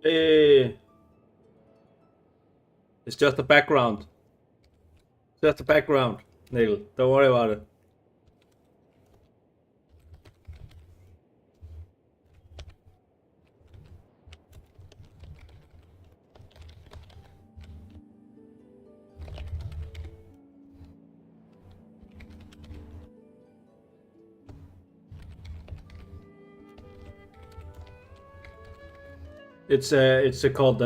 Hey, it's just a background. Just a background, Neil. Don't worry about it. It's called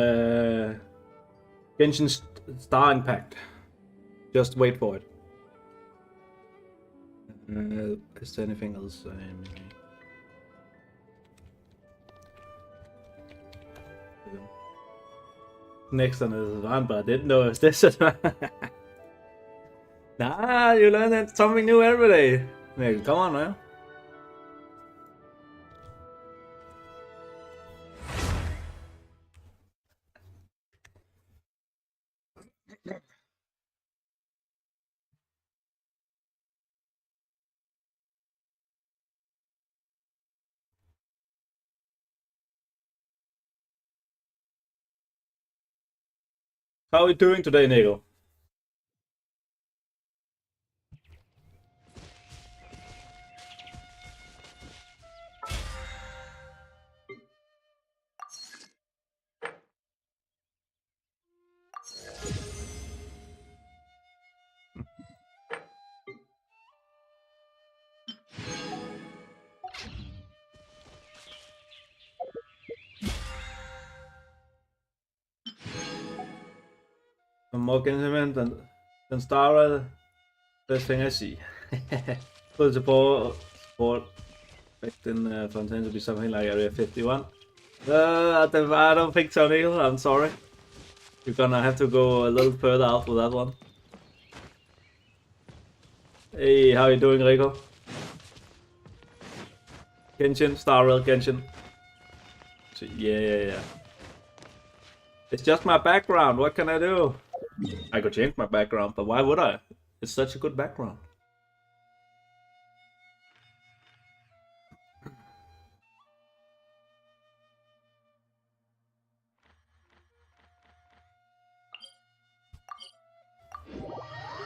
Genshin Star Impact. Just wait for it. Is there anything else? Next on is one, but I didn't know it was this. Nah, you learn something new every day. Nick, come on, man. How are you doing today, Nico? More Genshin than Star first thing I see. Full support expecting Fontaine to be something like Area 51. I don't think so, Neil. I'm sorry. You're gonna have to go a little further out with that one. Hey, how you doing, Rico? Genshin, Star Rail, Genshin. So, yeah. It's just my background. What can I do? I could change my background, but why would I? It's such a good background.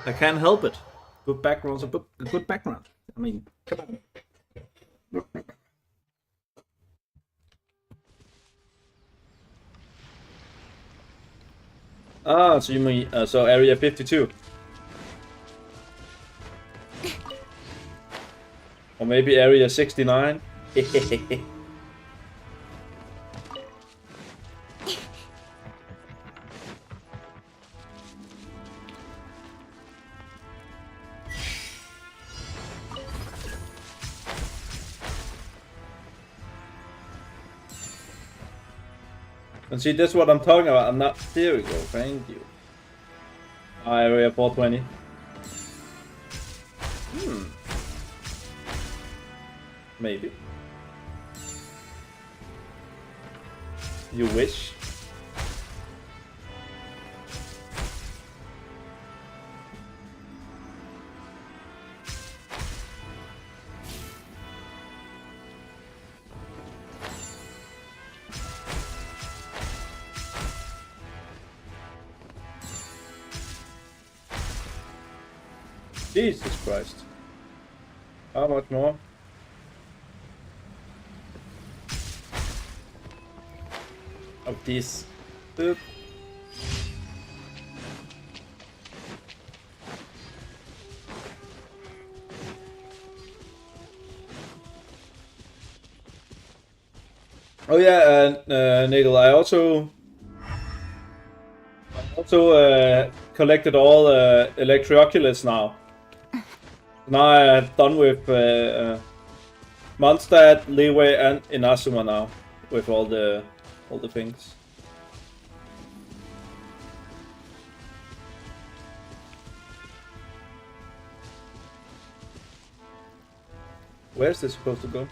I can't help it. Good background's a good background. I mean, come on. Ah, so you mean so Area 52, or maybe Area 69? And see, that's what I'm talking about. I'm not. There we go. Thank you. Area 420. Maybe. You wish. Jesus Christ. How much more? Of this. Boop. Oh yeah, Nigel, I also collected all Electroculus now. Now I'm done with Mondstadt, Leeway, and Inazuma now with all the things. Where's this supposed to go?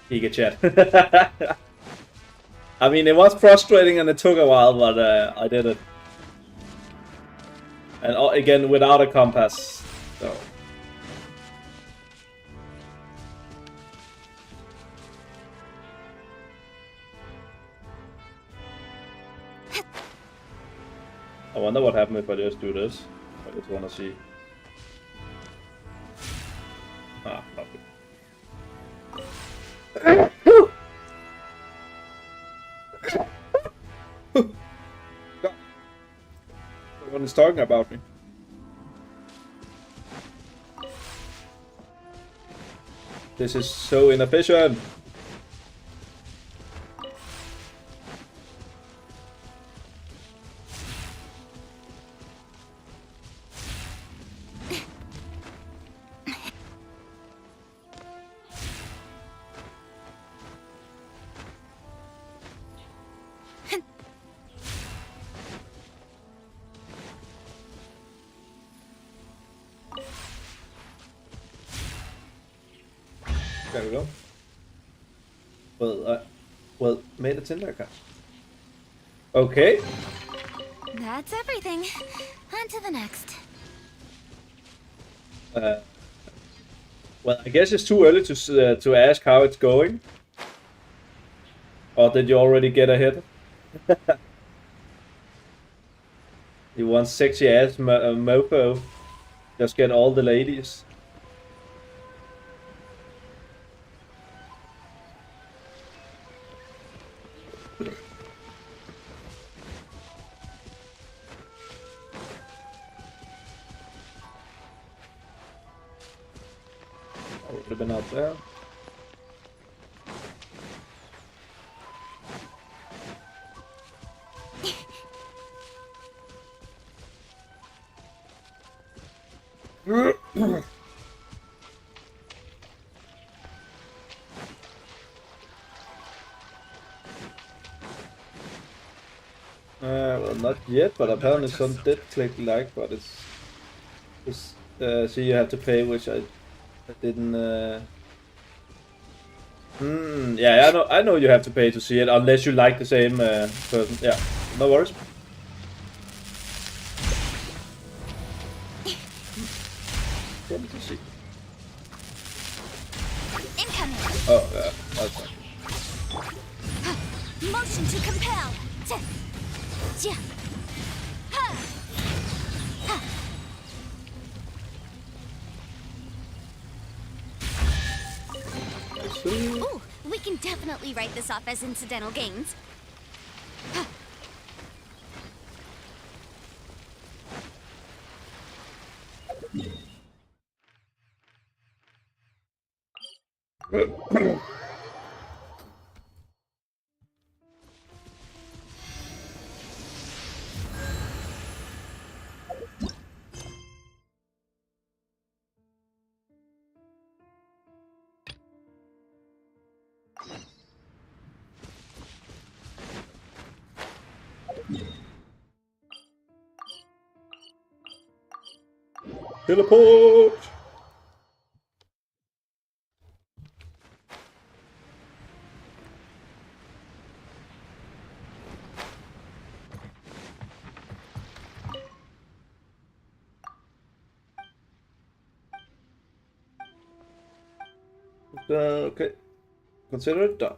Giga chat. I mean, it was frustrating and it took a while, but I did it. And again, without a compass. So. wonder what happened if I just do this. I just want to see. Ah, lovely. Someone is talking about me. This is so inefficient. There we go. Well, made it in there, guys. Okay. That's everything. On to the next. Well, I guess it's too early to ask how it's going. Or did you already get ahead? You want sexy ass mofo? Just get all the ladies. I would have been out there. Well, not yet, but apparently some did click like, but it's so you have to pay, which I didn't. Yeah, I know you have to pay to see it unless you like the same person. Yeah, no worries. Let me see. Incoming. Oh, yeah, that's fine. Motion to compel. Ooh, we can definitely write this off as incidental gains. Teleport! Okay. Consider it done.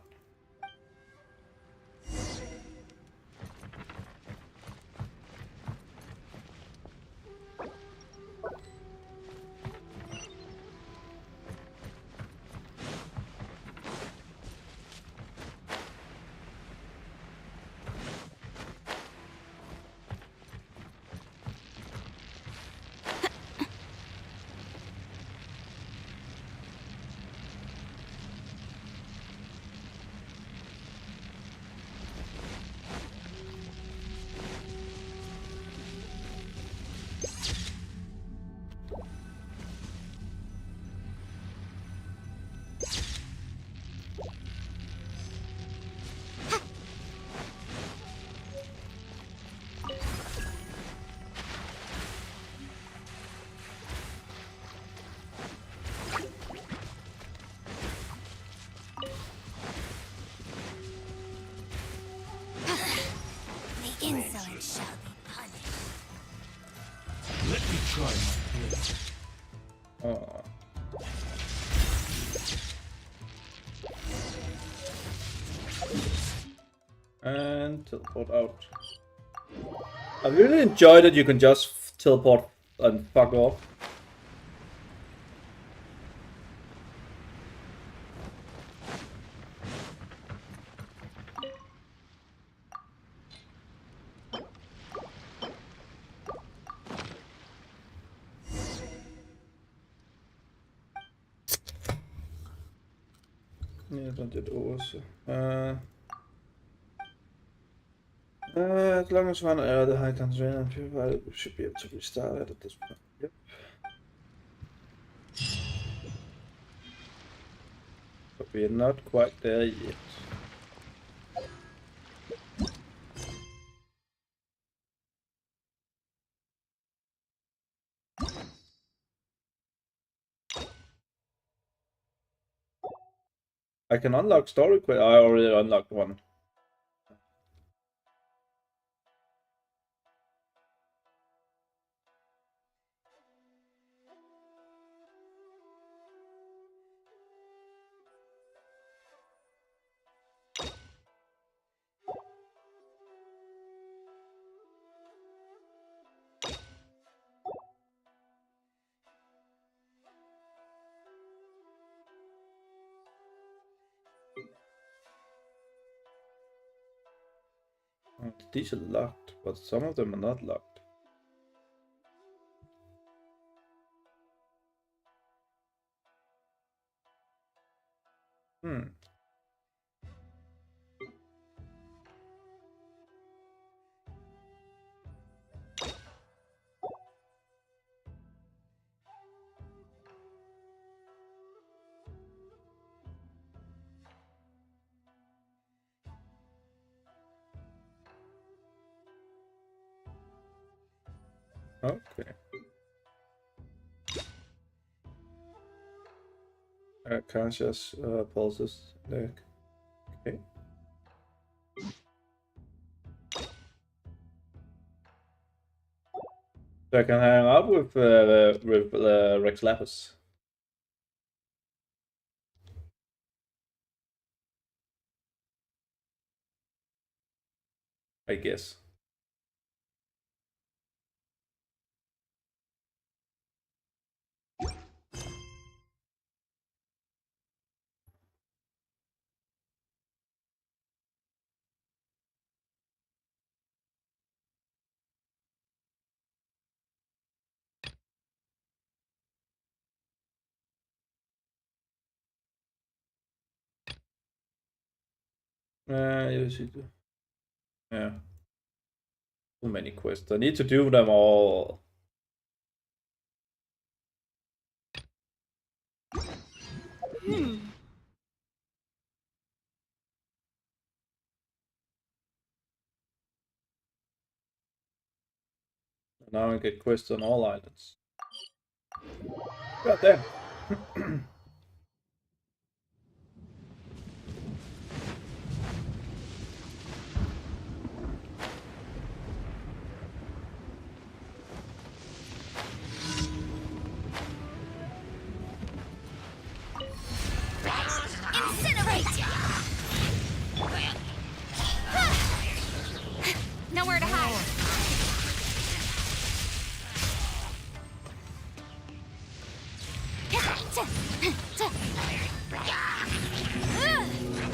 The insolent shall be punished. Let me try my hand. Oh. And teleport out. I really enjoy that you can just teleport and fuck off. Yeah, don't do it also. As long as one the high concentration purified, we should be able to restart it at this point. Yep. But we are not quite there yet. I can unlock story quest. I already unlocked one. These are locked, but some of them are not locked. Hmm. Okay. Cassius pulses. Okay. So I can hang out with Rex Lapis. I guess. Yes, you do. Yeah. Too many quests. I need to do them all. Now I get quests on all islands. God damn. Incinerate! Nowhere to hide.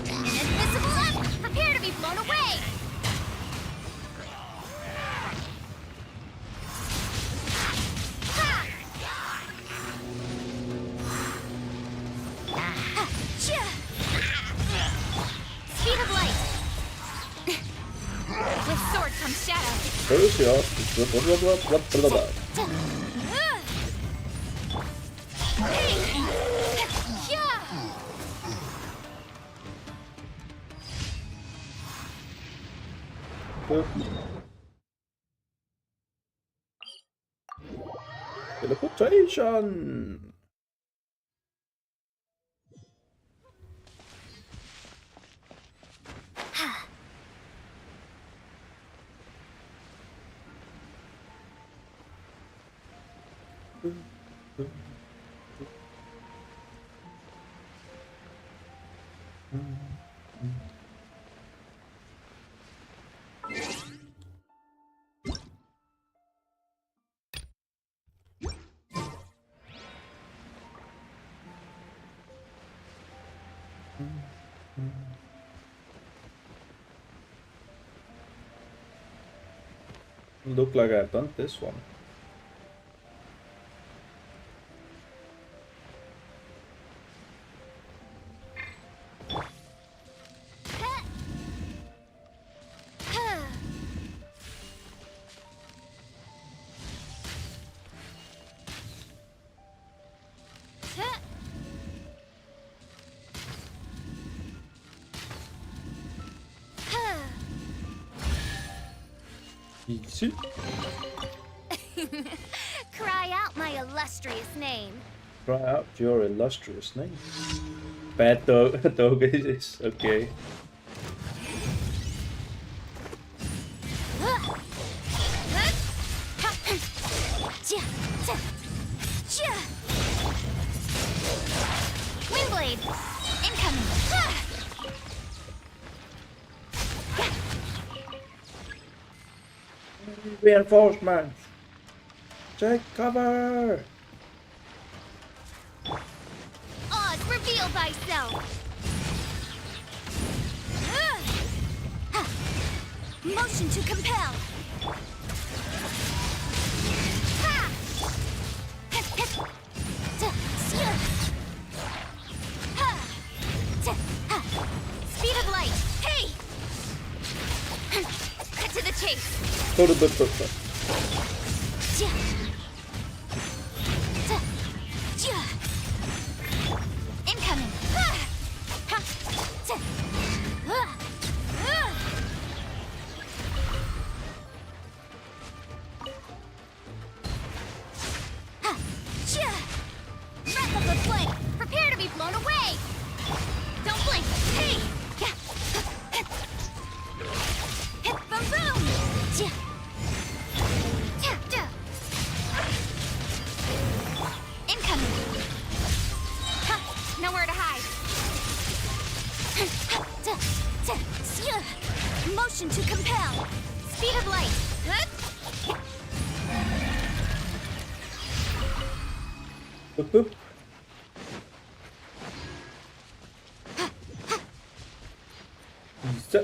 An invisible left! Prepare to be blown away! Speed of light! With sword comes shadow. Where's your teleportation? Look like I've done this one. Easy. Cry out my illustrious name. Try out your illustrious name. Bad dog, dog is okay. Windblade! Incoming! Reinforcements! Take cover! Oz, reveal thyself! Motion to compel! Speed of light! Hey! Cut to the chase! Go to the foot. Incoming! Breath of the flank! Prepare to be blown away! Don't blink! Hey! Hit the boom! Incoming! Nowhere to hide! Motion to compel! Speed of light! Boop boop. Easy.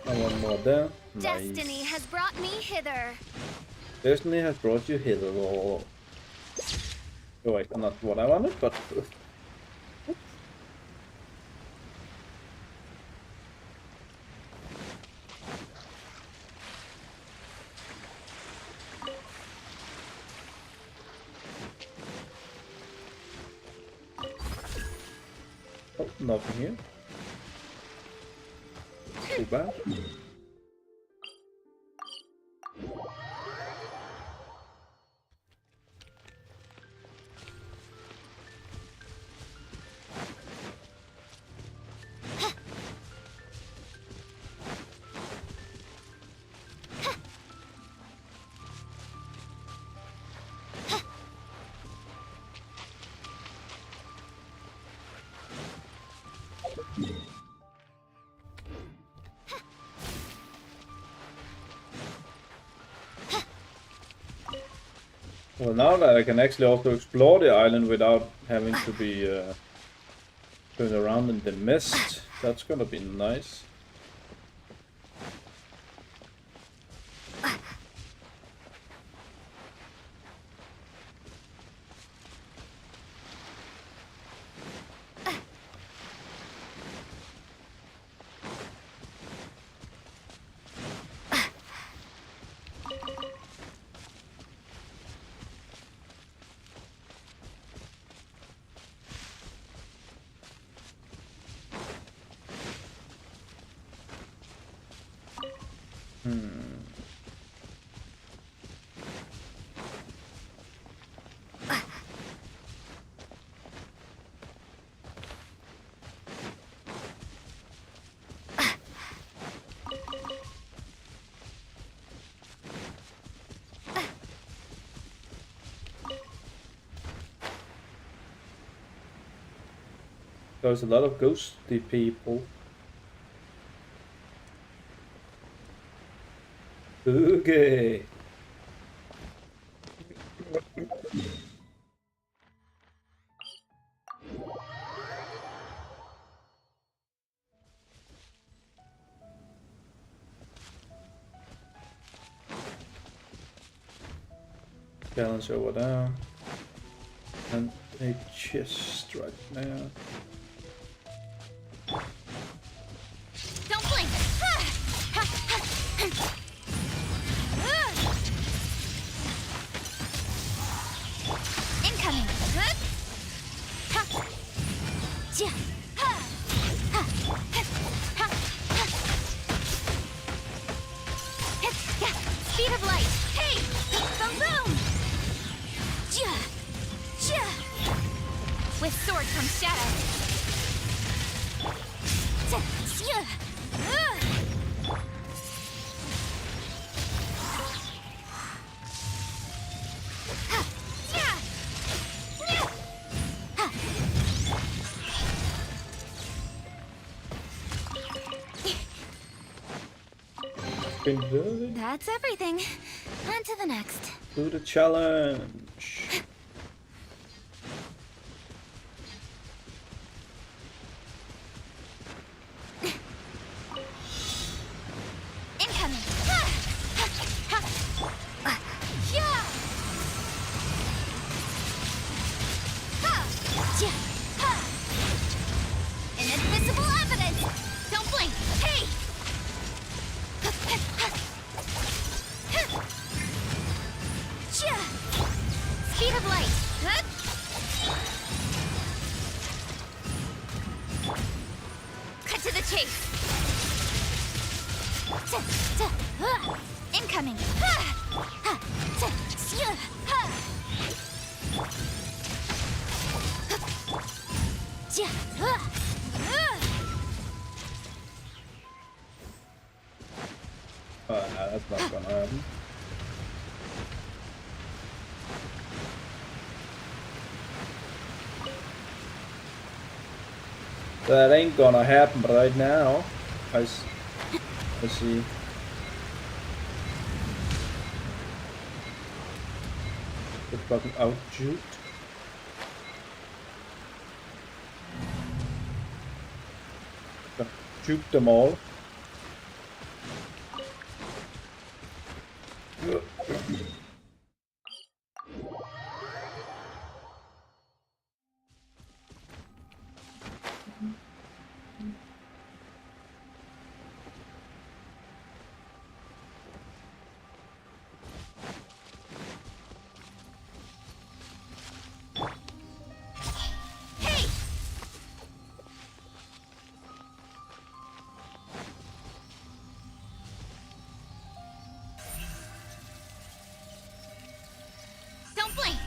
And one more there. Destiny Nice. has brought me hither. Destiny has brought you hither. Oh, wait, not what I wanted, but oh, nothing here. Too bad. Well, now that I can actually also explore the island without having to be going around in the mist, that's gonna be nice. There's a lot of ghosty people. Okay. Challenge over there. And a chest right now. Don't blink. Incoming. Speed of light. Hey, boom boom. With sword comes shadow. Been good. That's everything. On to the next. Do the challenge. Incoming. Inadmissible evidence. Don't blink. Hey. Speed of light. Cut to the chase. Incoming. No, that's not gonna happen. That ain't gonna happen right now. I see. The fucking out juked. Juke them all. Hey! Don't blink.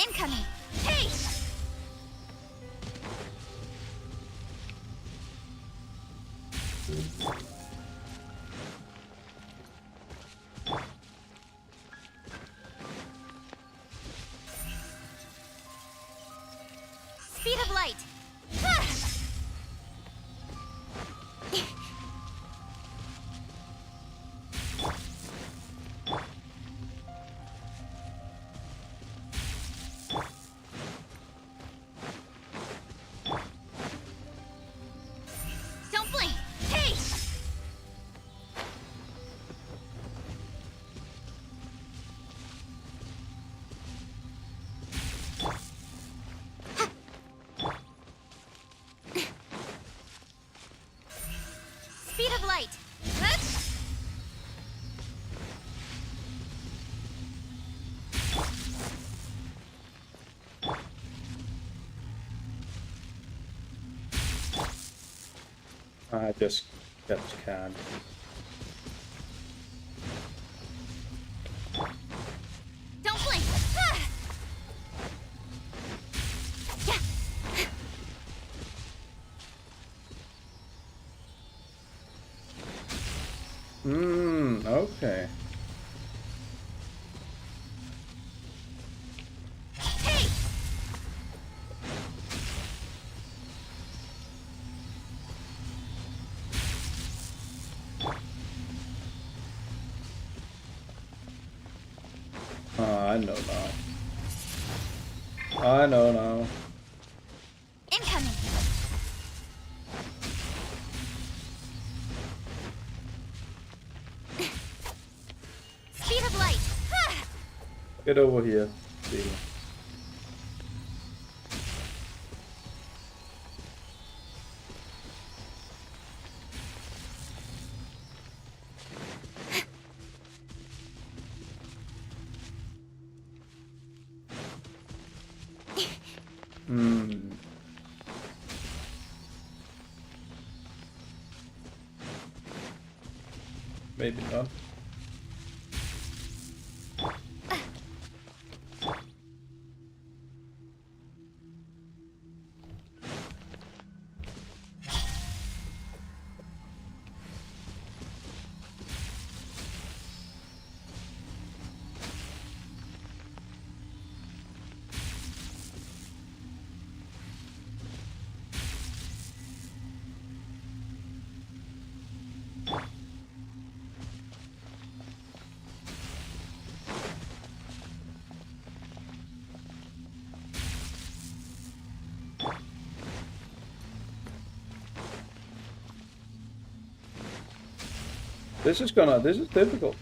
Incoming. Hey! Speed of light. Don't blink. Hey! Speed of light. I just Just can't. Don't blink. Ah! Yeah. Okay. Hey! I know now. I know now. Incoming. Speed of light. Ah! Get over here, Steven. Maybe not. This is difficult.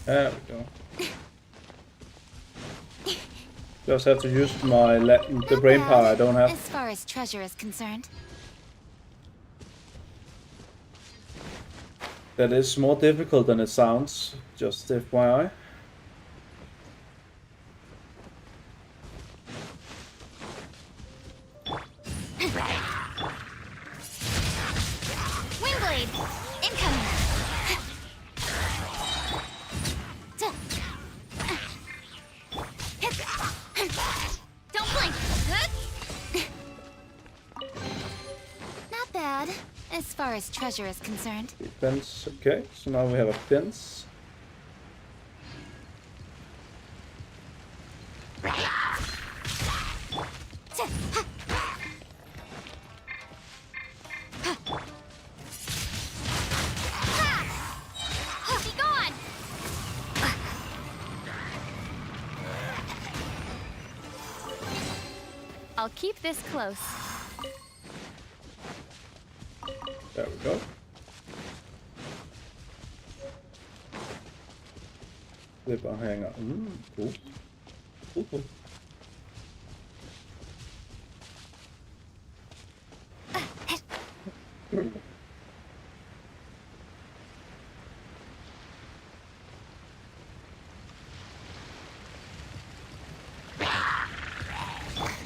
There we go. Just have to use the brain power I don't have. As far as treasure is concerned. That is more difficult than it sounds, just FYI. Wingblade! Incoming! Don't blink! Not bad, as far as treasure is concerned. Defense, okay, so now we have a fence. Be gone! I'll keep this close. There we go. Slipper hanger. Cool. Cool.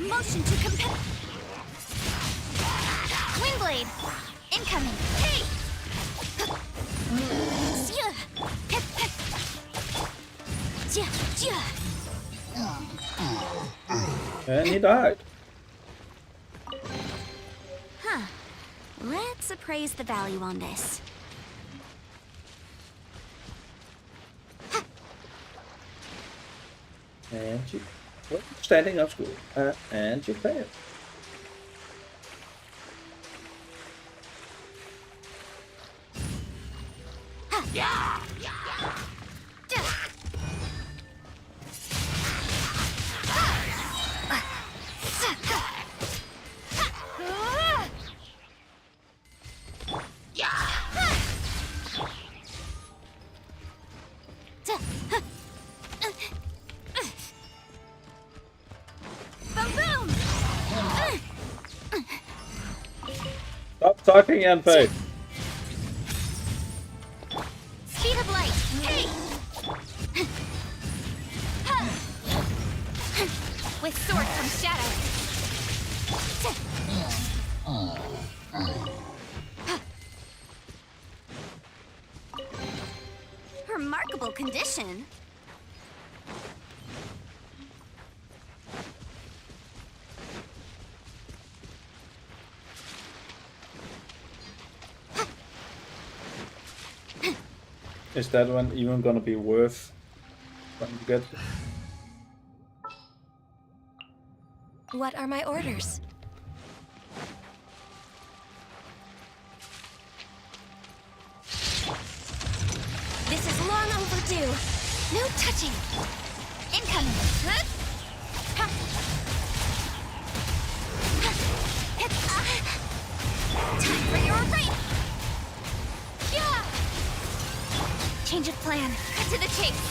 Motion to compel. Wingblade! Incoming! Hey! And he died. Huh. Let's appraise the value on this. And you standing up school. And you fail. Stop talking, Yanfei. Speed of light. Hey! With sword comes shadow. Remarkable condition. Is that one even gonna be worth trying to get? What are my orders? This is long overdue. No touching. Incoming. Huh? Ha. Time for your rape. Yeah. Change of plan. Cut to the chase.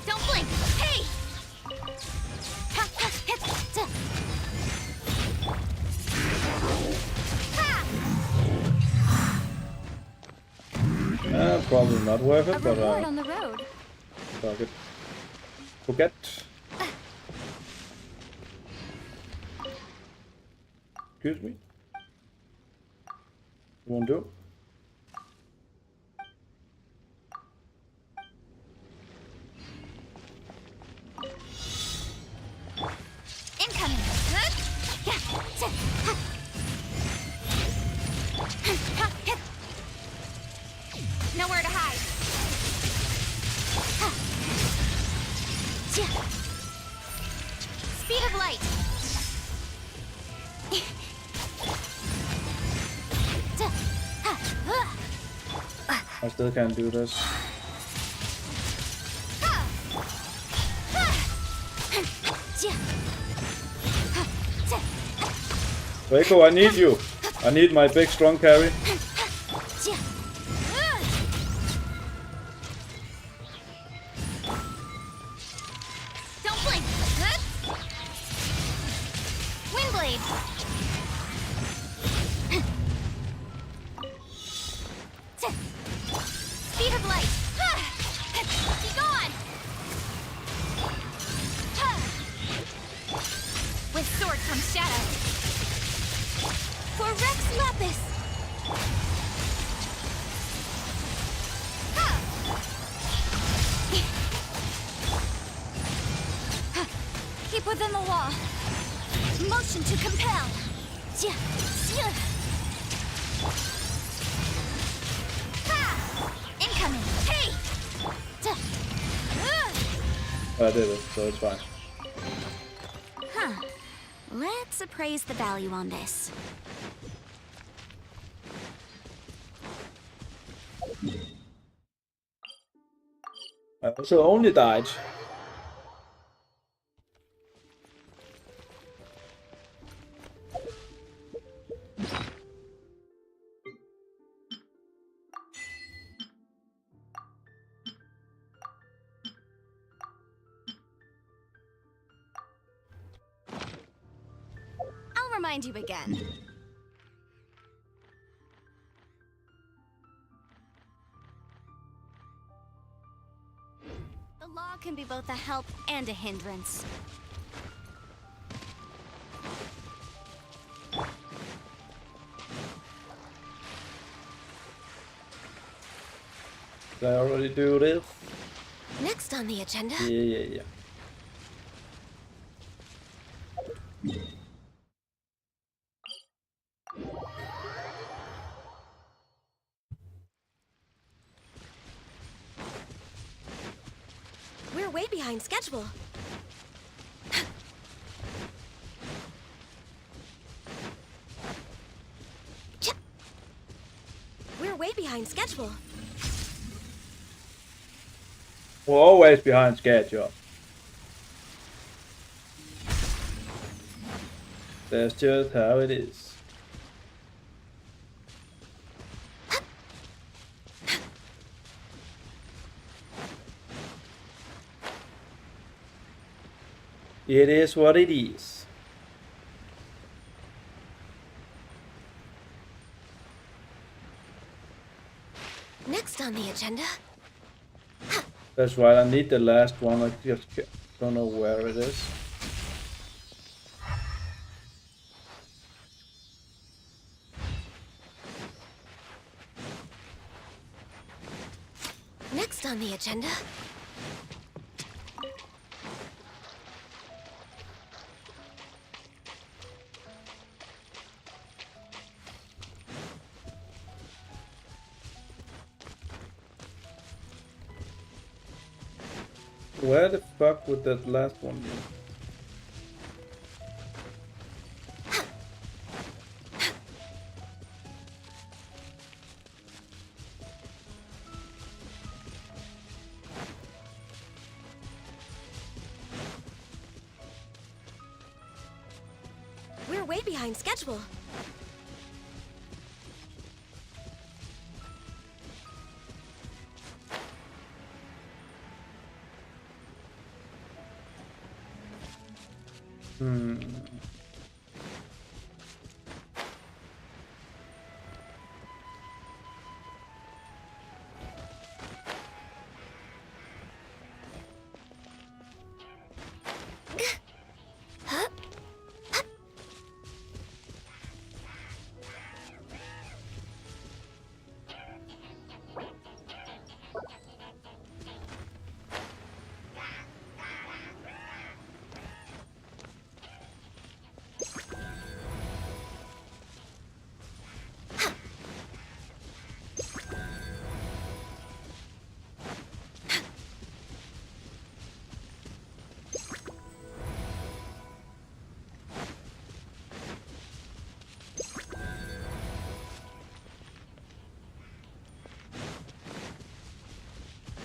Don't blink. Hey. Probably not worth it, A but reward on the road. fuck it. Forget. Excuse me. Won't do. Incoming. Nowhere to hide. Speed of light. I still can't do this. Reiko, I need you. I need my big strong carry. Don't blink. Windblade. Speed of light. Be gone. With sword comes shadow. For Rex Lapis. Keep within the law. Motion to compel. Incoming. Hey. I did it, so it's fine. Huh. Let's appraise the value on this. I also only died. I'll remind you again. The law can be both a help and a hindrance. Did I already do this? Next on the agenda. Yeah. We're way behind schedule. We're way behind schedule. We're always behind schedule. That's just how it is. It is what it is. Next on the agenda. That's right, I need the last one, I just don't know where it is. Next on the agenda. Where the fuck would that last one be? We're way behind schedule.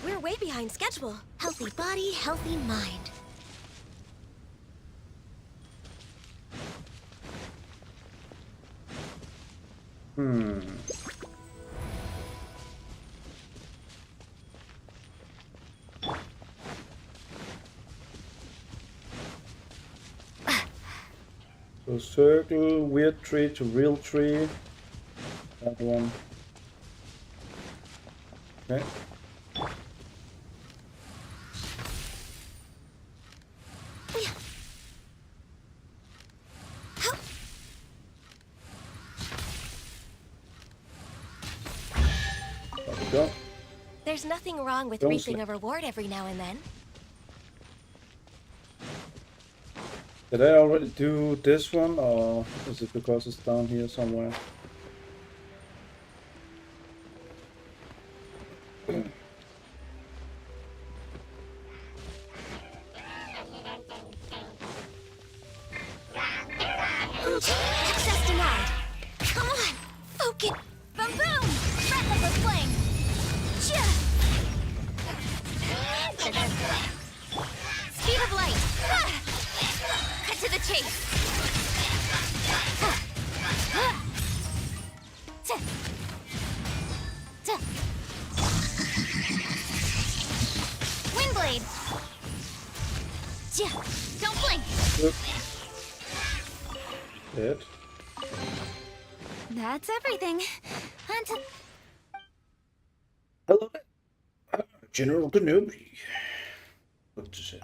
We're way behind schedule. Healthy body, healthy mind. So circle, weird tree to real tree. That one. Okay. There we go. There's nothing wrong with Don't reaping a reward every now and then. Did I already do this one, or is it because it's down here somewhere? Access denied. Come on, focus. Boom boom. Wrap up the flame. Speed of light. Cut to the chase. Windblade. Don't blink. Dead. That's everything. Hello there. General Kenobi. What to say?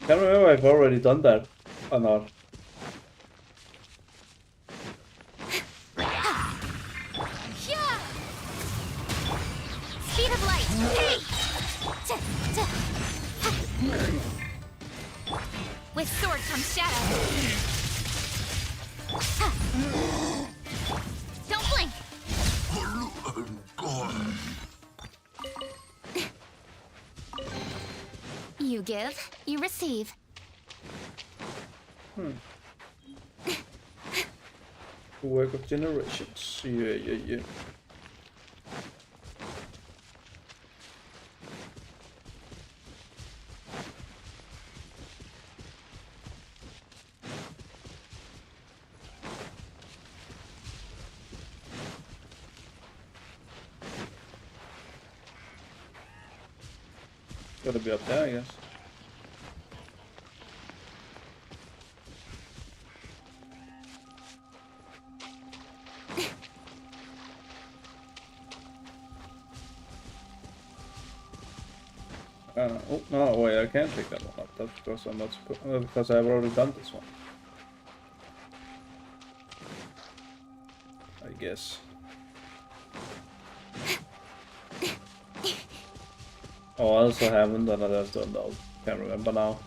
Can't remember if I've already done that or not. Speed of light. Hey! With sword comes shadow. Huh. Don't blink. You give, you receive. The work of generations. Yeah. Gotta be up there, I guess. Oh no! Wait, I can't pick that one up. That's because I'm not because I've already done this one. I guess. Oh, I also haven't done it. I've done that. Can't remember now.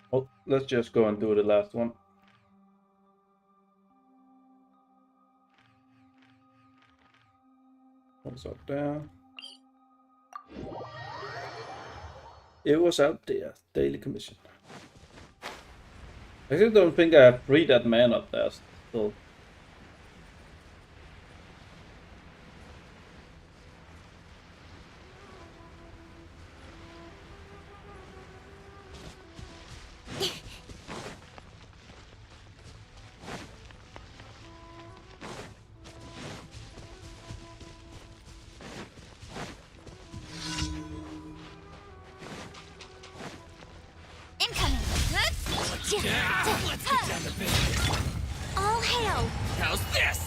Well, let's just go and do the last one. What's up there? It was out there. Daily commission. I actually don't think I have freed that man up there still. Incoming. Let's get down to business. All hail. How's this?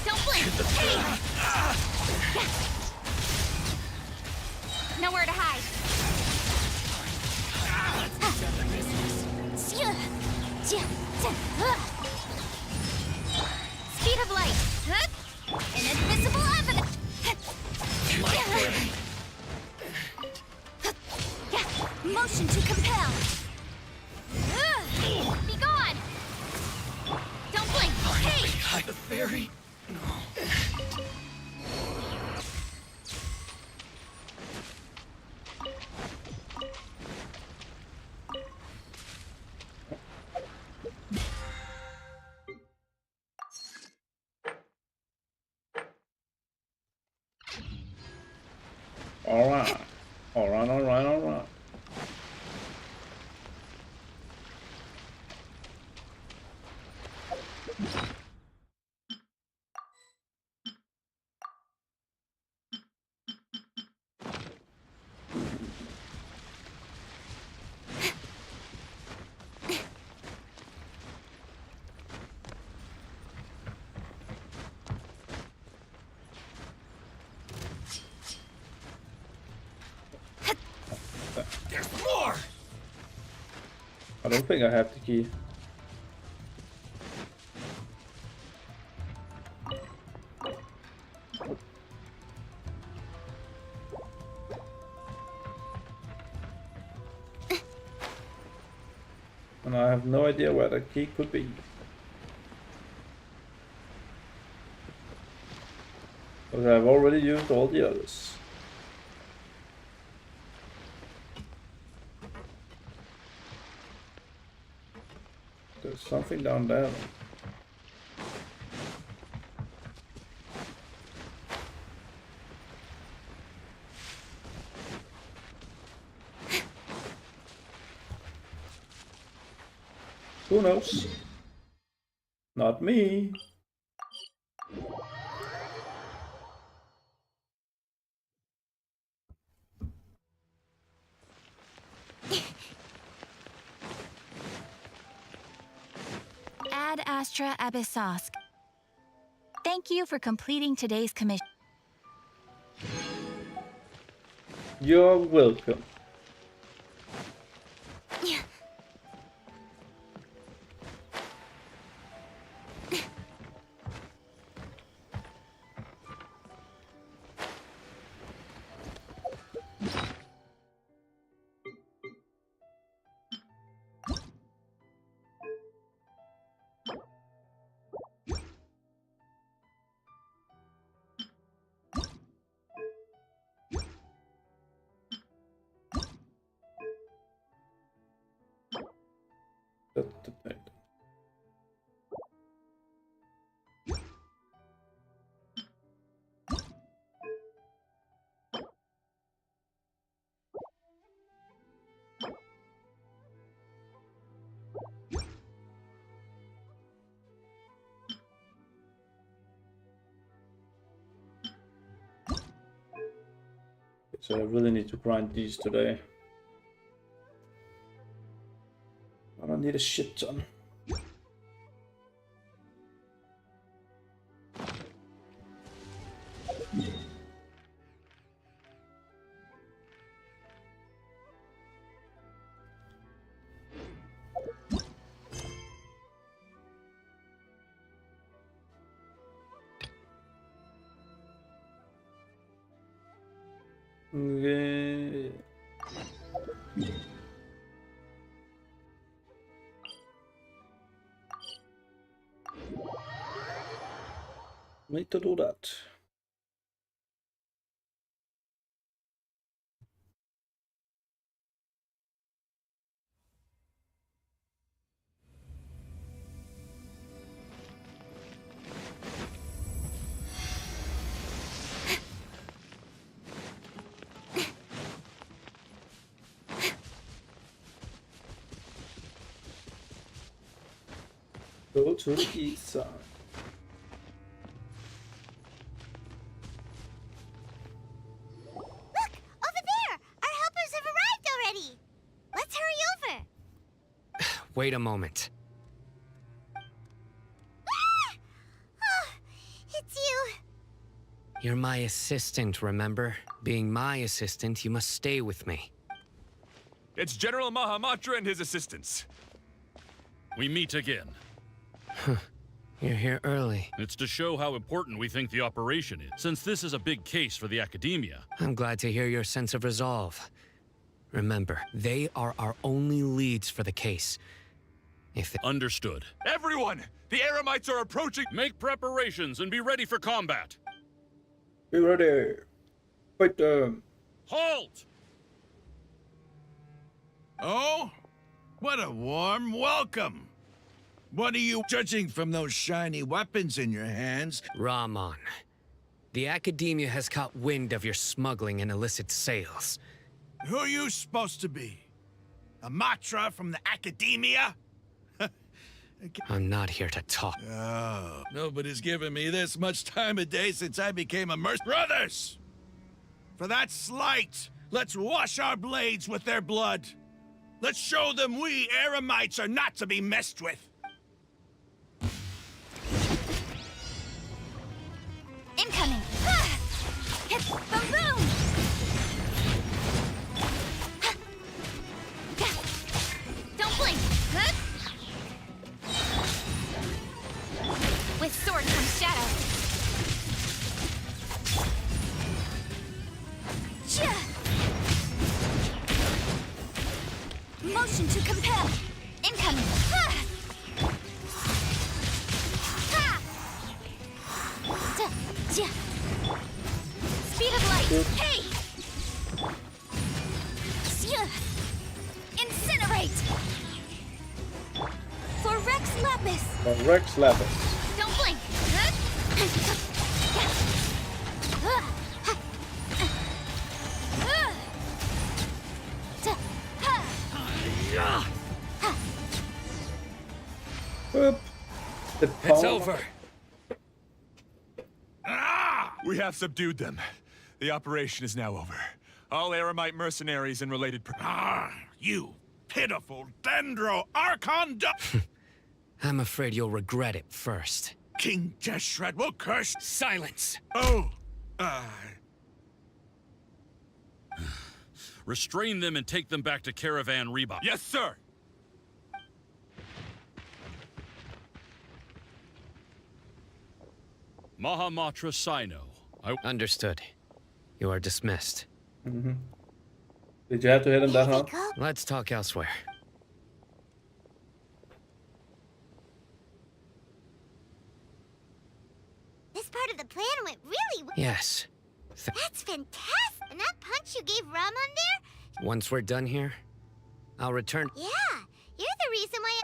Don't blink. Nowhere to hide. Let's get down to business. Speed of light. Inadmissible evidence. Motion to compel. Be gone. Don't blink. Hey. Hide the fairy? Alright. There's more! I don't think I have the key. And I have no idea where the key could be. Because I've already used all the others. There's something down there. Who knows? Not me. Ad Astra Abyssosk. Thank you for completing today's commission. You're welcome. That's the point. So I really need to grind these today. I don't need a shit ton. Okay. Need to do that. Go to the east side. Look! Over there! Our helpers have arrived already! Let's hurry over! Wait a moment. Ah! Oh, it's you! You're my assistant, remember? Being my assistant, you must stay with me. It's General Mahamatra and his assistants. We meet again. You're here early. It's to show how important we think the operation is, since this is a big case for the Academia. I'm glad to hear your sense of resolve. Remember, they are our only leads for the case. If they... Understood. Everyone! The Eremites are approaching! Make preparations and be ready for combat. Be ready. Fight them. Halt! Oh? What a warm welcome! What are you judging from those shiny weapons in your hands? Rahman, the Academia has caught wind of your smuggling and illicit sales. Who are you supposed to be? A Matra from the Academia? I'm not here to talk. Oh, nobody's given me this much time of day since I became a merc- Brothers! For that slight, let's wash our blades with their blood. Let's show them we Eremites are not to be messed with. Incoming! Ah! Hit! Boom boom! Ah! Gah! Don't blink! Huh? With sword comes shadow. Chia! Motion to compel! Incoming! Ah! Ha! Ta! Chia! Speed of light! Hey! Chia! Incinerate! For Rex Lapis! Rex Lapis. Don't blink! Whoop. The It's palm. over. We have subdued them. The operation is now over. All Eremite mercenaries and related... You pitiful Dendro Archon. I'm afraid you'll regret it first. King Deshret will curse. Silence! Oh, Restrain them and take them back to Caravan Reba. Yes, sir. Mahamatra Sino. Understood. You are dismissed. Did you have to hit him that Here we hard? go. Let's talk elsewhere. This part of the plan went really well. Yes. That's fantastic. And that punch you gave Ram on there? Once we're done here, I'll return. Yeah, you're the reason why.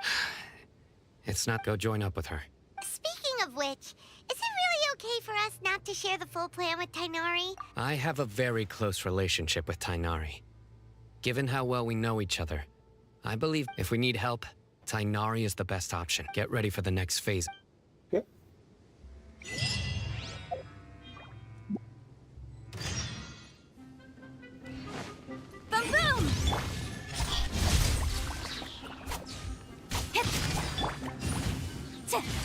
It's not go join up with her. Speaking of which, is it really okay for us not to share the full plan with Tainari? I have a very close relationship with Tainari. Given how well we know each other, I believe if we need help, Tainari is the best option. Get ready for the next phase. Okay. Boom boom! Hip!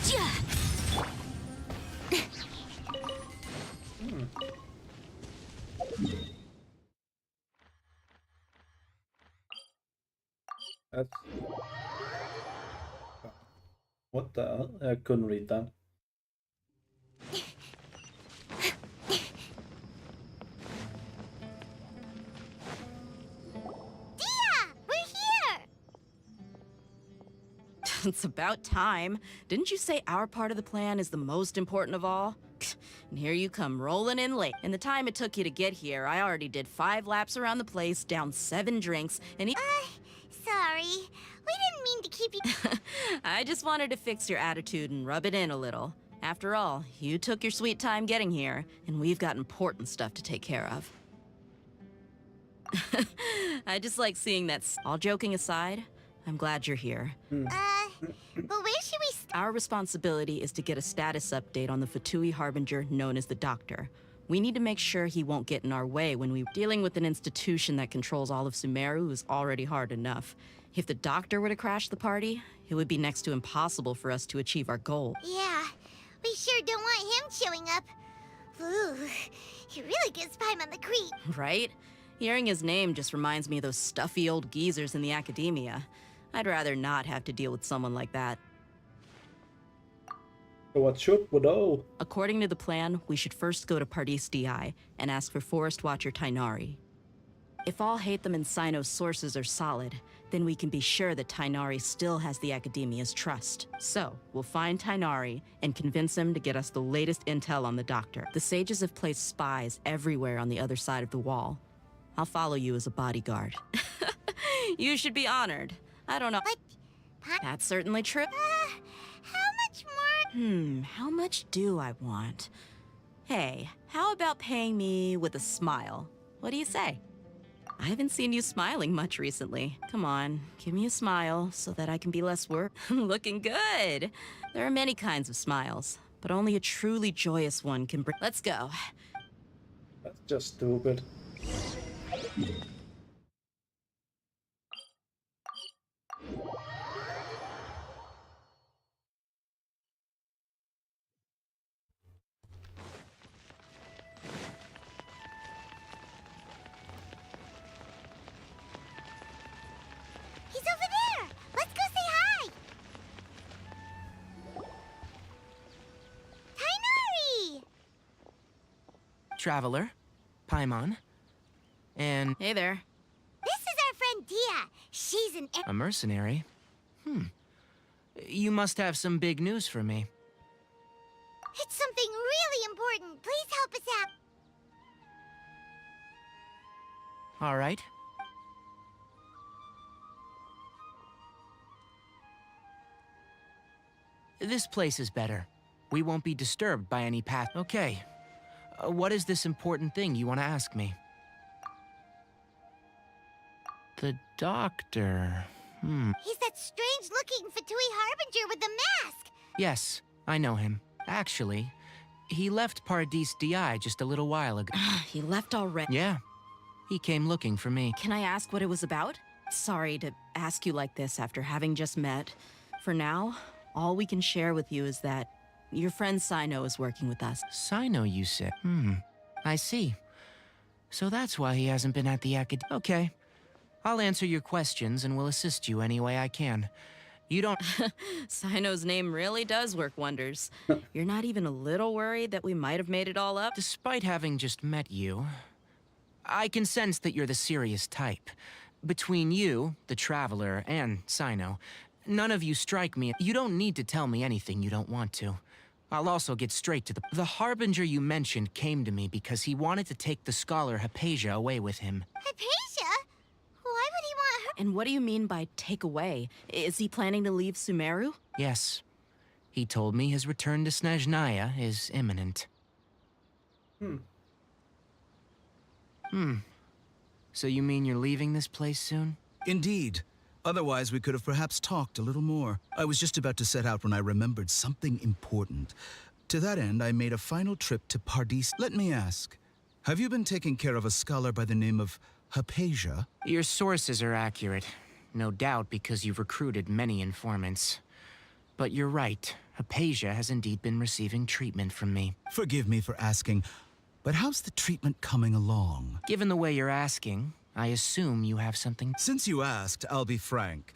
Ja! That's... What the hell? I couldn't read that. We're here! It's about time. Didn't you say our part of the plan is the most important of all? And here you come rolling in late. In the time it took you to get here, I already did 5 laps around the place, down 7 drinks, and Sorry. We didn't mean to keep you. I just wanted to fix your attitude and rub it in a little. After all, you took your sweet time getting here, and we've got important stuff to take care of. I just like seeing that. All joking aside, I'm glad you're here. But where should we Our responsibility is to get a status update on the Fatui Harbinger known as the Doctor. We need to make sure he won't get in our way when we're dealing with an institution that controls all of Sumeru is already hard enough. If the Doctor were to crash the party, it would be next to impossible for us to achieve our goal. Yeah, we sure don't want him showing up. Ooh, he really gives Paimon on the creep. Right? Hearing his name just reminds me of those stuffy old geezers in the academia. I'd rather not have to deal with someone like that. So what should we do? According to the plan, we should first go to Pardis DI and ask for Forest Watcher Tainari. If all Hatham and Sino's sources are solid, then we can be sure that Tainari still has the Academia's trust. So, we'll find Tainari and convince him to get us the latest intel on the Doctor. The sages have placed spies everywhere on the other side of the wall. I'll follow you as a bodyguard. You should be honored. I don't know. But, That's certainly true. how much more? How much do I want? Hey, how about paying me with a smile? What do you say? I haven't seen you smiling much recently. Come on, give me a smile so that I can be less looking good. There are many kinds of smiles, but only a truly joyous one can bring. Let's go. That's just stupid. He's over there! Let's go say hi! Tainari! Traveler, Paimon, and Hey there. This is our friend Dia. She's an a mercenary. You must have some big news for me. It's something really important. Please help us out. All right. This place is better. We won't be disturbed by any path. Okay. What is this important thing you want to ask me? The Doctor. He's that strange-looking Fatui Harbinger with the mask. Yes, I know him. Actually, he left Pardis DI just a little while ago. He left already. Yeah, he came looking for me. Can I ask what it was about? Sorry to ask you like this after having just met. For now, all we can share with you is that Your friend Sino is working with us. Sino, you said? I see. So that's why he hasn't been at the acad... Okay. I'll answer your questions and will assist you any way I can. You don't... Sino's name really does work wonders. You're not even a little worried that we might have made it all up? Despite having just met you, I can sense that you're the serious type. Between you, the Traveler, and Sino, none of you strike me. You don't need to tell me anything you don't want to. I'll also get straight to the Harbinger you mentioned came to me because he wanted to take the scholar Hypatia away with him. Hypatia? Why would he want her? And what do you mean by take away? Is he planning to leave Sumeru? Yes. He told me his return to Snezhnaya is imminent. So you mean you're leaving this place soon? Indeed. Otherwise, we could have perhaps talked a little more. I was just about to set out when I remembered something important. To that end, I made a final trip to Pardis. Let me ask, have you been taking care of a scholar by the name of Hypatia? Your sources are accurate. No doubt because you've recruited many informants. But you're right. Hypatia has indeed been receiving treatment from me. Forgive me for asking, but how's the treatment coming along? Given the way you're asking, I assume you have something... Since you asked, I'll be frank.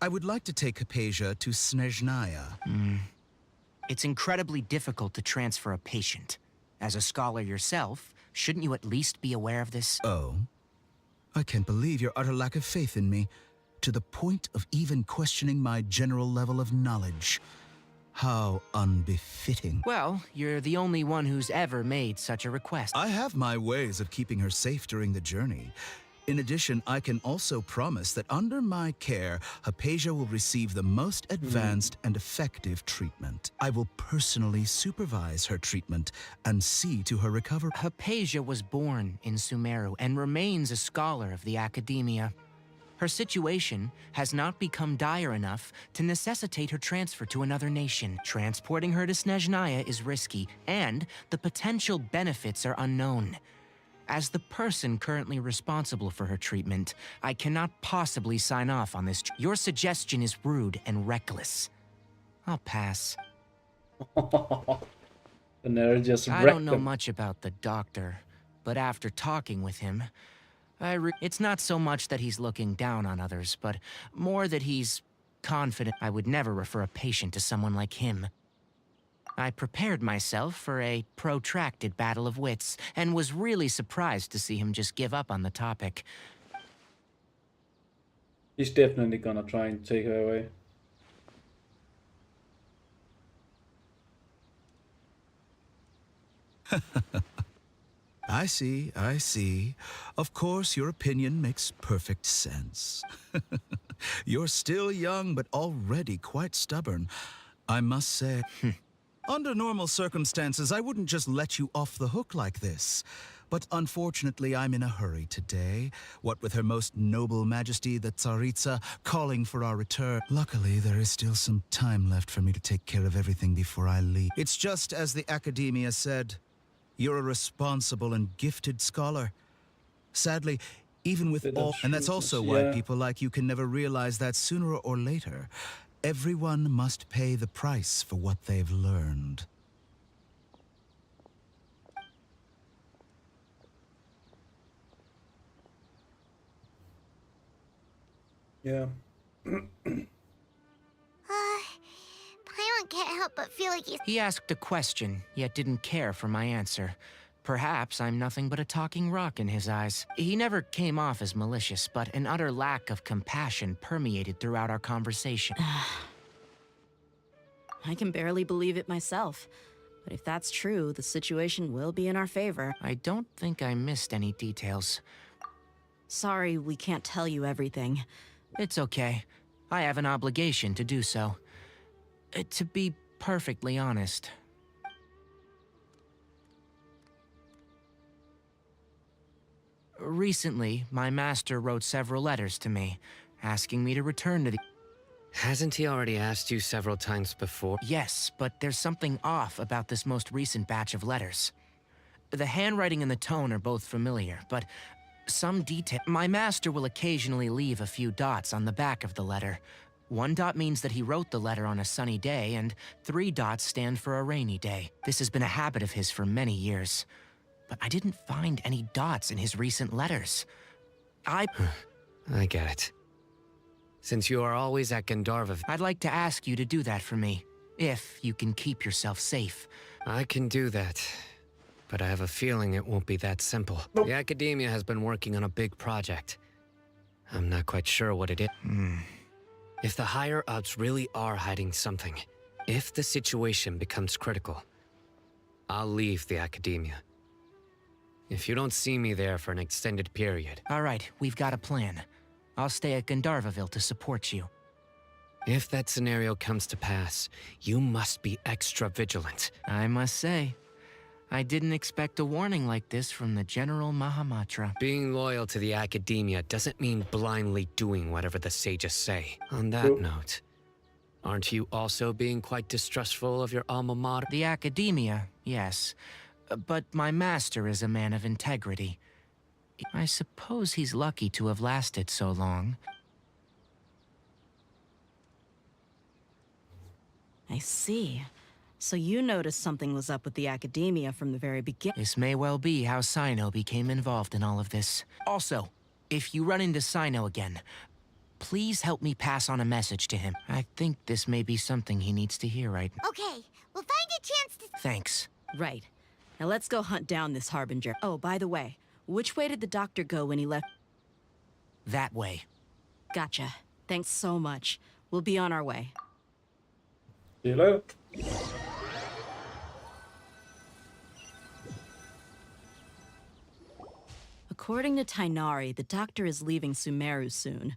I would like to take Hypatia to Snezhnaya. It's incredibly difficult to transfer a patient. As a scholar yourself, shouldn't you at least be aware of this? Oh? I can't believe your utter lack of faith in me, to the point of even questioning my general level of knowledge. How unbefitting. Well, you're the only one who's ever made such a request. I have my ways of keeping her safe during the journey. In addition, I can also promise that under my care, Hypatia will receive the most advanced and effective treatment. I will personally supervise her treatment and see to her recovery. Hypatia was born in Sumeru and remains a scholar of the academia. Her situation has not become dire enough to necessitate her transfer to another nation. Transporting her to Snezhnaya is risky, and the potential benefits are unknown. As the person currently responsible for her treatment, I cannot possibly sign off on this. Your suggestion is rude and reckless. I'll pass. The nerd just I wrecked don't know him. much about the doctor, but after talking with him, it's not so much that he's looking down on others, but more that he's confident. I would never refer a patient to someone like him. I prepared myself for a protracted battle of wits, and was really surprised to see him just give up on the topic. He's definitely gonna try and take her away. I see, I see. Of course, your opinion makes perfect sense. You're still young, but already quite stubborn. I must say, under normal circumstances, I wouldn't just let you off the hook like this. But unfortunately, I'm in a hurry today. What with Her Most Noble Majesty, the Tsaritsa, calling for our return. Luckily, there is still some time left for me to take care of everything before I leave. It's just as the Academia said. You're a responsible and gifted scholar. Sadly, even with all... And that's also why people like you can never realize that sooner or later, everyone must pay the price for what they've learned. Yeah. Paimon can't help but feel like he's... He asked a question, yet didn't care for my answer. Perhaps I'm nothing but a talking rock in his eyes. He never came off as malicious, but an utter lack of compassion permeated throughout our conversation. I can barely believe it myself. But if that's true, the situation will be in our favor. I don't think I missed any details. Sorry, we can't tell you everything. It's okay. I have an obligation to do so. To be perfectly honest. Recently, my master wrote several letters to me, asking me to return to the... Hasn't he already asked you several times before? Yes, but there's something off about this most recent batch of letters. The handwriting and the tone are both familiar, but some detail... My master will occasionally leave a few dots on the back of the letter, 1 dot means that he wrote the letter on a sunny day, and 3 dots stand for a rainy day. This has been a habit of his for many years. But I didn't find any dots in his recent letters. I get it. Since you are always at Gandharva, I'd like to ask you to do that for me, if you can keep yourself safe. I can do that. But I have a feeling it won't be that simple. The Academia has been working on a big project. I'm not quite sure what it is. If the higher-ups really are hiding something, if the situation becomes critical, I'll leave the Academia. If you don't see me there for an extended period... All right, we've got a plan. I'll stay at Gandharvaville to support you. If that scenario comes to pass, you must be extra vigilant. I must say, I didn't expect a warning like this from the General Mahamatra. Being loyal to the Academia doesn't mean blindly doing whatever the sages say. On that note, aren't you also being quite distrustful of your alma mater? The Academia, yes. But my master is a man of integrity. I suppose he's lucky to have lasted so long. I see. So you noticed something was up with the Academia from the very beginning. This may well be how Sino became involved in all of this. Also, if you run into Sino again, please help me pass on a message to him. I think this may be something he needs to hear right now. Okay, we'll find a chance to... Thanks. Right. Now let's go hunt down this Harbinger. Oh, by the way, which way did the doctor go when he left? That way. Gotcha. Thanks so much. We'll be on our way. See you later. According to Tainari, the doctor is leaving Sumeru soon.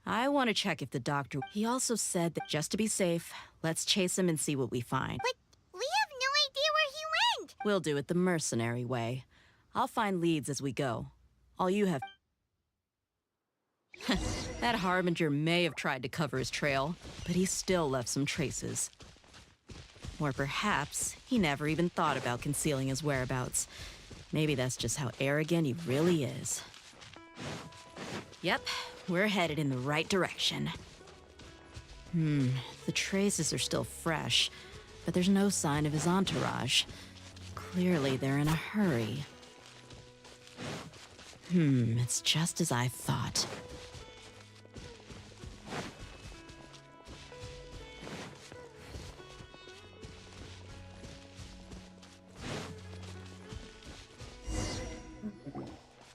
I want to check if the doctor... He also said that just to be safe, let's chase him and see what we find. But we have no idea where he went! We'll do it the mercenary way. I'll find leads as we go. All you have... That Harbinger may have tried to cover his trail, but he still left some traces. Or perhaps he never even thought about concealing his whereabouts. Maybe that's just how arrogant he really is. Yep, we're headed in the right direction. The traces are still fresh, but there's no sign of his entourage. Clearly they're in a hurry. It's just as I thought.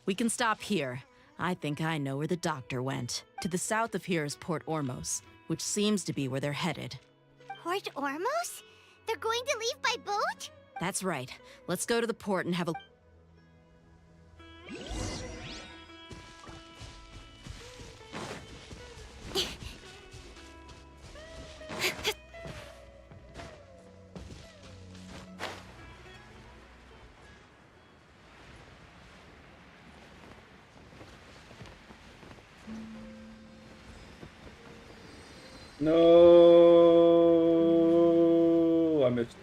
We can stop here. I think I know where the doctor went. To the south of here is Port Ormos, which seems to be where they're headed. Port Ormos? They're going to leave by boat? That's right. Let's go to the port and have a... No, I missed.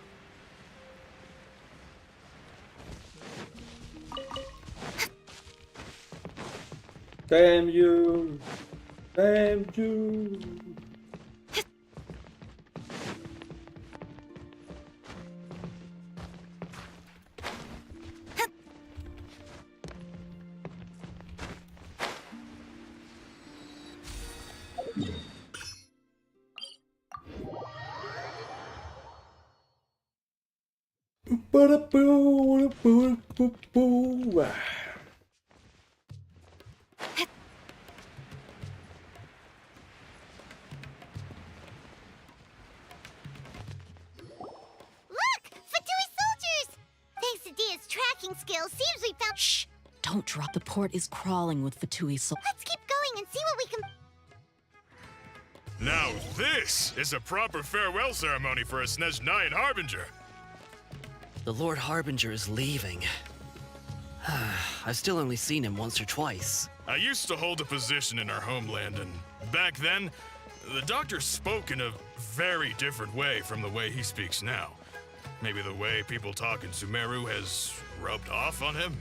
Damn you! Damn you! Look! Fatui soldiers! Thanks to Dia's tracking skills, seems we found... Shh! Don't drop. The port is crawling with Fatui Let's keep going and see what we can... Now this is a proper farewell ceremony for a Snezhnayan Harbinger. The Lord Harbinger is leaving. I've still only seen him once or twice. I used to hold a position in our homeland, and back then, the doctor spoke in a very different way from the way he speaks now. Maybe the way people talk in Sumeru has rubbed off on him?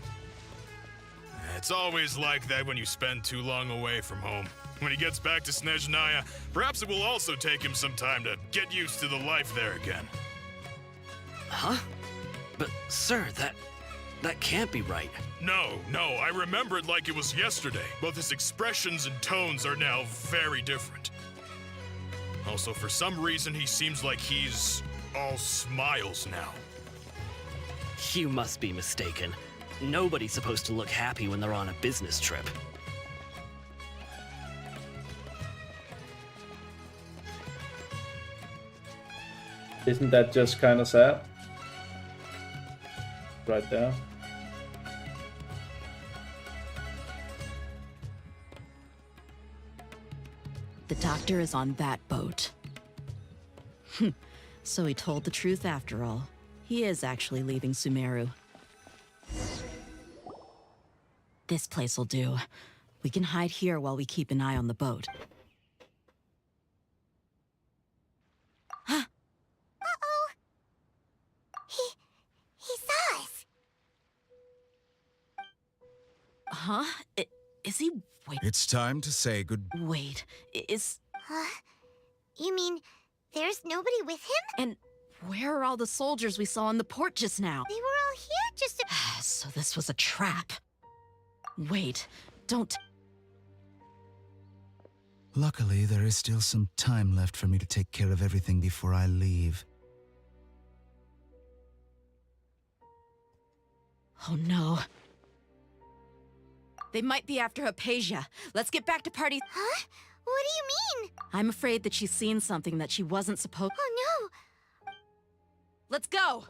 It's always like that when you spend too long away from home. When he gets back to Snezhnaya, perhaps it will also take him some time to get used to the life there again. Huh? But, sir, that can't be right. No, I remember it like it was yesterday. Both his expressions and tones are now very different. Also, for some reason, he seems like he's all smiles now. You must be mistaken. Nobody's supposed to look happy when they're on a business trip. Isn't that just kind of sad? Right there. The doctor is on that boat. So he told the truth after all. He is actually leaving Sumeru. This place will do. We can hide here while we keep an eye on the boat. Uh-oh. He saw us. Huh? Is he... Wait, It's time to say wait. Is... You mean there's nobody with him? And where are all the soldiers we saw in the port just now? They were all here just a... So this was a trap. Wait, don't... Luckily, there is still some time left for me to take care of everything before I leave. Oh no. They might be after Hypatia. Let's get back to party. Huh? What do you mean? I'm afraid that she's seen something that she wasn't supposed... Oh Let's go!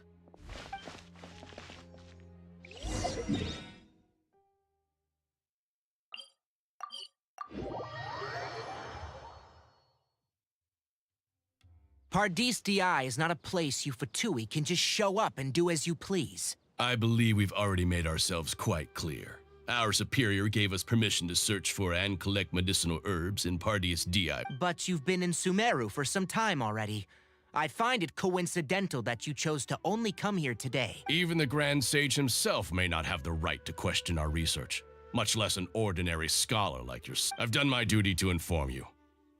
Pardis Di is not a place you Fatui can just show up and do as you please. I believe we've already made ourselves quite clear. Our superior gave us permission to search for and collect medicinal herbs in Pardis Di. But you've been in Sumeru for some time already. I find it coincidental that you chose to only come here today. Even the Grand Sage himself may not have the right to question our research, much less an ordinary scholar like yourself. I've done my duty to inform you.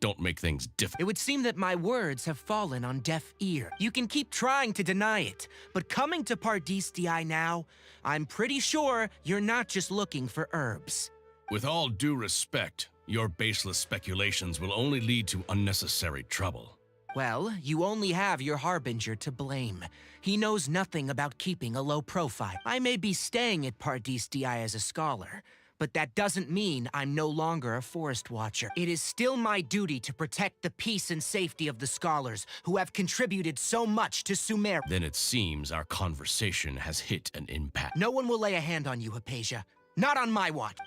Don't make things difficult. It would seem that my words have fallen on deaf ear. You can keep trying to deny it, but coming to Pardis Di now, I'm pretty sure you're not just looking for herbs. With all due respect, your baseless speculations will only lead to unnecessary trouble. Well, you only have your Harbinger to blame. He knows nothing about keeping a low profile. I may be staying at Pardis Di as a scholar, but that doesn't mean I'm no longer a forest watcher. It is still my duty to protect the peace and safety of the scholars who have contributed so much to Sumeru. Then it seems our conversation has hit an impasse. No one will lay a hand on you, Hypatia. Not on my watch.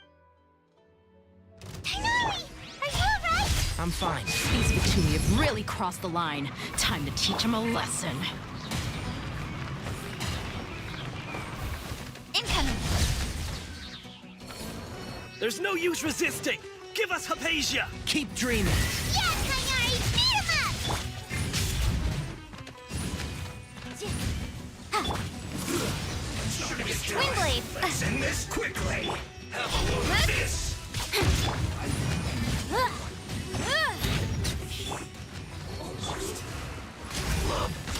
Tainari! Are you alright? I'm fine. These Fatui have really crossed the line. Time to teach them a lesson. Incoming! There's no use resisting! Give us Hypatia! Keep dreaming. Yeah, Tainari! Beat him up! Twin blade! Let's end this quickly. Have a look at this.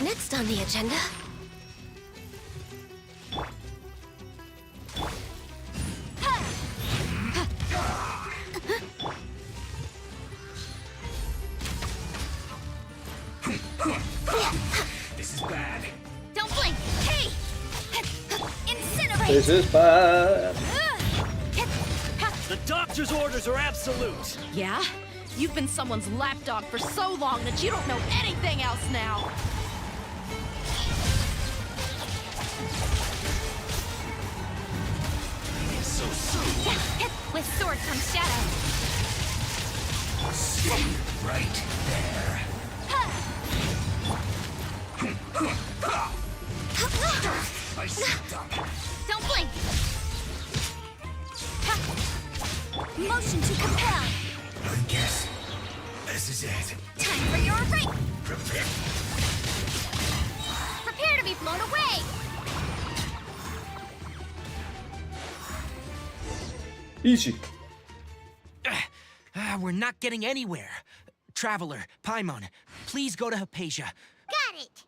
Next on the agenda. This is bad. Don't blink! Hey! Incinerate! This is bad. The doctor's orders are absolute! Yeah? You've been someone's lapdog for so long that you don't know anything else now. So soon. With sword comes shadow. Stay right there. I stuck. Don't blink! Motion to compel! I guess this is it. Time for your break! Prepare. Prepare to be blown away! Easy. we're not getting anywhere. Traveler, Paimon, please go to Hypatia. Got it.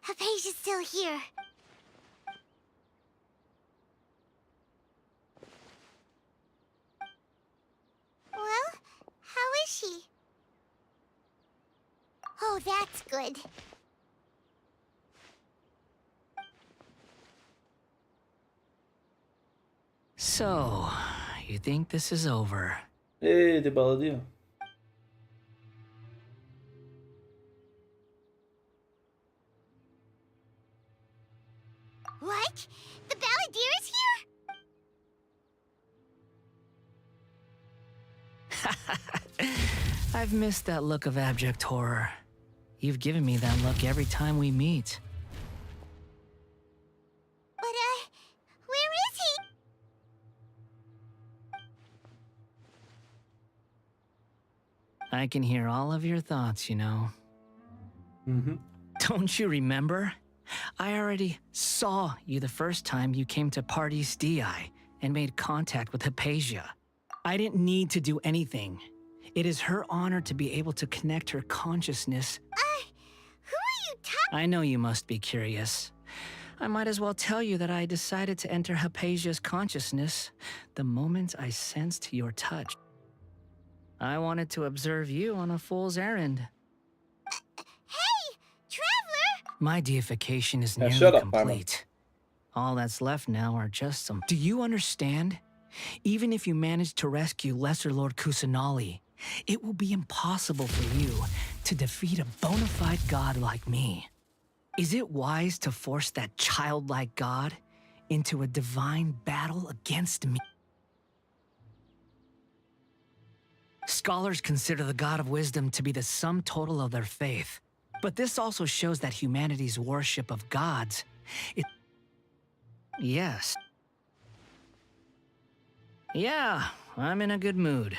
Hypatia's still here. Well, how is she? Oh, that's good. So, you think this is over? Det er bare det. What? The Balladeer is here? I've missed that look of abject horror. You've given me that look every time we meet. But, where is he? I can hear all of your thoughts, you know. Don't you remember? I already saw you the first time you came to Party's DI and made contact with Hypatia. I didn't need to do anything. It is her honor to be able to connect her consciousness. Who are you talking? I know you must be curious. I might as well tell you that I decided to enter Hypatia's consciousness the moment I sensed your touch. I wanted to observe you on a fool's errand. Hey, Traveler! My deification is Yeah, nearly shut up, Paimon. complete. All that's left now are just some... Do you understand? Even if you manage to rescue Lesser Lord Kusanali, it will be impossible for you to defeat a bona fide god like me. Is it wise to force that childlike god into a divine battle against me? Scholars consider the god of wisdom to be the sum total of their faith. But this also shows that humanity's worship of gods is... Yes. Yeah, I'm in a good mood,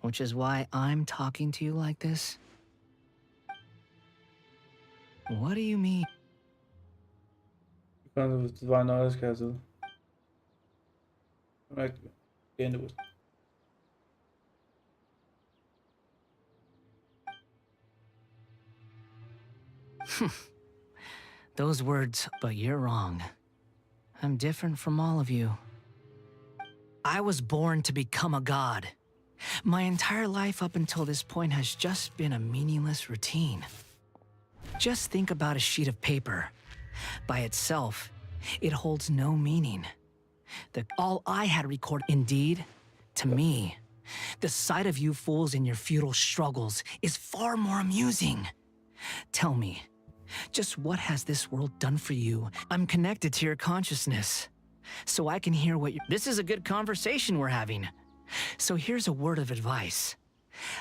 which is why I'm talking to you like this. What do you mean? Det var noget, jeg skal have tid. Ikke. Those words, but you're wrong. I'm different from all of you. I was born to become a god. My entire life up until this point has just been a meaningless routine. Just think about a sheet of paper. By itself, it holds no meaning. All I had recorded, indeed, to me, the sight of you fools in your futile struggles is far more amusing. Tell me, just what has this world done for you? I'm connected to your consciousness, so I can hear what you... This is a good conversation we're having. So here's a word of advice.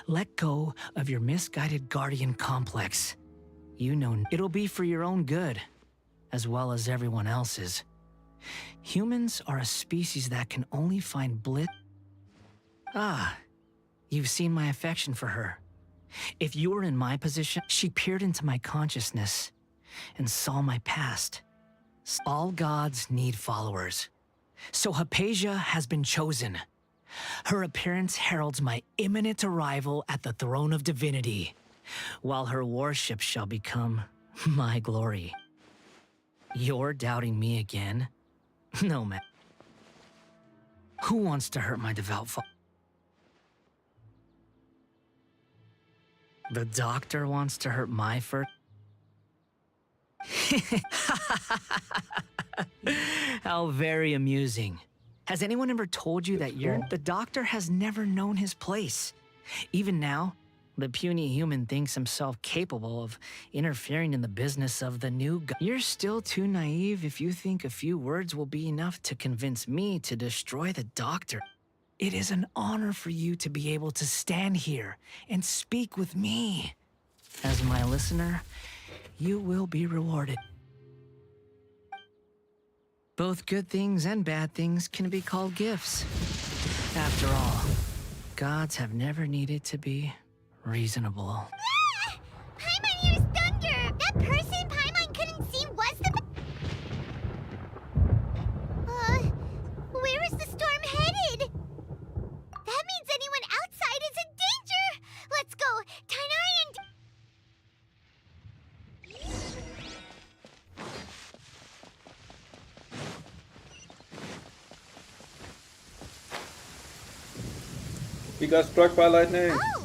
Let go of your misguided guardian complex. You know, it'll be for your own good, as well as everyone else's. Humans are a species that can only find bliss. Ah, you've seen my affection for her. If you were in my position, she peered into my consciousness and saw my past. All gods need followers. So Hypatia has been chosen. Her appearance heralds my imminent arrival at the throne of divinity, while her worship shall become my glory. You're doubting me again? No, man. Who wants to hurt my devout father? The doctor wants to hurt my first... How very amusing. Has anyone ever told you that you're... The doctor has never known his place. Even now, the puny human thinks himself capable of interfering in the business of the new god. You're still too naive if you think a few words will be enough to convince me to destroy the doctor. It is an honor for you to be able to stand here and speak with me. As my listener, you will be rewarded. Both good things and bad things can be called gifts. After all, gods have never needed to be reasonable. Ah! Paimon hears thunder! That person Paimon couldn't see was the... Where is the storm headed? We got struck by lightning. Oh,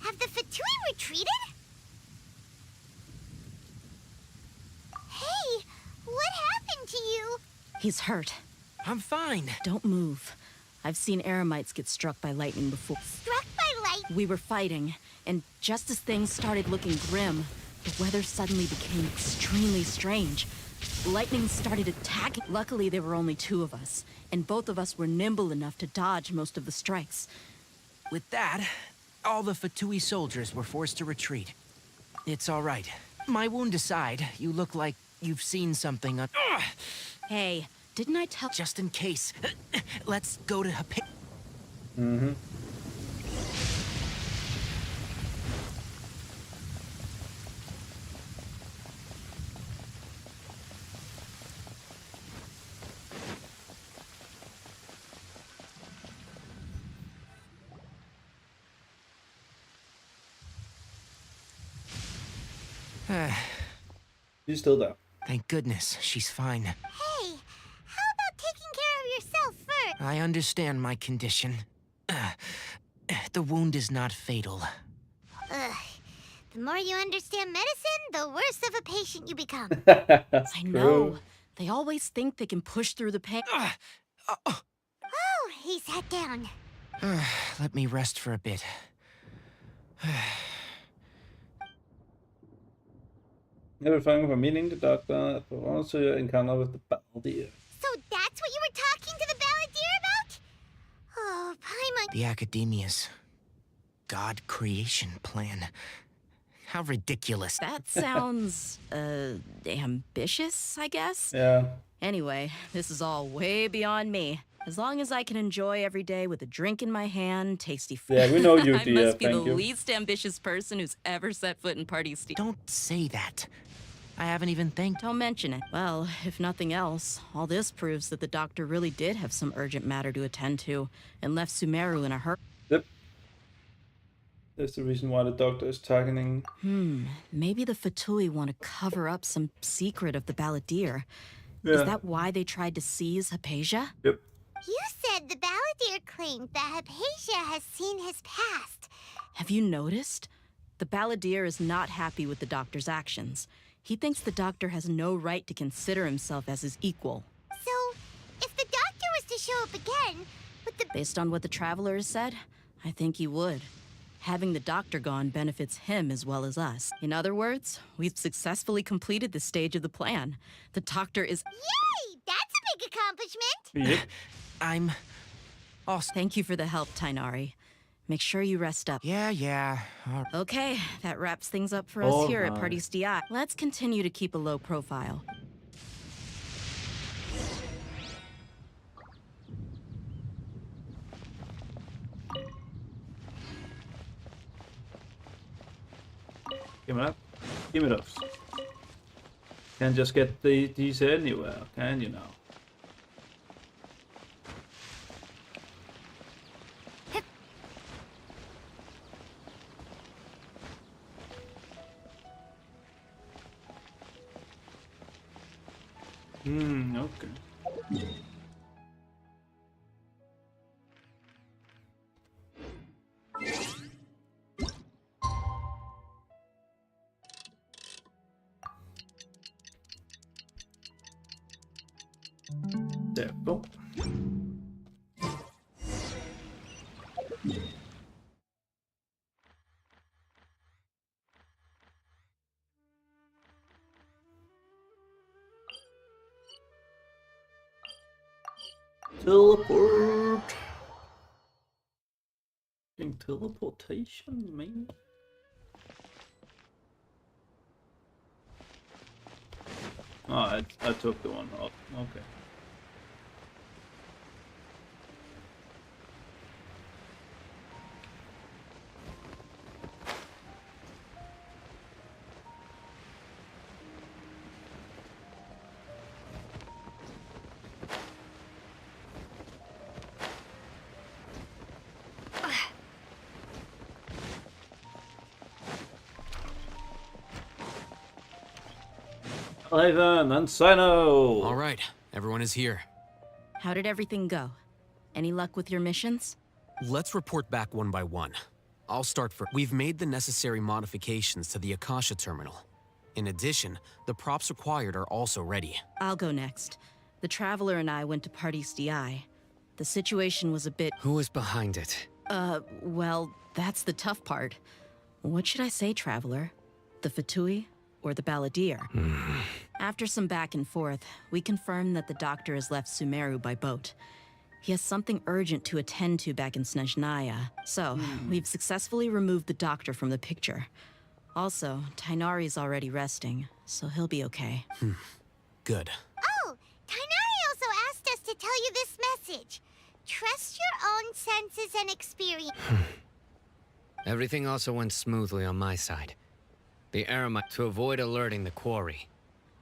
have the Fatui retreated? Hey, what happened to you? He's hurt. I'm fine. Don't move. I've seen Eremites get struck by lightning before. Struck by light? We were fighting, and just as things started looking grim, the weather suddenly became extremely strange. Lightning started attacking. Luckily, there were only two of us, and both of us were nimble enough to dodge most of the strikes. With that, all the Fatui soldiers were forced to retreat. It's all right. My wound aside, you look like you've seen something. Hey, didn't I tell— Just in case, let's go to Mm-hmm. She's still there. Thank goodness, she's fine. Hey, how about taking care of yourself first? I understand my condition. The wound is not fatal. Ugh. The more you understand medicine, the worse of a patient you become. That's I true. know. They always think they can push through the pain. Oh, he sat down. Let me rest for a bit. Everything from meeting the doctor at also your encounter with the Baldir. So that's what you were talking to the Balladeer about? Oh, Paimon. The Academia's God creation plan. How ridiculous. That sounds, ambitious, I guess? Yeah. Anyway, this is all way beyond me. As long as I can enjoy every day with a drink in my hand, tasty food. Yeah, we know you, I dear. must be the Thank you. least ambitious person who's ever set foot in Party Steel. Don't say that. I haven't even thanked. Don't mention it. Well, if nothing else, all this proves that the doctor really did have some urgent matter to attend to and left Sumeru in a hurry. Yep. That's the reason why the doctor is targeting. Maybe the Fatui want to cover up some secret of the Balladeer. Yeah. Is that why they tried to seize Hypatia? Yep. You said the Balladeer claimed that Hypatia has seen his past. Have you noticed? The Balladeer is not happy with the doctor's actions. He thinks the doctor has no right to consider himself as his equal. So, if the doctor was to show up again, would the... Based on what the Traveler has said, I think he would. Having the doctor gone benefits him as well as us. In other words, we've successfully completed this stage of the plan. The doctor is— Yay! That's a big accomplishment! Yep. I'm... Also... Thank you for the help, Tainari. Make sure you rest up. Yeah. Okay, that wraps things up for us All here at right. Party SDI. Let's continue to keep a low profile. Give me that. Give me those. Can't just get these anywhere, can you now? Okay. There we go. Teleport. Teleportation, maybe. Oh, I took the one off. Okay. Ivan and Sino! All right, everyone is here. How did everything go? Any luck with your missions? Let's report back one by one. I'll start first. We've made the necessary modifications to the Akasha terminal. In addition, the props required are also ready. I'll go next. The Traveler and I went to Party's DI. The situation was a bit... Who is behind it? Well, that's the tough part. What should I say, Traveler? The Fatui or the Balladeer? After some back and forth, we confirmed that the doctor has left Sumeru by boat. He has something urgent to attend to back in Snezhnaya. So, we've successfully removed the doctor from the picture. Also, Tighnari's already resting, so he'll be okay. Good. Oh, Tighnari also asked us to tell you this message. Trust your own senses and experience. Everything also went smoothly on my side. The Eremite, to avoid alerting the quarry,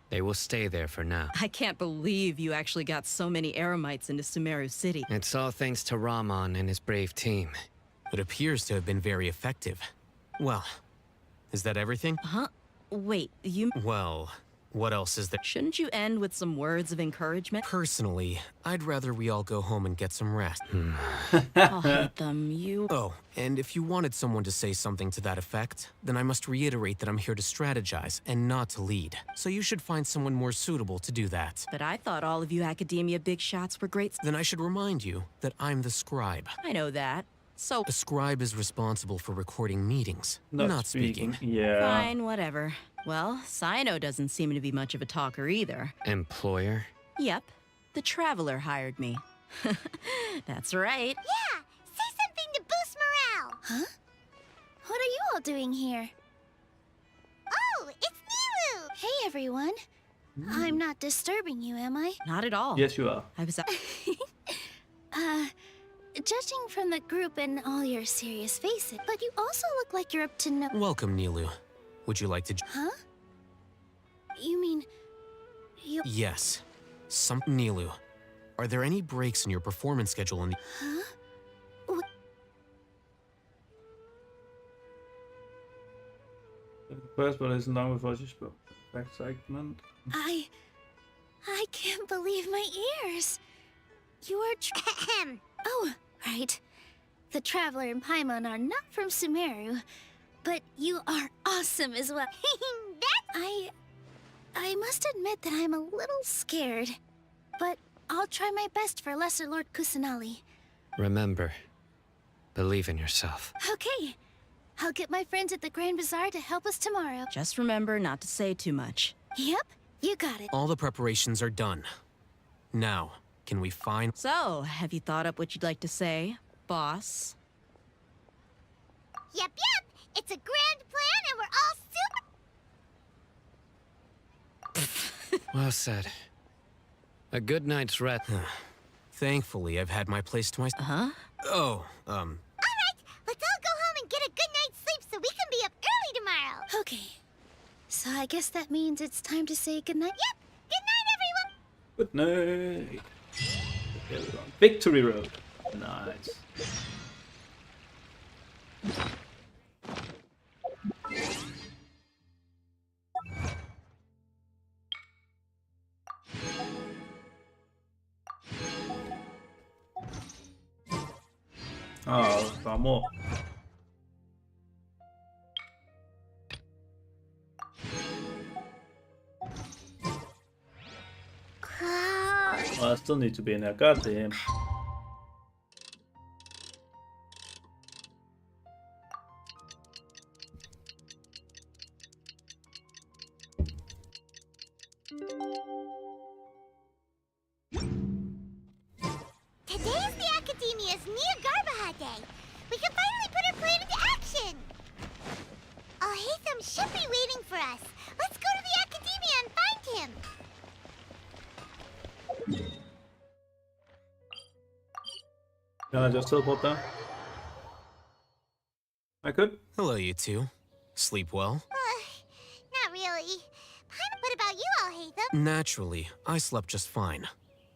they will stay there for now. I can't believe you actually got so many Eremites into Sumeru City. It's all thanks to Rahman and his brave team. It appears to have been very effective. Well, is that everything? Huh? Wait, you... Well, what else is there? Shouldn't you end with some words of encouragement? Personally, I'd rather we all go home and get some rest. I'll hate them, you... Oh, and if you wanted someone to say something to that effect, then I must reiterate that I'm here to strategize and not to lead. So you should find someone more suitable to do that. But I thought all of you Academia big shots were great... Then I should remind you that I'm the scribe. I know that. So... A scribe is responsible for recording meetings, not speaking. Yeah. Fine, whatever. Well, Cyno doesn't seem to be much of a talker either. Employer? Yep. The Traveler hired me. That's right. Yeah, say something to boost morale. Huh? What are you all doing here? Oh, it's Nilu! Hey, everyone. I'm not disturbing you, am I? Not at all. Yes, you are. I was... Judging from the group and all your serious faces, but you also look like you're up to no... Welcome, Nilu. Would you like to... Huh? You mean... you... Yes. Nilu, are there any breaks in your performance schedule in the... Huh? The first one isn't long before she spoke. Back segment. I can't believe my ears. You are Oh, right. The Traveler and Paimon are not from Sumeru, but you are awesome as well. I must admit that I'm a little scared, but I'll try my best for Lesser Lord Kusanali. Remember, believe in yourself. Okay. I'll get my friends at the Grand Bazaar to help us tomorrow. Just remember not to say too much. Yep, you got it. All the preparations are done. Now, can we find... So, have you thought up what you'd like to say, boss? Yep. It's a grand plan and we're all super... Well said. A good night's rest. Thankfully, I've had my place to myself. Huh? Oh, All right, let's all go home and get a good night's sleep so we can be up early tomorrow. Okay. So I guess that means it's time to say goodnight. Yep. Good night, everyone. Good night. Okay, we're on Victory Road. Nice. Oh, vamos. Oh, I still need to be in there. God damn. Today's the Academia's Nia Garbaha Day. We can finally put our plan into action. Alhaitham should be waiting for us. Let's go to the Academia and find him. Can I just teleport down? I could. hello, you two. Sleep well? Not really. What about you, Alhaitham? Naturally, I slept just fine.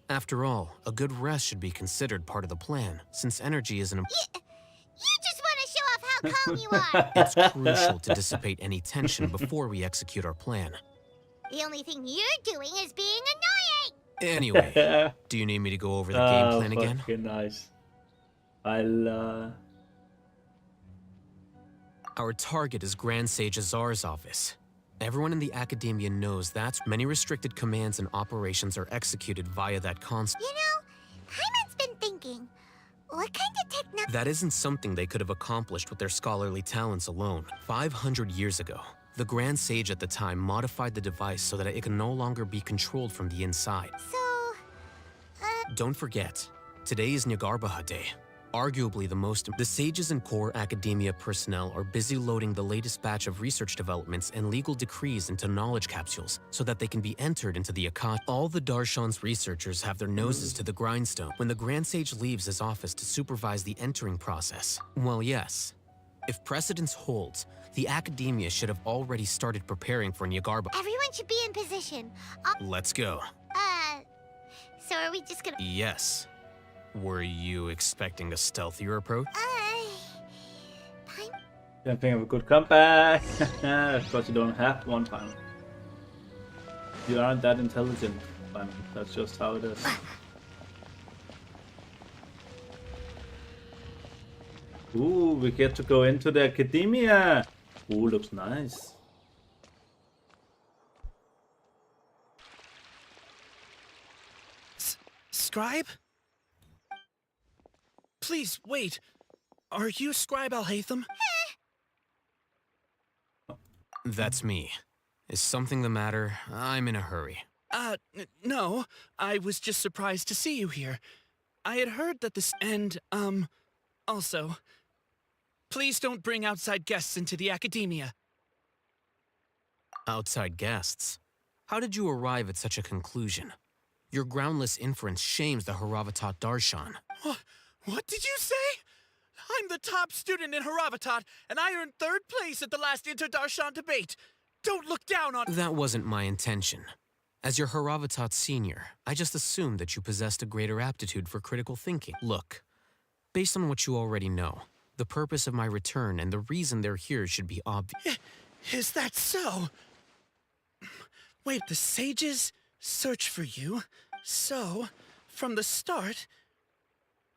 After all, a good rest should be considered part of the plan, since energy is an... You just want to show off how calm you are. It's crucial to dissipate any tension before we execute our plan. The only thing you're doing is being annoying. Anyway, do you need me to go over the game plan again? Fucking nice. I'll Our target is Grand Sage Azar's office. Everyone in the academia knows that's many restricted commands and operations are executed via that console. You know, Hyman's been thinking, what kind of technology? That isn't something they could have accomplished with their scholarly talents alone. 500 years ago, the Grand Sage at the time modified the device so that it can no longer be controlled from the inside. So, Don't forget, today is Nyargarbaha Day. Arguably the most. The sages and core academia personnel are busy loading the latest batch of research developments and legal decrees into knowledge capsules so that they can be entered into the Akash. All the Darshan's researchers have their noses to the grindstone when the Grand Sage leaves his office to supervise the entering process. Well, yes. If precedence holds, the academia should have already started preparing for Nyargarbaha. everyone should be in position. Let's go. So are we just gonna... Yes. Were you expecting a stealthier approach? Can't think of a good comeback. Because you don't have one time. You aren't that intelligent, Simon. That's just how it is. Ooh, we get to go into the academia. Ooh, looks nice. Scribe? Please, wait. Are you Scribe Alhaitham? That's me. Is something the matter? I'm in a hurry. No. I was just surprised to see you here. I had heard that this... And, also... Please don't bring outside guests into the academia. Outside guests? How did you arrive at such a conclusion? Your groundless inference shames the Haravatat Darshan. What did you say? I'm the top student in Haravatat, and I earned 3rd place at the last Inter-Darshan debate. Don't look down on... That wasn't my intention. As your Haravatat senior, I just assumed that you possessed a greater aptitude for critical thinking. Look, based on what you already know, the purpose of my return and the reason they're here should be obvious. Is that so? Wait, the sages search for you? So, from the start,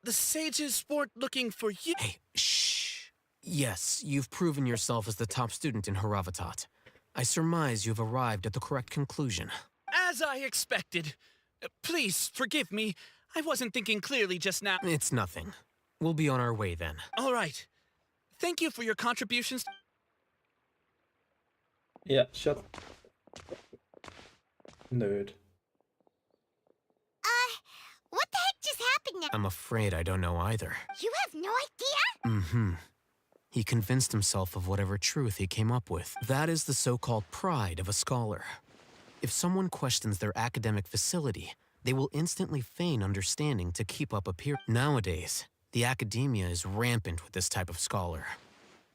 the sages weren't looking for you? Hey, shh. Yes, you've proven yourself as the top student in Haravatat. I surmise you've arrived at the correct conclusion. As I expected. Please, forgive me. I wasn't thinking clearly just now. It's nothing. We'll be on our way then. All right. Thank you for your contributions. Yeah, shut. Nerd. What the heck just happened now? I'm afraid I don't know either. You have no idea? Mm-hmm. He convinced himself of whatever truth he came up with. That is the so-called pride of a scholar. If someone questions their academic facility, they will instantly feign understanding to keep up appearance. Nowadays, the academia is rampant with this type of scholar.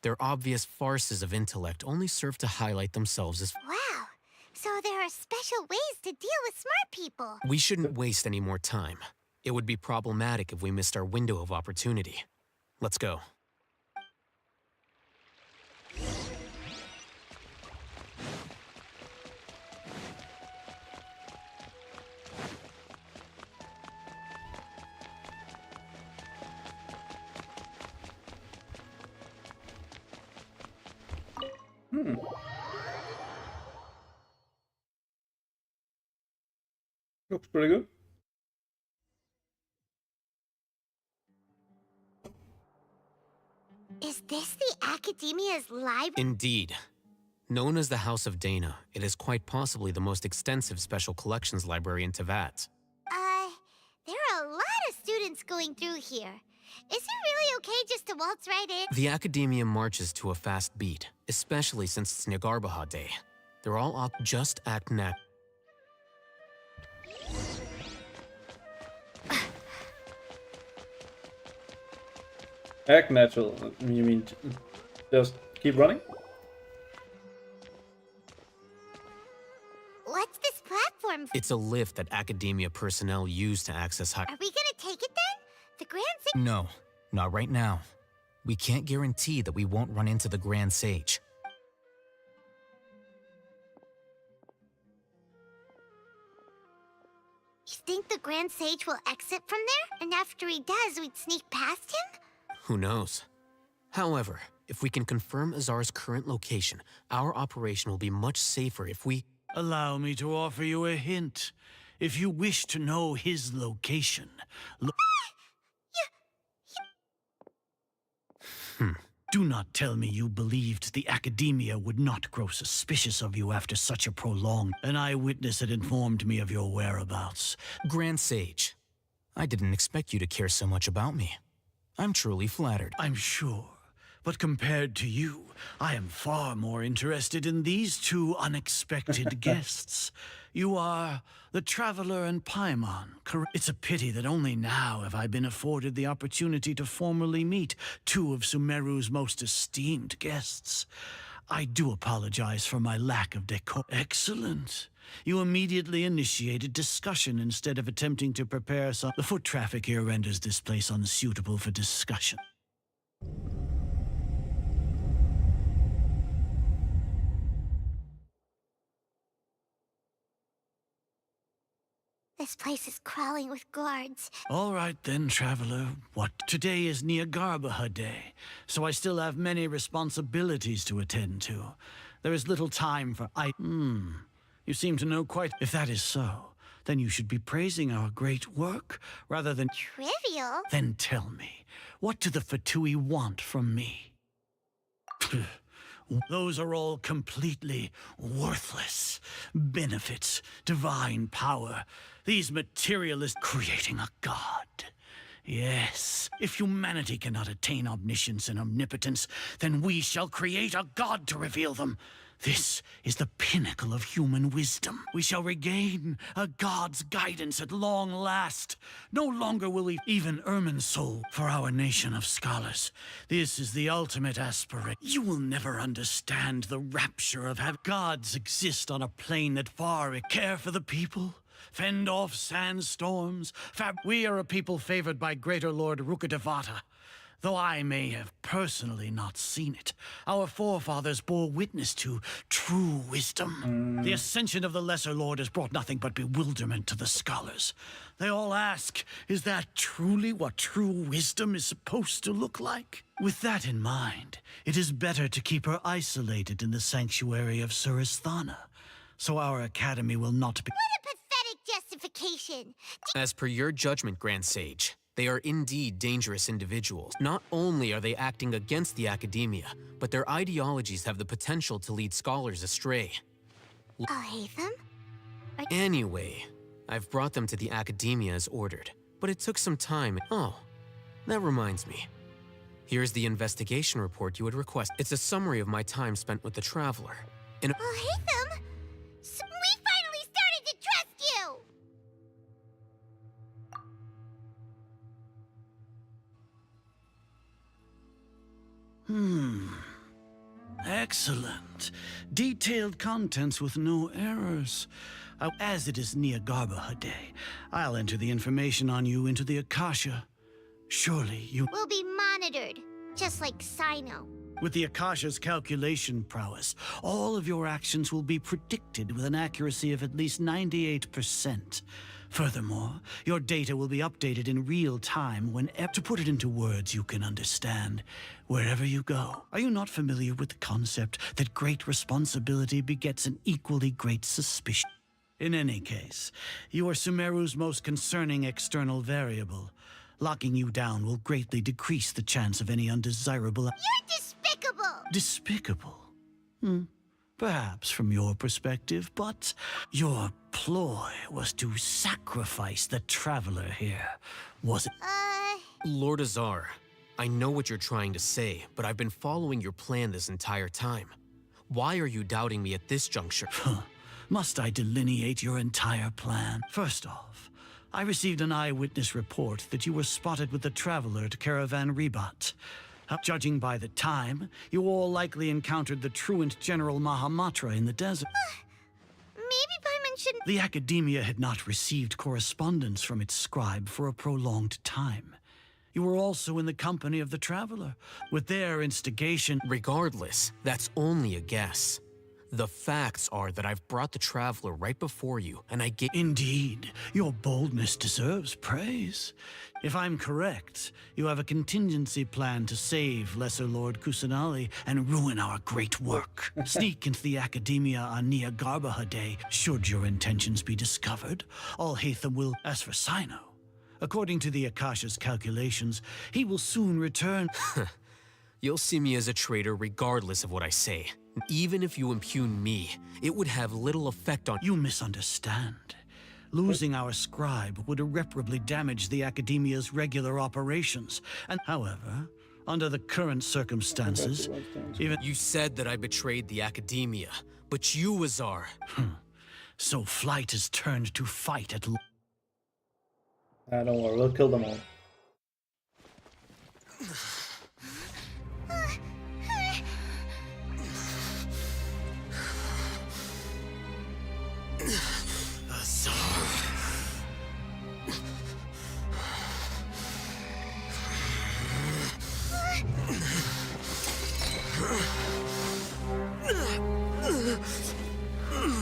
Their obvious farces of intellect only serve to highlight themselves as... Wow. So there are special ways to deal with smart people. We shouldn't waste any more time. It would be problematic if we missed our window of opportunity. Let's go. Looks pretty good. Is this the Academia's library? Indeed. Known as the House of Dana, it is quite possibly the most extensive special collections library in Teyvat. There are a lot of students going through here. Is it really okay just to waltz right in? The academia marches to a fast beat, especially since it's Nyargarbaha Day. They're all up, just act nat. Act natural. You mean just keep running? What's this platform for? It's a lift that academia personnel use to access high. Are we gonna take it then? The Grand Sage? No, not right now. We can't guarantee that we won't run into the Grand Sage. He's think the Grand Sage will exit from there? And after he does, we'd sneak past him? Who knows? However, if we can confirm Azar's current location, our operation will be much safer if we... Allow me to offer you a hint. If you wish to know his location, do not tell me you believed the Academia would not grow suspicious of you after such a prolonged... An eyewitness had informed me of your whereabouts. Grand Sage, I didn't expect you to care so much about me. I'm truly flattered. I'm sure. But compared to you, I am far more interested in these two unexpected guests. You are the Traveler and Paimon, correct? It's a pity that only now have I been afforded the opportunity to formally meet two of Sumeru's most esteemed guests. I do apologize for my lack of decor. Excellent. You immediately initiated discussion instead of attempting to prepare some... The foot traffic here renders this place unsuitable for discussion. This place is crawling with guards. All right then, Traveler. What? Today is Niagarbaha Day, so I still have many responsibilities to attend to. There is little time for You seem to know quite... If that is so, then you should be praising our great work, rather than... Trivial? Then tell me, what do the Fatui want from me? Those are all completely worthless. Benefits, divine power, these materialists creating a god. Yes, if humanity cannot attain omniscience and omnipotence, then we shall create a god to reveal them. This is the pinnacle of human wisdom. We shall regain a god's guidance at long last. No longer will we even Irminsul for our nation of scholars. This is the ultimate aspiration. You will never understand the rapture of having gods exist on a plane that far care for the people, fend off sandstorms. We are a people favored by Greater Lord Rukadevata. Though I may have personally not seen it, our forefathers bore witness to true wisdom. The ascension of the Lesser Lord has brought nothing but bewilderment to the scholars. They all ask, is that truly what true wisdom is supposed to look like? With that in mind, it is better to keep her isolated in the sanctuary of Surasthana, so our academy will not be— What a pathetic justification! As per your judgment, Grand Sage, they are indeed dangerous individuals. Not only are they acting against the Academia, but their ideologies have the potential to lead scholars astray. I'll hate them? Anyway, I've brought them to the Academia as ordered, but it took some time. Oh, that reminds me. Here's the investigation report you had requested. It's a summary of my time spent with the Traveler. I'll hate them? So we finally started to trust you! Excellent. Detailed contents with no errors. As it is Niagarbaha Day, I'll enter the information on you into the Akasha. Surely you... We'll be monitored, just like Sino. With the Akasha's calculation prowess, all of your actions will be predicted with an accuracy of at least 98%. Furthermore, your data will be updated in real time whenever, to put it into words you can understand, wherever you go. Are you not familiar with the concept that great responsibility begets an equally great suspicion? In any case, you are Sumeru's most concerning external variable. Locking you down will greatly decrease the chance of any undesirable... You're despicable! Despicable? Perhaps from your perspective, but your ploy was to sacrifice the Traveler here, was it? Lord Azar, I know what you're trying to say, but I've been following your plan this entire time. Why are you doubting me at this juncture? Must I delineate your entire plan? First off, I received an eyewitness report that you were spotted with the Traveler at Caravan Ribat. Judging by the time, you all likely encountered the truant General Mahamatra in the desert. Maybe Paimon shouldn't... The Academia had not received correspondence from its scribe for a prolonged time. You were also in the company of the Traveler. With their instigation... Regardless, that's only a guess. The facts are that I've brought the Traveler right before you, and I get— Indeed, your boldness deserves praise. If I'm correct, you have a contingency plan to save Lesser Lord Kusanali and ruin our great work. Sneak into the Academia on Niagarbaha Day, should your intentions be discovered. Alhaitham will— As for Sino, according to the Akasha's calculations, he will soon return. You'll see me as a traitor regardless of what I say. Even if you impugn me, it would have little effect on— You misunderstand. Losing our scribe would irreparably damage the Academia's regular operations. And however, under the current circumstances, even— You said that I betrayed the Academia, but you, Azar— So flight is turned to fight at— Don't worry, we'll kill them all.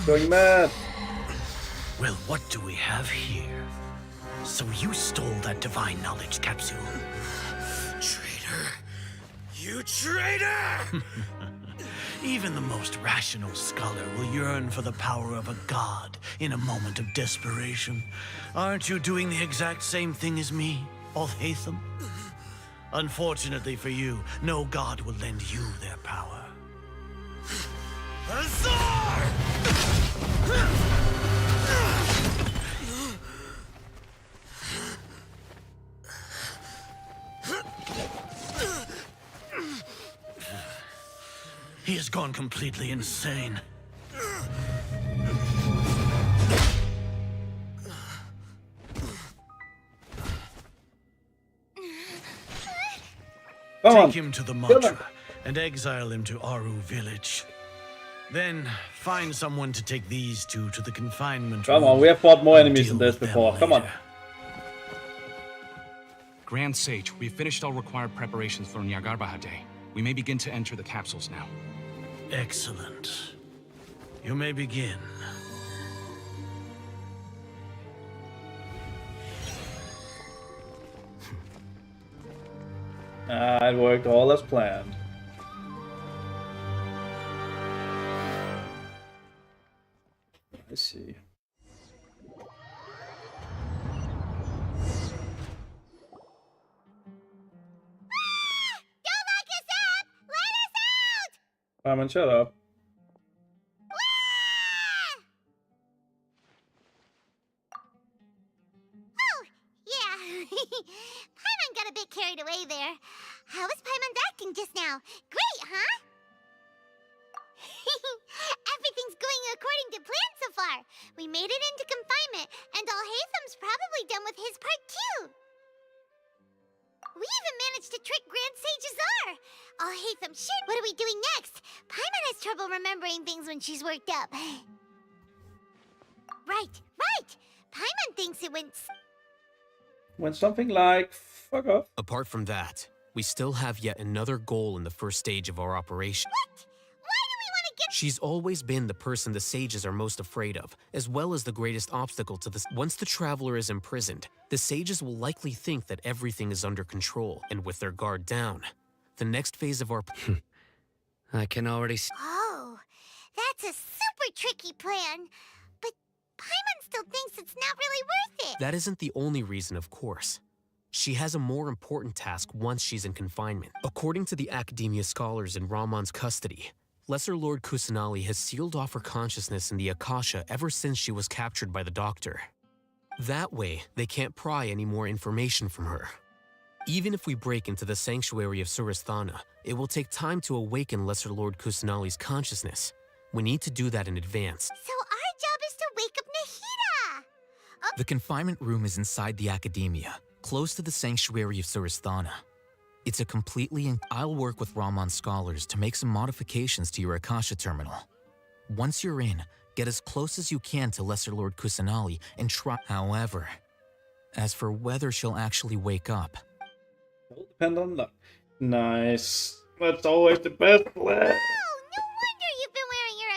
Going mad. Well, what do we have here? So you stole that divine knowledge capsule. Traitor! You traitor! Even the most rational scholar will yearn for the power of a god in a moment of desperation. Aren't you doing the exact same thing as me, Alhaitham? Unfortunately for you, no god will lend you their power. Azar! He has gone completely insane. Take him to the mantra and exile him to Aru village. Then find someone to take these two to the confinement Come room on, we have fought more and enemies deal than this with them before. Come on. later. Grand Sage, we've finished all required preparations for Niagarbaha Day. We may begin to enter the capsules now. Excellent. You may begin. It worked all as planned. I see. Don't lock us up! Let us out! Paimon, shut up. Oh, yeah. Paimon got a bit carried away there. How was Paimon's acting just now? Great, huh? Everything's going according to plan so far. We made it into confinement, and Alhaitham's probably done with his part too. We even managed to trick Grand Sage Azar. Alhaitham, shit, what are we doing next? Paimon has trouble remembering things when she's worked up. Right. Paimon thinks it went... When something like, fuck off. Apart from that, we still have yet another goal in the first stage of our operation. What? Why do we want to get... She's always been the person the sages are most afraid of, as well as the greatest obstacle to this. Once the Traveler is imprisoned, the sages will likely think that everything is under control, and with their guard down, the next phase of our... I can already see. Oh, that's a super tricky plan. But Paimon still thinks it's not really worth it. That isn't the only reason, of course. She has a more important task once she's in confinement. According to the Academia scholars in Ramon's custody, Lesser Lord Kusanali has sealed off her consciousness in the Akasha ever since she was captured by the Doctor. That way, they can't pry any more information from her. Even if we break into the sanctuary of Surasthana, it will take time to awaken Lesser Lord Kusanali's consciousness. We need to do that in advance. So our job is to wake up Nahida. Oh, The confinement room is inside the Academia, close to the sanctuary of Surasthana. It's a completely... I'll work with Ramon's scholars to make some modifications to your Akasha terminal. Once you're in, get as close as you can to Lesser Lord Kusanali and try... However, as for whether she'll actually wake up... It'll depend on luck. Nice. That's always the best plan. no wonder you've been wearing your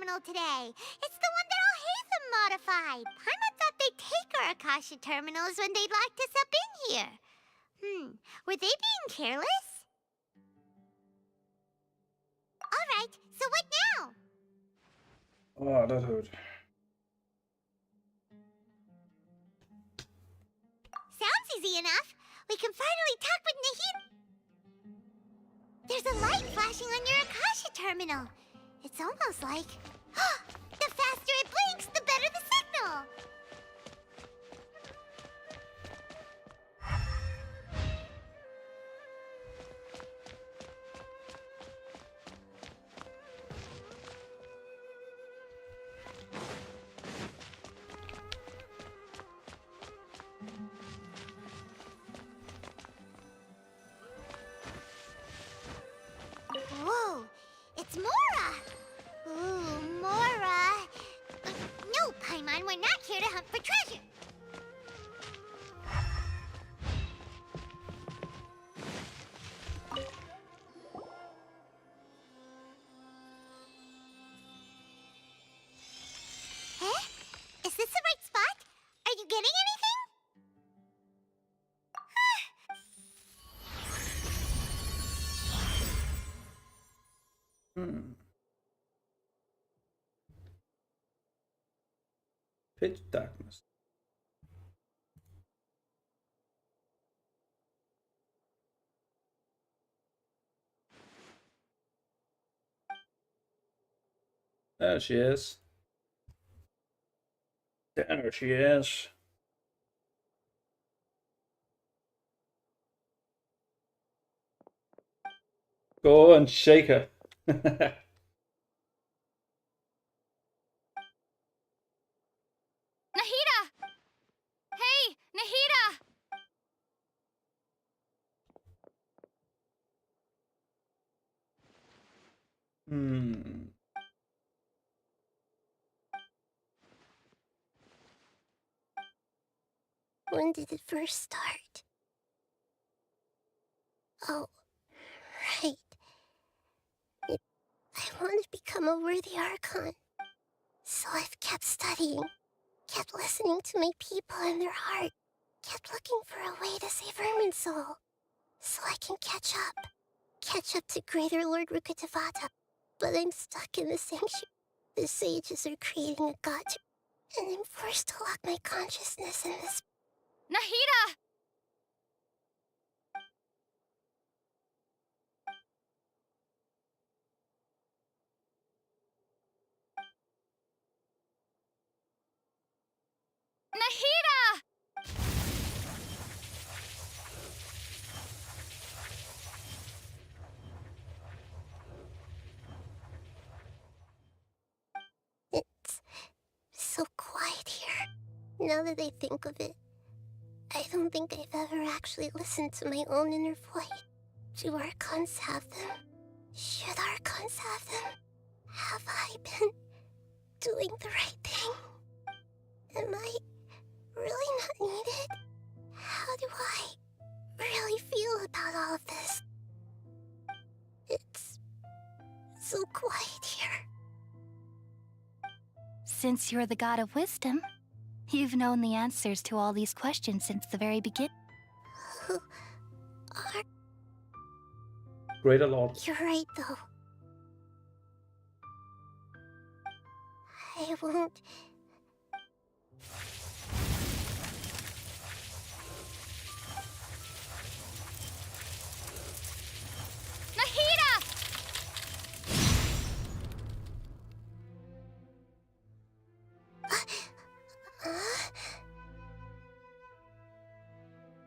terminal today. It's the one that all Hatham modified. Paimon thought they'd take our Akasha terminals when they locked us up in here. Were they being careless? Alright, so what now? Oh, that hurt. Sounds easy enough. We can finally talk with Nahida. There's a light flashing on your Akasha terminal. It's almost like... the faster it blinks, the better the signal! Whoa! It's Mora! Ooh, Mora! No, Paimon, we're not here to hunt for treasure! Eh? Is this the right spot? Are you getting anything? Pitch darkness. There she is. There she is. Go and shake her. Nahida! Hey, Nahida! When did it first start? Oh, right. I want to become a worthy Archon. So I've kept studying, kept listening to my people and their heart, kept looking for a way to save Irminsul, so I can catch up to Greater Lord Rukkhadevata. But I'm stuck in the sanctuary. The sages are creating a god, and I'm forced to lock my consciousness in this. Nahida! Nahida! It's so quiet here. Now that I think of it, I don't think I've ever actually listened to my own inner voice. Do Archons have them? Should Archons have them? Have I been doing the right thing? Am I really not needed? How do I really feel about all of this? It's so quiet here. Since you're the god of wisdom, you've known the answers to all these questions since the very beginning. Who are... Greater Lord. You're right, though. I won't... Nahida!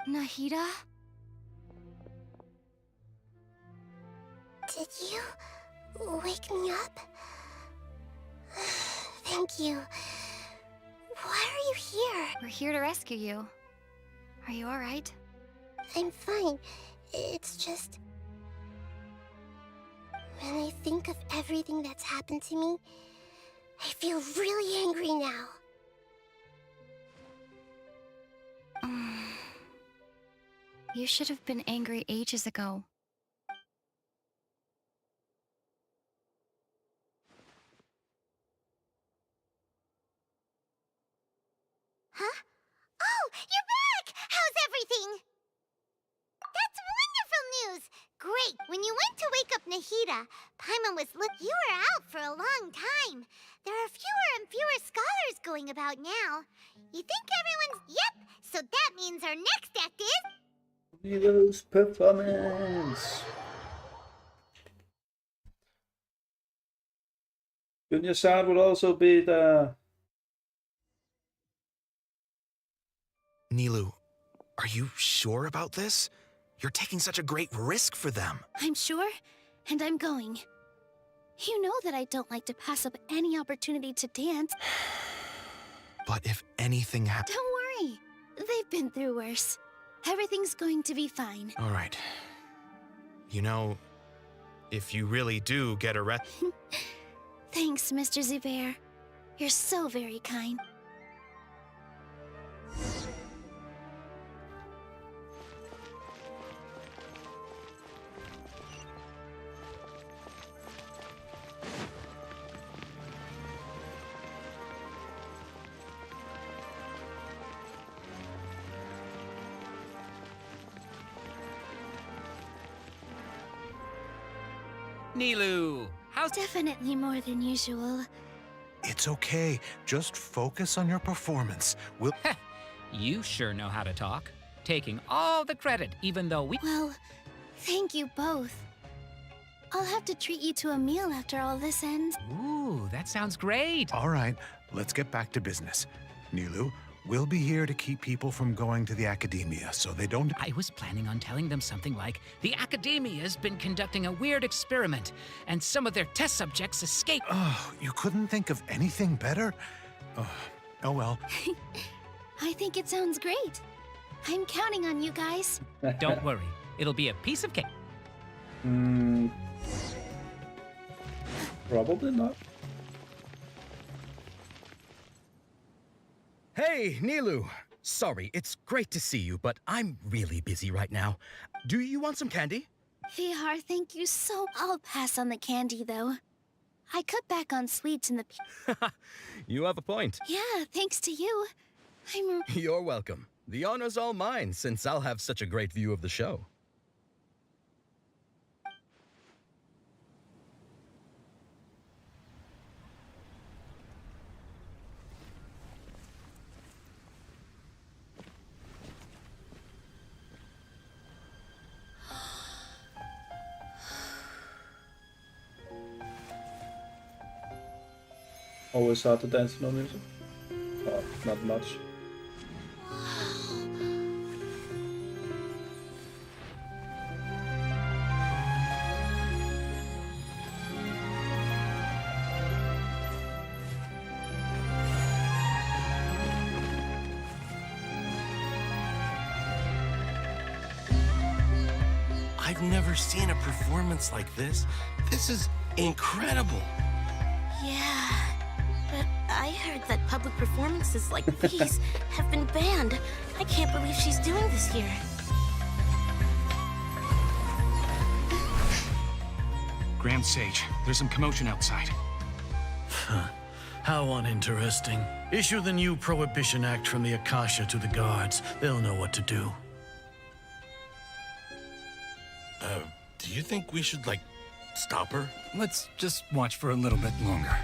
Nahida? Did you wake me up? Thank you. Why are you here? We're here to rescue you. Are you alright? I'm fine. It's just... when I think of everything that's happened to me, I feel really angry now. You should have been angry ages ago. Huh? Oh, you're back! How's everything? That's wonderful news! Great! When you went to wake up Nahida, Paimon was you were out for a long time. There are fewer and fewer scholars going about now. You think everyone's... Yep! So that means our next act is... Nilu's performance! Junior Sound would also be the... Nilu, are you sure about this? You're taking such a great risk for them. I'm sure, and I'm going. You know that I don't like to pass up any opportunity to dance. But if anything happens... Don't worry. They've been through worse. Everything's going to be fine. All right. You know, if you really do get arrested... Thanks, Mr. Zubair. You're so very kind. Nilu, how's... Definitely more than usual. It's okay. Just focus on your performance. We'll... You sure know how to talk. Taking all the credit, even though we... Well, thank you both. I'll have to treat you to a meal after all this ends. Ooh, that sounds great. All right, let's get back to business. Nilu, we'll be here to keep people from going to the academia, so they don't... I was planning on telling them something like, the academia's been conducting a weird experiment, and some of their test subjects escaped. Oh, you couldn't think of anything better? Oh well. I think it sounds great. I'm counting on you guys. Don't worry, it'll be a piece of cake. Probably not. Hey, Nilu. Sorry, it's great to see you, but I'm really busy right now. Do you want some candy? Vihar, thank you so... I'll pass on the candy, though. I cut back on sweets in the... You have a point. Yeah, thanks to you. I'm... You're welcome. The honor's all mine, since I'll have such a great view of the show. Always hard to dance to no music. Oh, not much. I've never seen a performance like this. This is incredible. Yeah, but I heard that public performances like these have been banned. I can't believe she's doing this here. Grand Sage, there's some commotion outside. How uninteresting. Issue the new Prohibition Act from the Akasha to the guards. They'll know what to do. Do you think we should, stop her? Let's just watch for a little bit longer.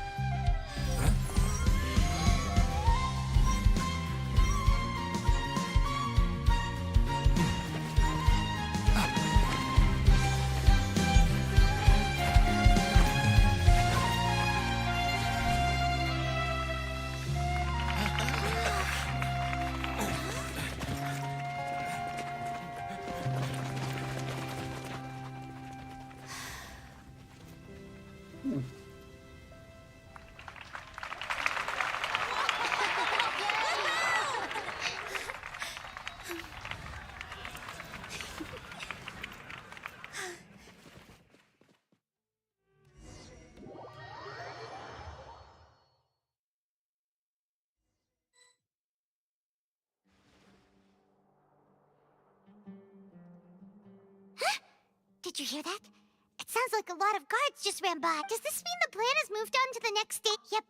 Did you hear that? It sounds like a lot of guards just ran by. Does this mean the plan has moved on to the next stage? Yep.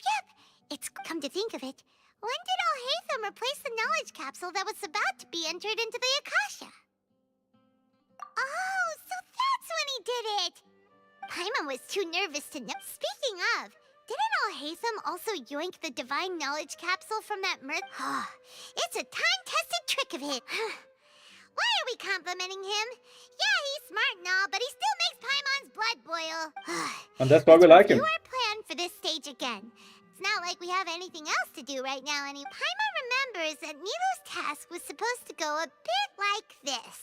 It's come to think of it. When did Al Haytham replace the knowledge capsule that was about to be entered into the Akasha. Oh, so that's when he did it! Paimon was too nervous to know. Speaking of, didn't Alhaitham also yoink the divine knowledge capsule from that It's a time-tested trick of his. Why are we complimenting him? Yeah, he's smart and all, but he still makes Paimon's blood boil. And that's why we like him. Review our plan for this stage again. It's not like we have anything else to do right now. Paimon remembers that Nilu's task was supposed to go a bit like this.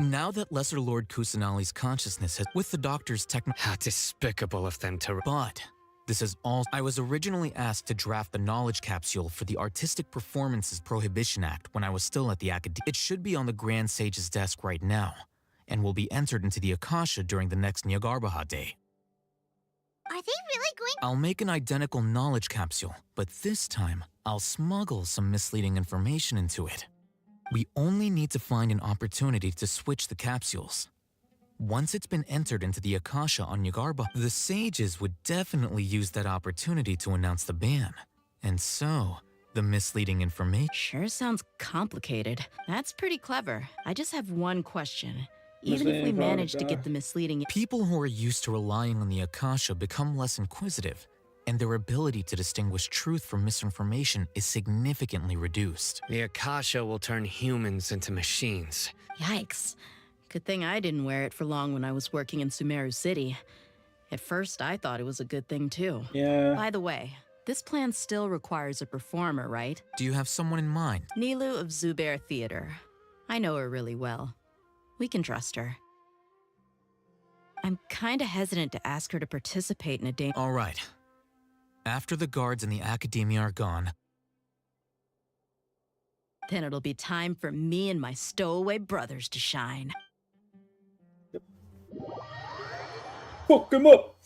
Now that Lesser Lord Kusanali's consciousness has, with the doctor's How despicable of them to. But this is all. I was originally asked to draft the knowledge capsule for the Artistic Performances Prohibition Act when I was still at the Academy. It should be on the Grand Sage's desk right now, and will be entered into the Akasha during the next Nyargarbaha Day. Are they really going? I'll make an identical knowledge capsule, but this time I'll smuggle some misleading information into it. We only need to find an opportunity to switch the capsules. Once it's been entered into the Akasha on Nyargarbaha, the sages would definitely use that opportunity to announce the ban. And so, the misleading information... Sure sounds complicated. That's pretty clever. I just have one question. Even if we manage to get the misleading... People who are used to relying on the Akasha become less inquisitive, and their ability to distinguish truth from misinformation is significantly reduced. The Akasha will turn humans into machines. Yikes. Good thing I didn't wear it for long when I was working in Sumeru City. At first, I thought it was a good thing, too. Yeah. By the way, this plan still requires a performer, right? Do you have someone in mind? Nilu of Zubair Theater. I know her really well. We can trust her. I'm kinda hesitant to ask her to participate in a All right. After the guards in the Academia are gone, then it'll be time for me and my stowaway brothers to shine. Fuck him up!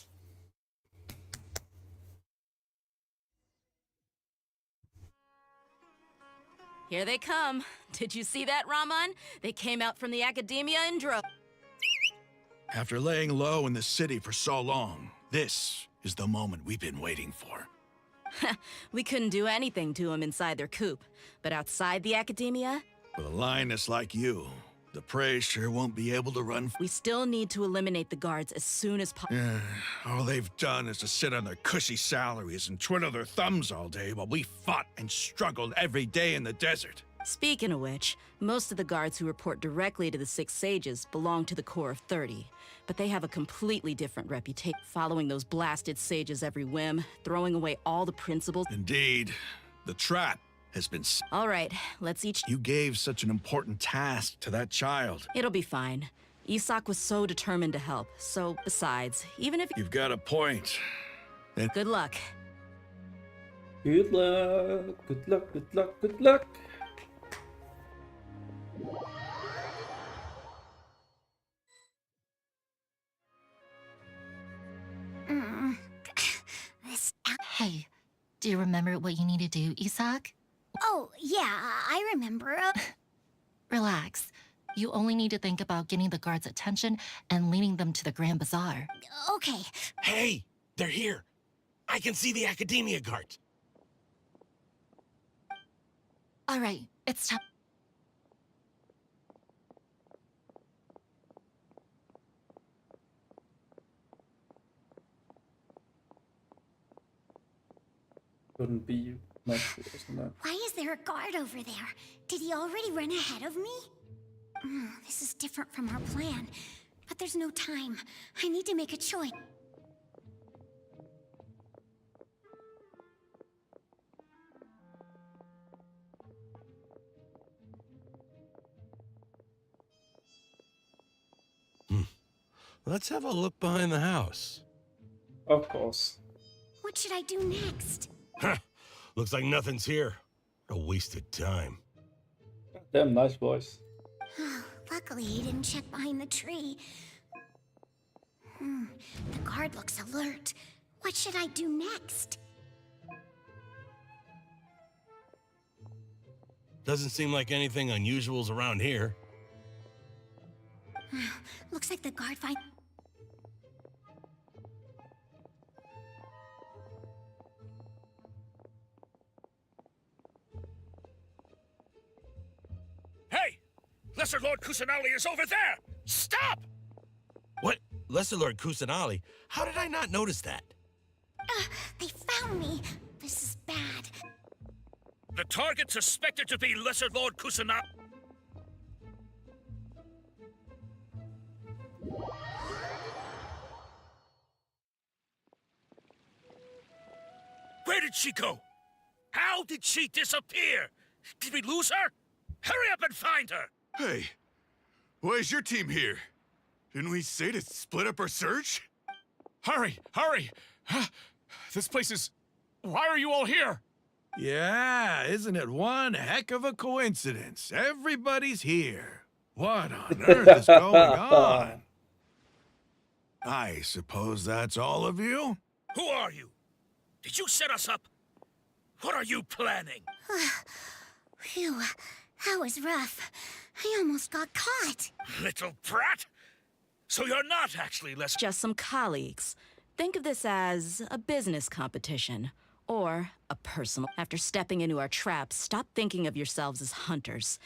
Here they come. Did you see that, Raman? They came out from the Academia in droves. After laying low in the city for so long, this is the moment we've been waiting for. We couldn't do anything to them inside their coop, but outside the Academia... With a lioness like you, the prey sure won't be able to run. We still need to eliminate the guards as soon as possible. All they've done is to sit on their cushy salaries and twiddle their thumbs all day while we fought and struggled every day in the desert. Speaking of which, most of the guards who report directly to the Six Sages belong to the Corps of 30, but they have a completely different reputation, following those blasted sages every whim, throwing away all the principles. Indeed, the trap has been... All right, let's each... You gave such an important task to that child. It'll be fine. Isak was so determined to help, so besides, even if... You've got a point. Then... Good luck. Good luck, good luck, good luck, good luck. Hey, do you remember what you need to do, Isak? Oh, yeah, I remember. Relax. You only need to think about getting the guards' attention and leading them to the Grand Bazaar. Okay. Hey, they're here. I can see the Academia guards. All right, it's time. Couldn't be much worse than that. Why is there a guard over there? Did he already run ahead of me? This is different from our plan. But there's no time. I need to make a choice. Let's have a look behind the house. Of course. What should I do next? Looks like nothing's here. A wasted time. Damn nice voice. Luckily, he didn't check behind the tree. The guard looks alert. What should I do next? Doesn't seem like anything unusual's around here. Looks like the guard Lesser Lord Kusanali is over there! Stop! What? Lesser Lord Kusanali? How did I not notice that? They found me. This is bad. The target suspected to be Lesser Lord Kusanali. Where did she go? How did she disappear? Did we lose her? Hurry up and find her! Hey, why is your team here? Didn't we say to split up our search? Hurry! Hurry! This place is... Why are you all here? Yeah, isn't it one heck of a coincidence? Everybody's here. What on earth is going on? I suppose that's all of you? Who are you? Did you set us up? What are you planning? Phew, that was rough. I almost got caught. Little brat! So you're not actually just some colleagues. Think of this as a business competition. Or a personal. After stepping into our traps, stop thinking of yourselves as hunters.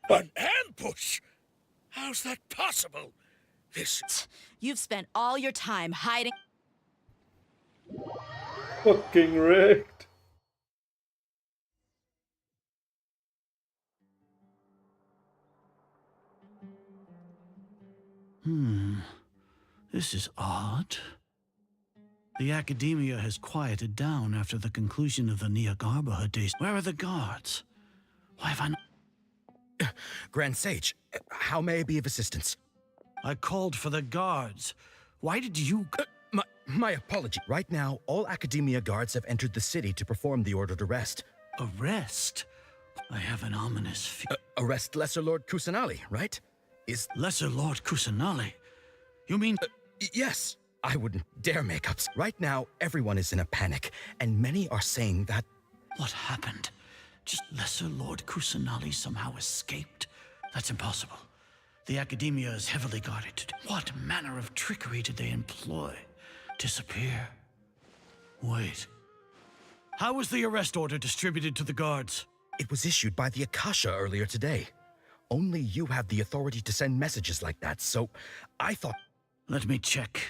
An ambush? How's that possible? You've spent all your time hiding. Fucking wrecked. This is odd. The academia has quieted down after the conclusion of the Nyagarbahad days. Where are the guards? Why have I not... Grand Sage, how may I be of assistance? I called for the guards. Why did you... My apology. Right now, all academia guards have entered the city to perform the ordered arrest. Arrest? I have an ominous arrest Lesser Lord Kusanali, right? Is... Lesser Lord Kusanali? You mean... yes. I wouldn't dare make up. Right now, everyone is in a panic, and many are saying that... What happened? Just Lesser Lord Kusanali somehow escaped? That's impossible. The academia is heavily guarded. What manner of trickery did they employ? Disappear? Wait. How was the arrest order distributed to the guards? It was issued by the Akasha earlier today. Only you have the authority to send messages like that, so I thought... Let me check.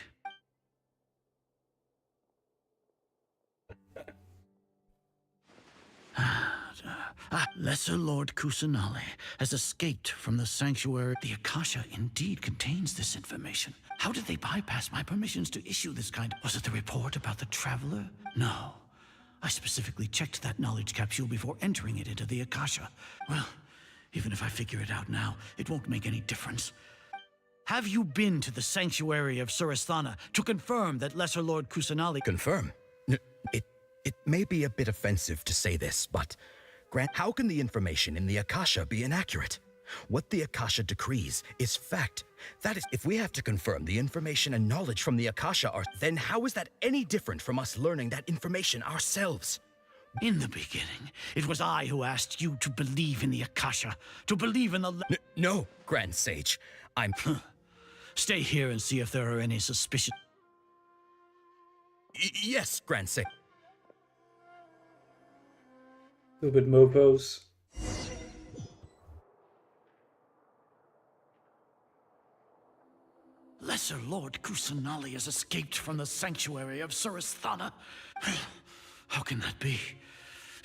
Lesser Lord Kusanali has escaped from the sanctuary. The Akasha indeed contains this information. How did they bypass my permissions to issue this kind? Was it the report about the traveler? No. I specifically checked that knowledge capsule before entering it into the Akasha. Well, even if I figure it out now, it won't make any difference. Have you been to the sanctuary of Surasthana to confirm that Lesser Lord Kusanali... Confirm? It may be a bit offensive to say this, but... Grant, how can the information in the Akasha be inaccurate? What the Akasha decrees is fact. That is, if we have to confirm the information and knowledge from the Akasha are... Then how is that any different from us learning that information ourselves? In the beginning, it was I who asked you to believe in the Akasha, to believe in the... No, Grand Sage. I'm... Stay here and see if there are any suspicions. Yes, Grand Sage. Stupid mopos. Lesser Lord Kusanali has escaped from the sanctuary of Surasthana. How can that be?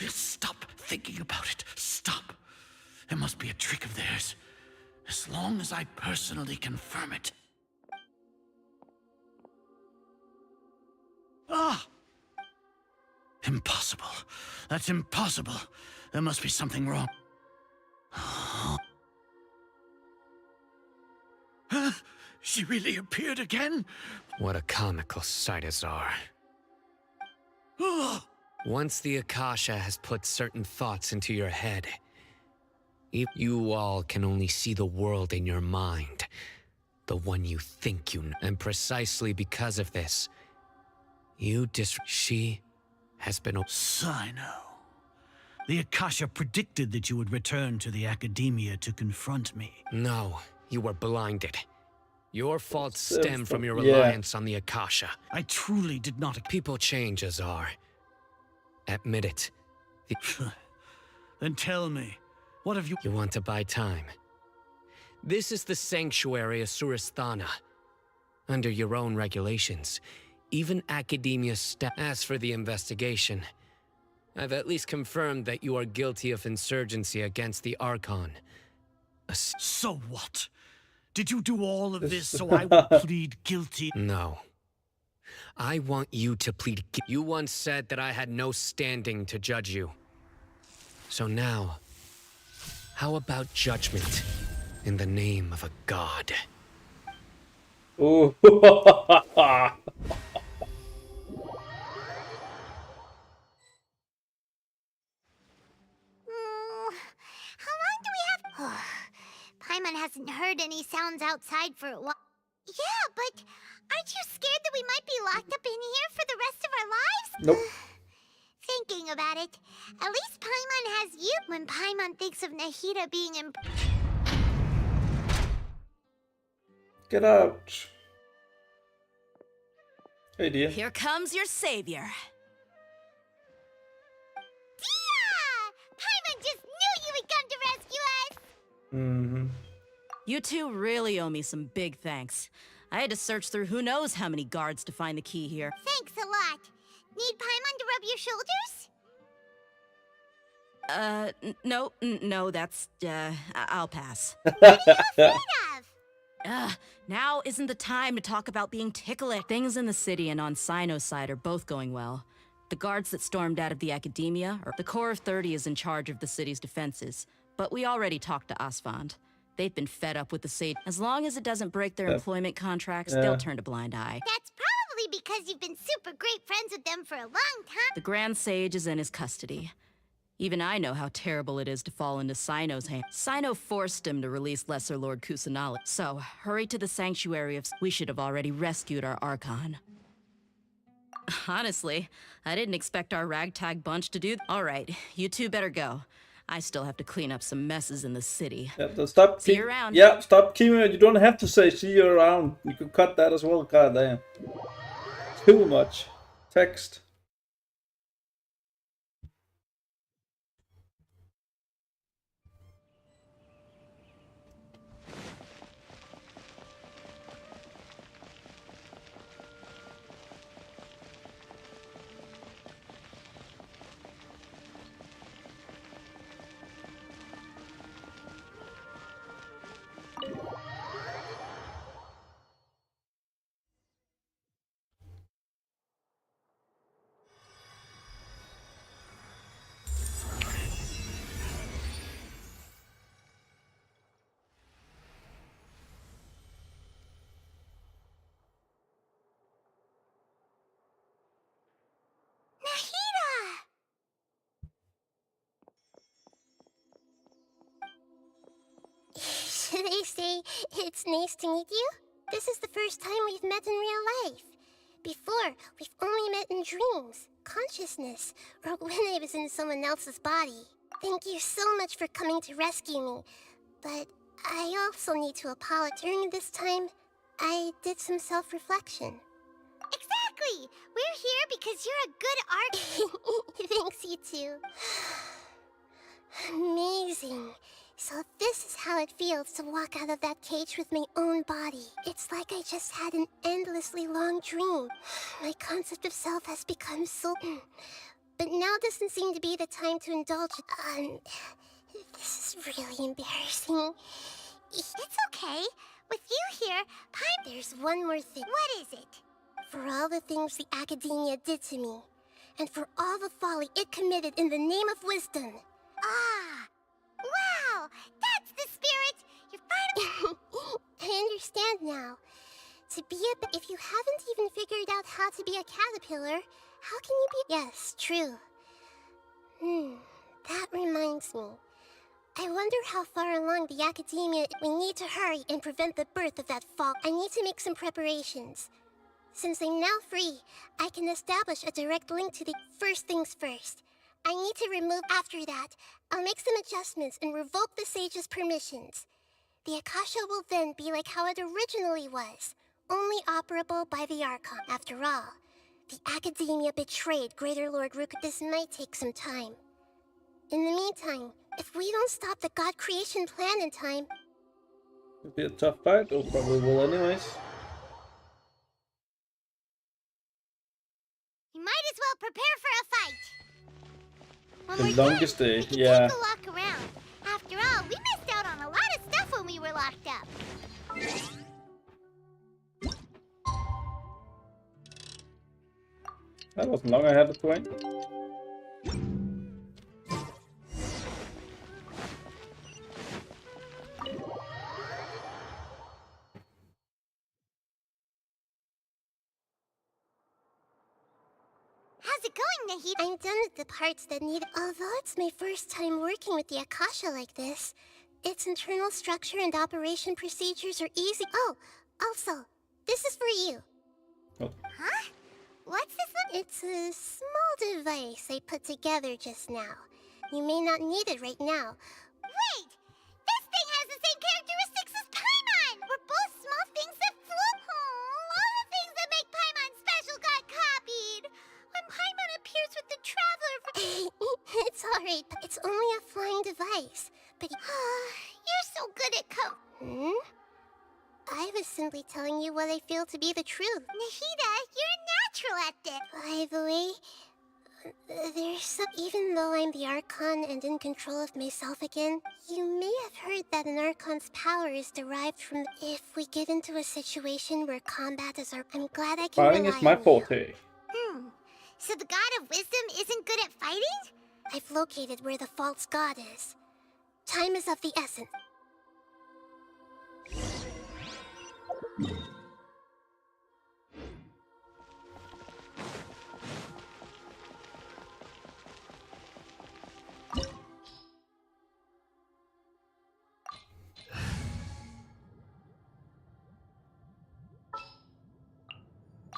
Stop thinking about it. Stop. It must be a trick of theirs. As long as I personally confirm it. Ah! Impossible. That's impossible. There must be something wrong. She really appeared again? What a comical sight, Azar. Once the Akasha has put certain thoughts into your head, you all can only see the world in your mind. The one you think you know. And precisely because of this, she has been... Sino. The Akasha predicted that you would return to the academia to confront me. No, you were blinded. Your faults Still stem from your yeah. reliance on the Akasha. I truly did not. People change, Azar. Admit it. Then tell me, what have you... You want to buy time? This is the sanctuary of Suristhana. Under your own regulations, even academia As for the investigation, I've at least confirmed that you are guilty of insurgency against the Archon. So what? Did you do all of this so I would plead guilty? No. I want you to plead guilty. You once said that I had no standing to judge you. So now, how about judgment in the name of a god? Ooh. How long do we have? Paimon hasn't heard any sounds outside for a while. Yeah, but aren't you scared that we might be locked up in here for the rest of our lives? Nope. Thinking about it, at least Paimon has you. When Paimon thinks of Nahida being Get out. Hey, dear. Here comes your savior. Paimon just knew you would come to rescue us! Mm-hmm. You two really owe me some big thanks. I had to search through who knows how many guards to find the key here. Thanks a lot. Need Paimon to rub your shoulders? No, that's, I'll pass. Now isn't the time to talk about being ticklish. Things in the city and on Sino's side are both going well. The guards that stormed out of the Academia, or the Corps of 30 is in charge of the city's defenses. But we already talked to Asfand. They've been fed up with the Sage. As long as it doesn't break their employment contracts, they'll turn a blind eye. That's probably because you've been super great friends with them for a long time. The Grand Sage is in his custody. Even I know how terrible it is to fall into Sino's hands. Sino forced him to release Lesser Lord Kusanali. So, hurry to the Sanctuary of... We should have already rescued our Archon. Honestly, I didn't expect our ragtag bunch to do... Alright, you two better go. I still have to clean up some messes in the city. Yeah, stop. See you around. Yeah, stop keeping it. You don't have to say see you around. You can cut that as well. God damn. Too much text. Should I say it's nice to meet you? This is the first time we've met in real life. Before, we've only met in dreams, consciousness, or when I was in someone else's body. Thank you so much for coming to rescue me. But I also need to apologize. During this time, I did some self-reflection. Exactly! We're here because you're a good artist. Thanks, you too. Amazing. So this is how it feels to walk out of that cage with my own body. It's like I just had an endlessly long dream. My concept of self has become so... But now doesn't seem to be the time to indulge. This is really embarrassing. It's okay. With you here, there's one more thing. What is it? For all the things the Academia did to me, and for all the folly it committed in the name of wisdom. Ah! Wow! That's the spirit! You're finally... I understand now. To be a... If you haven't even figured out how to be a caterpillar, how can you be... Yes, true. That reminds me. I wonder how far along the Academia... We need to hurry and prevent the birth of that fall. I need to make some preparations. Since I'm now free, I can establish a direct link to the... First things first. I need to remove... After that, I'll make some adjustments and revoke the Sage's permissions. The Akasha will then be like how it originally was, only operable by the Archon. After all, the Academia betrayed Greater Lord Rook. This might take some time. In the meantime, if we don't stop the God creation plan in time... It'll be a tough fight, or probably will anyways. You might as well prepare for a fight. When The we're longest done, day, we can yeah. take a walk around. After all, we missed out on a lot of stuff when we were locked up. That wasn't long, I had a point. How's it going, Nahida? I'm done with the parts that need... Although it's my first time working with the Akasha like this, its internal structure and operation procedures are easy. Oh, also, this is for you. Oh. Huh? What's this one? It's a small device I put together just now. You may not need it right now. Wait! This thing has the same characteristics as Paimon! We're both small things that float. All the things that make Paimon special got copied. When Paimon appears with the Traveler... It's alright. It's only a flying device. But... You're so good at I was simply telling you what I feel to be the truth. Nahida, you're a natural at this. By the way, there's some... Even though I'm the Archon and in control of myself again, you may have heard that an Archon's power is derived from... If we get into a situation where combat is our... I'm glad I can Fighting is my forte. So the God of Wisdom isn't good at fighting? I've located where the false god is. Time is of the essence.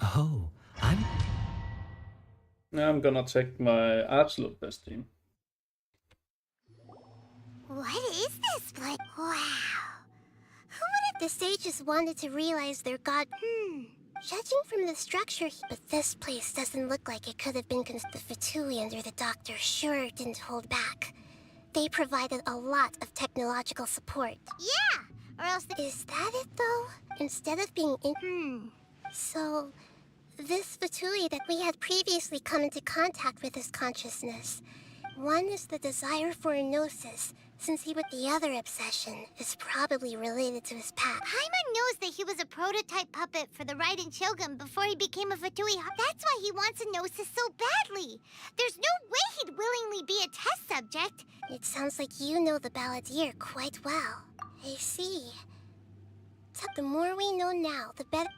Oh, Now I'm gonna check my absolute best team. What is this place? Wow. Who would have the sages wanted to realize their god? Judging from the structure, but this place doesn't look like it could have been the Fatui under the Doctor sure didn't hold back. They provided a lot of technological support. Yeah, or else... Is that it, though? Instead of being So, this Fatui that we had previously come into contact with his consciousness. One is the desire for a gnosis, since he with the other obsession is probably related to his past. Paimon knows that he was a prototype puppet for the Raiden Shogun before he became a Fatui. That's why he wants a gnosis so badly. There's no way he'd willingly be a test subject. It sounds like you know the Balladeer quite well. I see. The more we know now, the better...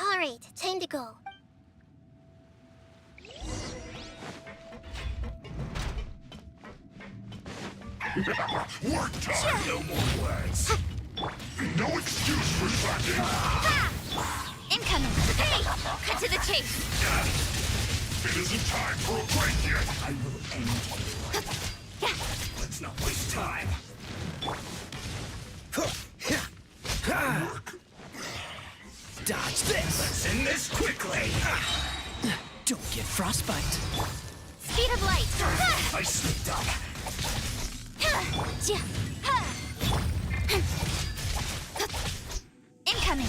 Alright, time to go. Work time, no more words. No excuse for slacking. Incoming! Hey! Cut to the chase! It isn't time for a break yet. I will end you. Let's not waste time. dodge this. Let's end this quickly. Don't get frostbite. Speed of light! I slipped up. Incoming!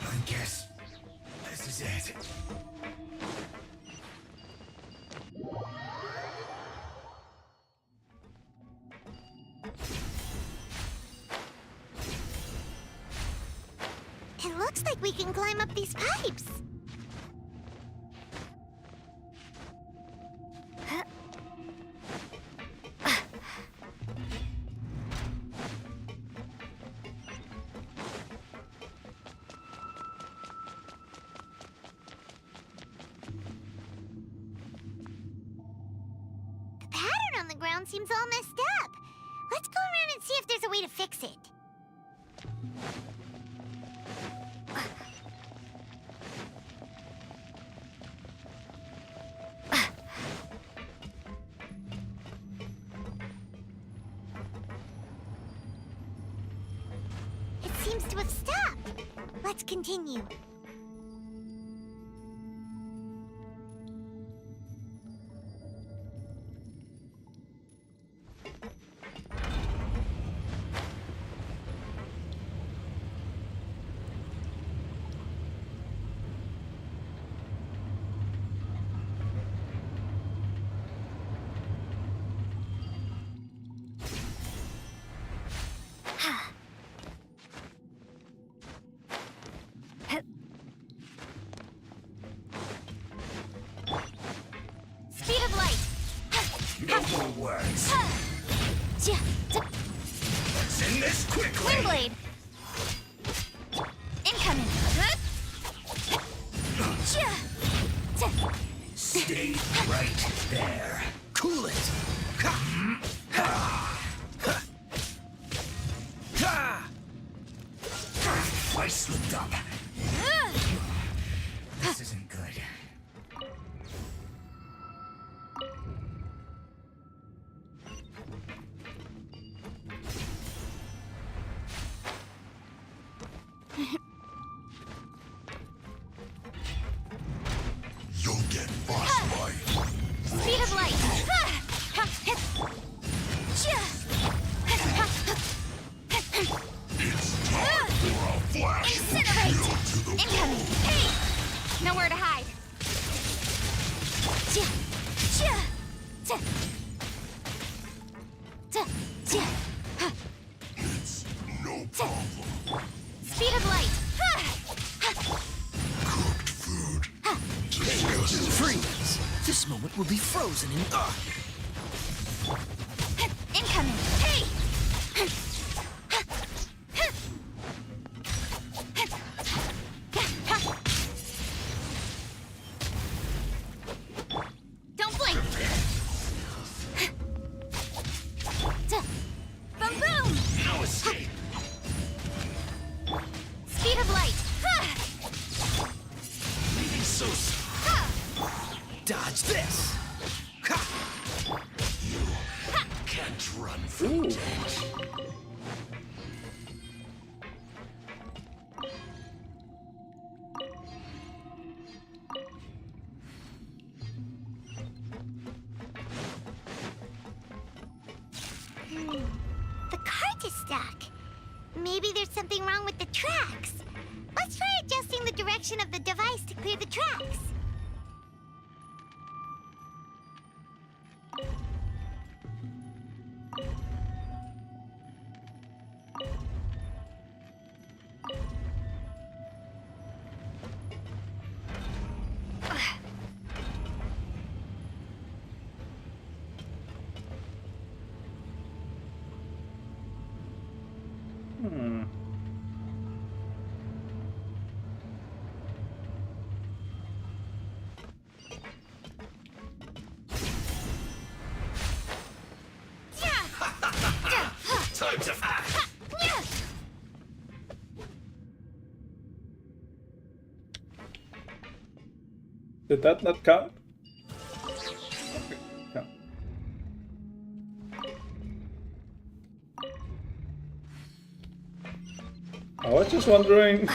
I guess this is it. It looks like we can climb up these pipes. The pattern on the ground seems all messed up. Let's go around and see if there's a way to fix it. seems to have stopped. Let's continue. Speed of light. No more words. What's in this quickly? Windblade. Incoming. Stay right there. Cool it! I slipped up. This isn't good. You'll get frostbite. Speed of light. It's time for a flash Incinerate. to the Incoming. Hey! Nowhere to hide. It's no problem. Speed of light. Cooked food. Disgusting. Freeze! This moment will be frozen in... Incoming. Hey! Don't blink. Boom boom. No escape. Speed of light. Leaving so... Dodge this! Can't run from death. The cart is stuck. Maybe there's something wrong with the tracks. Let's try adjusting the direction of the device to clear the tracks. Time to act. Did that not count? Yeah. I was just wondering.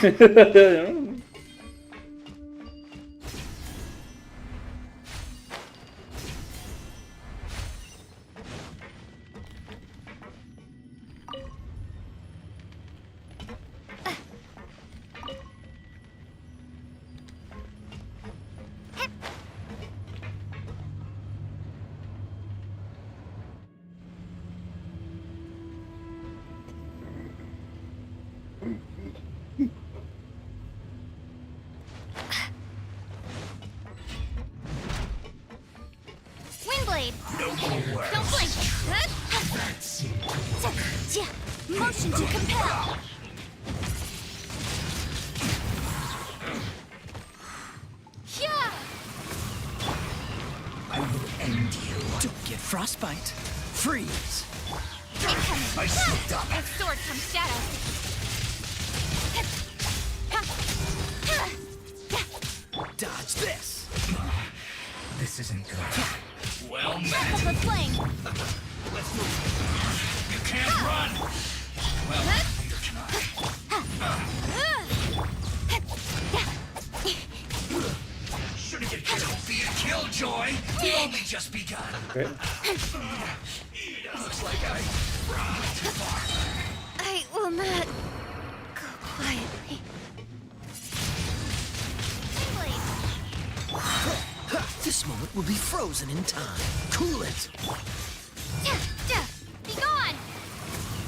Windblade. No more words. Don't blink. Motion to compel. I will end you. Don't get frostbite. Freeze! Incoming. I slipped up. As sword comes shadow. Dodge this! This isn't good. Well Shackle met. the flame. Let's move. You can't run. Well, neither can I. just begun. Okay. Looks like I brought too far. I will not go quietly. This moment will be frozen in time. Cool it. Be gone!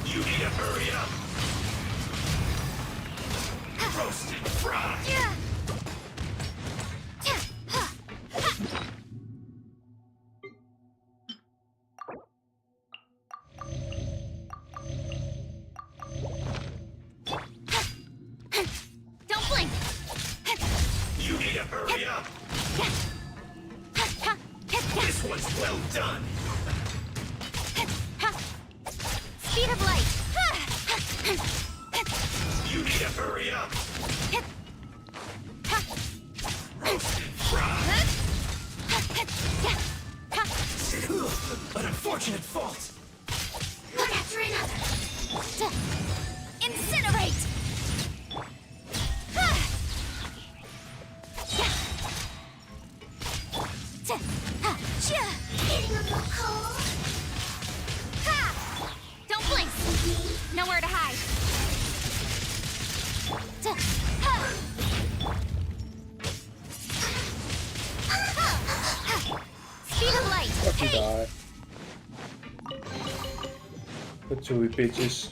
You need to hurry up. Roasted fried. Don't blink! You need to hurry up. This one's well done. Speed of light! You need to hurry up. Roasted fried. An unfortunate fault. One after another! Incinerate! Hitting a little cold. Ha! Don't blink. Nowhere to hide. Speed of light. Fucking Hey! die. What two we bitches?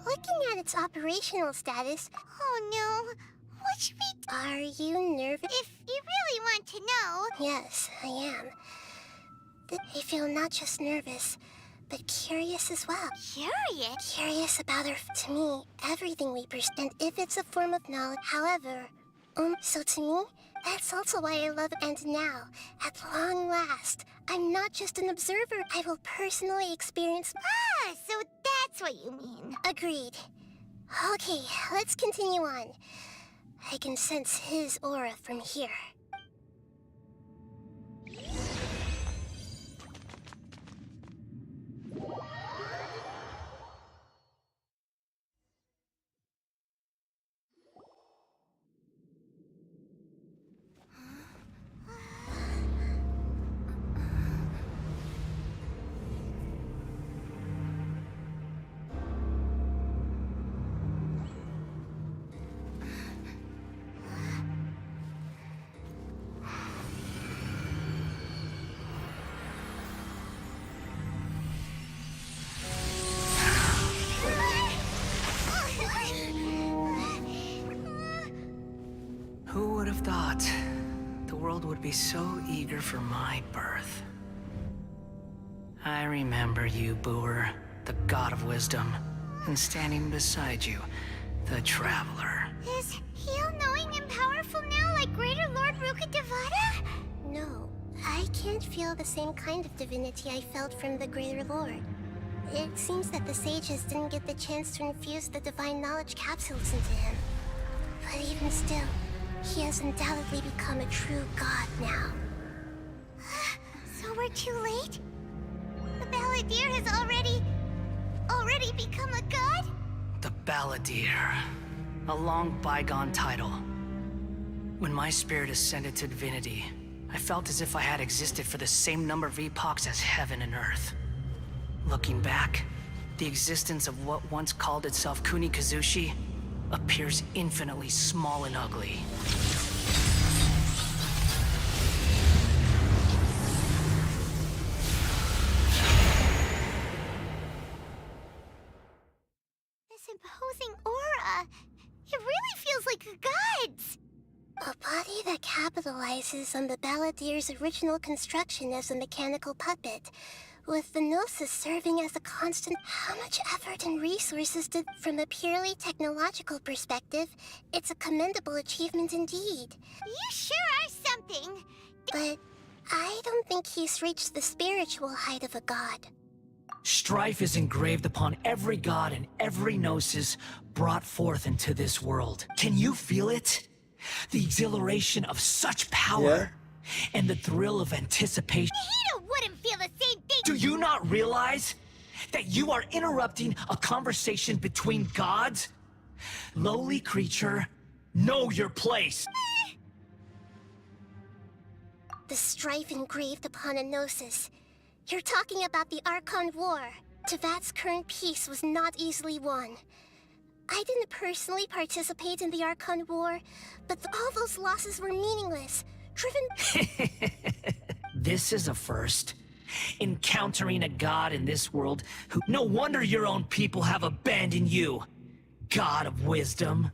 Looking at its operational status... Oh no, what should we... Are you nervous? If you really want to know... Yes, I am. I feel not just nervous, but curious as well. Curious? Curious about her... To me, everything we pursue, and if it's a form of knowledge... However, so to me, that's also why I love it. And now, at long last, I'm not just an observer. I will personally experience... Ah, so that's what you mean. Agreed. Okay, let's continue on. I can sense his aura from here. Who would have thought the world would be so eager for my birth? I remember you, Booer, the god of wisdom, and standing beside you, the traveler. Is he all-knowing and powerful now like Greater Lord Rukkhadevata? No, I can't feel the same kind of divinity I felt from the Greater Lord. It seems that the sages didn't get the chance to infuse the divine knowledge capsules into him. But even still, he has undoubtedly become a true god now. So we're too late? The Balladeer has already become a god? The Balladeer. A long bygone title. When my spirit ascended to divinity, I felt as if I had existed for the same number of epochs as heaven and earth. Looking back, the existence of what once called itself Kunikazushi appears infinitely small and ugly. like gods! A body that capitalizes on the Balladeer's original construction as a mechanical puppet, with the Gnosis serving as a constant. How much effort and resources did... From a purely technological perspective, it's a commendable achievement indeed. You sure are something. But I don't think he's reached the spiritual height of a god. Strife is engraved upon every god and every Gnosis brought forth into this world. Can you feel it? The exhilaration of such power and the thrill of anticipation. Hito wouldn't feel the same thing. Do you not realize that you are interrupting a conversation between gods? Lowly creature, know your place. The strife engraved upon a Gnosis. You're talking about the Archon War. Tevat's current peace was not easily won. I didn't personally participate in the Archon War, but all those losses were meaningless, driven... This is a first. Encountering a god in this world who... No wonder your own people have abandoned you, God of Wisdom.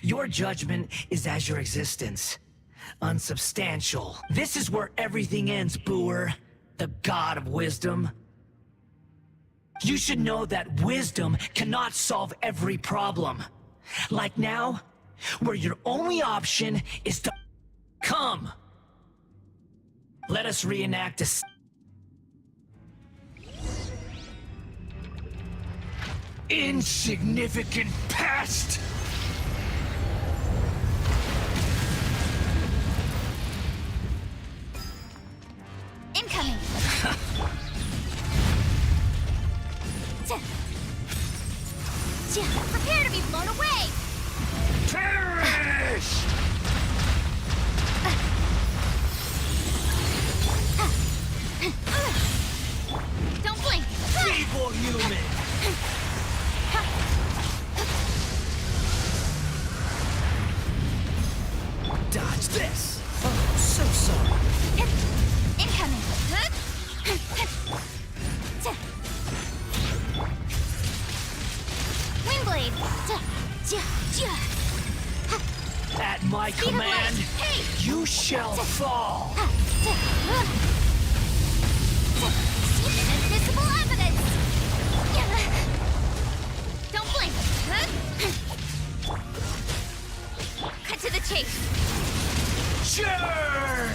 Your judgment is as your existence. Unsubstantial. This is where everything ends, Booer, the God of Wisdom. You should know that wisdom cannot solve every problem. Like now, where your only option is to... Come! Let us reenact a... Insignificant past! Incoming! Prepare to be blown away! Perish! Don't blink! Feeble human! Dodge this! Oh, so sorry. Incoming! Windblade! At my command, you shall fall! Invisible evidence! Don't blink! Cut to the chase! Churn!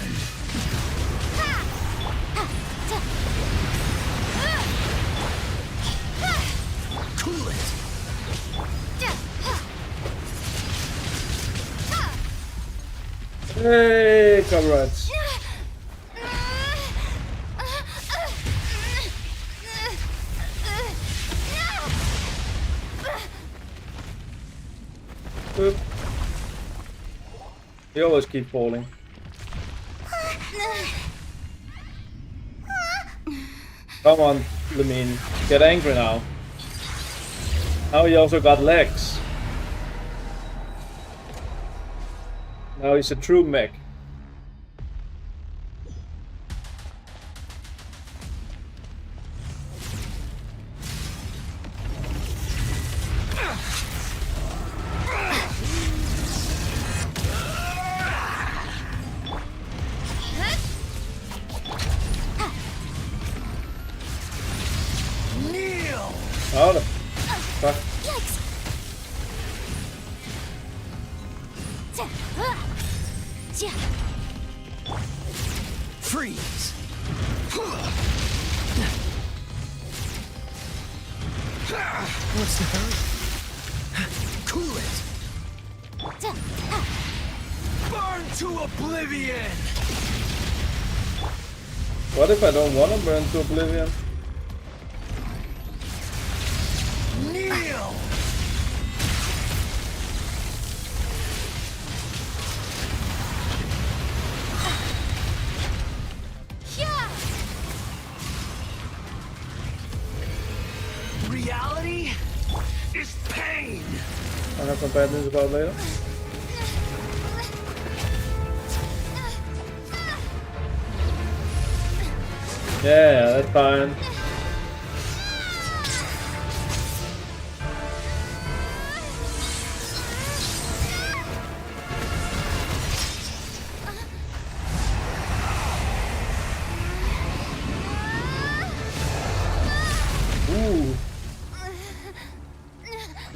Cool it! Hey, comrades. Oop. They always keep falling. Come on, Lemine. Get angry now. Now he also got legs. Now he's a true mech. Oh, the fuck. Freeze! What's the hurry? Cool it! Burn to oblivion! What if I don't want to burn to oblivion? Kneel! Reality is pain! I'll have some bad news about later. Yeah, that's fine.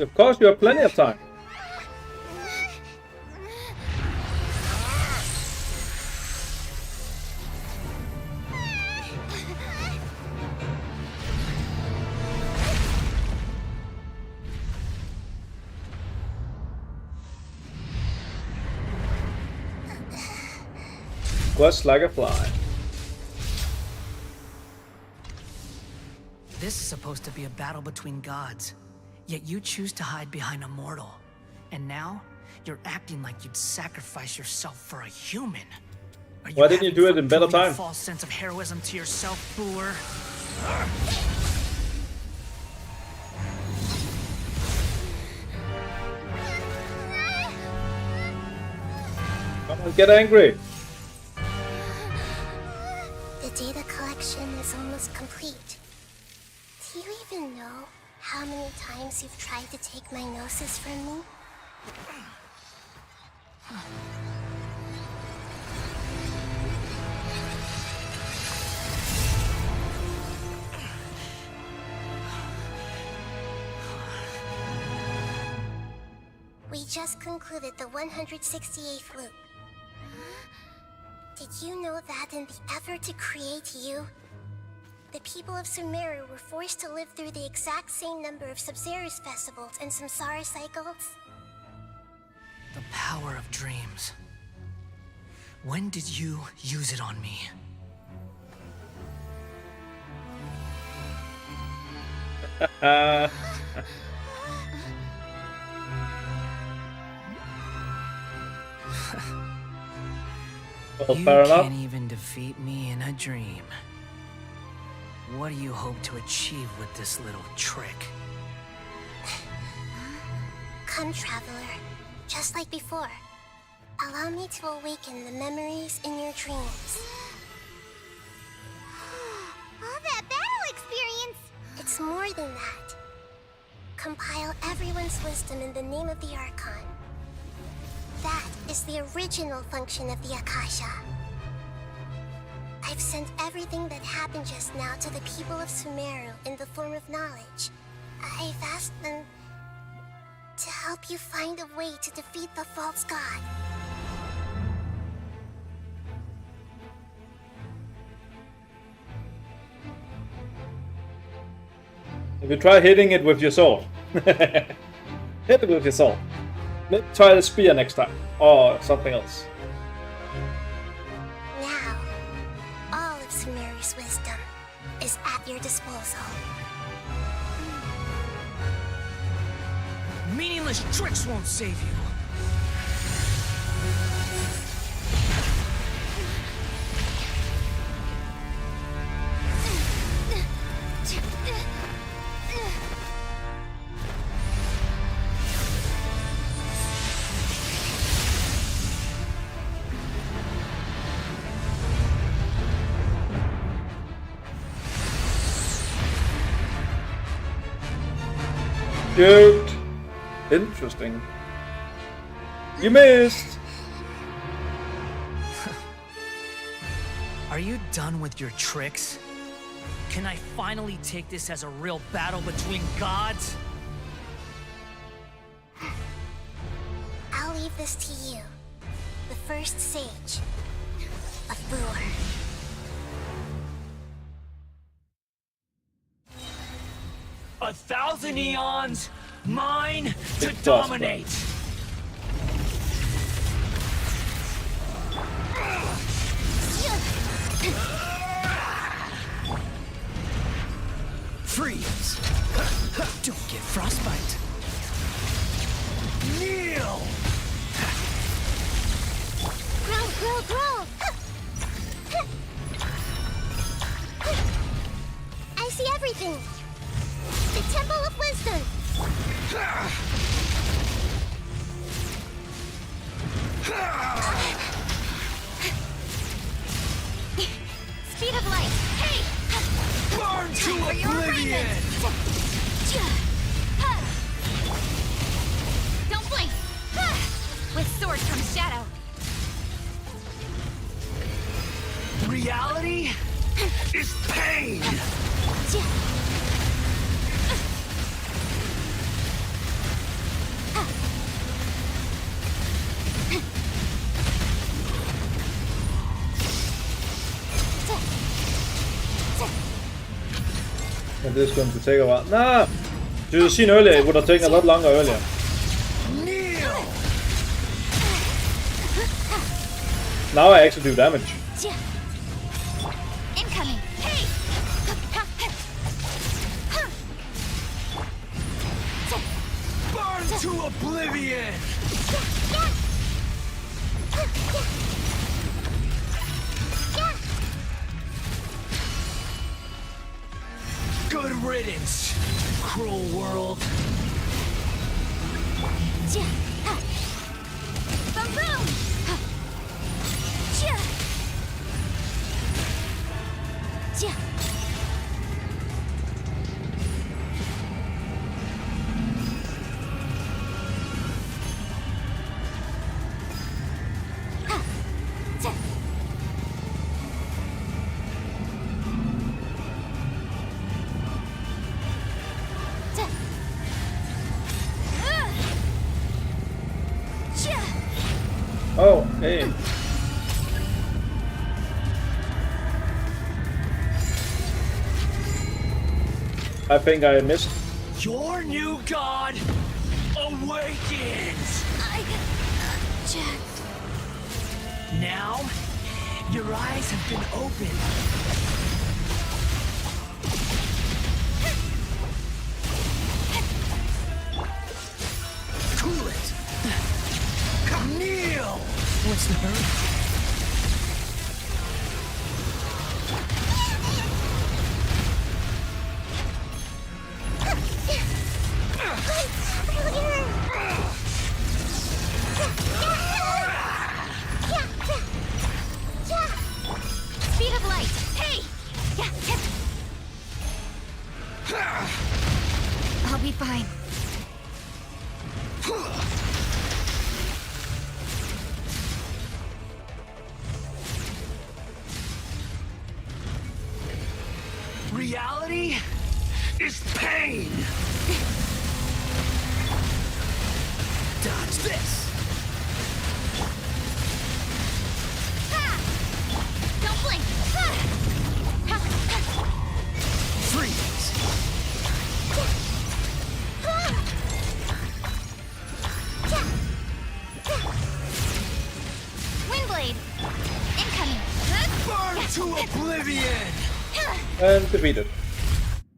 Of course, you have plenty of time. Quest like a fly. This is supposed to be a battle between gods, yet you choose to hide behind a mortal. And now, you're acting like you'd sacrifice yourself for a human. Why didn't you do it in better time? A false sense of heroism to yourself, Boor. Come on, get angry. The data collection is almost complete. Do you even know how many times you've tried to take my gnosis from me? We just concluded the 168th loop. Did you know that in the effort to create you, the people of Sumeru were forced to live through the exact same number of Sabzerus festivals and Samsara cycles? The power of dreams. When did you use it on me? Well, you fair enough. can't even defeat me in a dream. What do you hope to achieve with this little trick? Come, Traveler. Just like before. Allow me to awaken the memories in your dreams. All that battle experience! It's more than that. Compile everyone's wisdom in the name of the Archon. That is the original function of the Akasha. I've sent everything that happened just now to the people of Sumeru in the form of knowledge. I've asked them to help you find a way to defeat the false god. If you try hitting it with your sword. Hit it with your sword. Maybe try the spear next time. Or something else. Now, all of Sumeru's wisdom is at your disposal. Meaningless tricks won't save you. Shoot. Interesting. You missed. Are you done with your tricks? Can I finally take this as a real battle between gods? I'll leave this to you, the first sage of Boor. A thousand eons, mine to dominate! Freeze! Don't get frostbite! Kneel! Grow! I see everything! The Temple of Wisdom! Speed of light! Hey! Burn to oblivion! Don't blink! With sword comes shadow. Reality is pain! and this is going to take a while. Nah! Should have seen earlier, it would have taken a lot longer earlier. Now I actually do damage. Incoming. Hey. Burn to oblivion! Good riddance, cruel world. Boom boom. Oh, hey. I think I missed. Your new god awakens! Now, your eyes have been opened. Cool it! Kneel! What's the hurry? Speed of light. Hey. I'll be fine. Reality is pain! Dodge this! Don't blink. Freeze! Windblade. Incoming. Burn to oblivion! And defeated.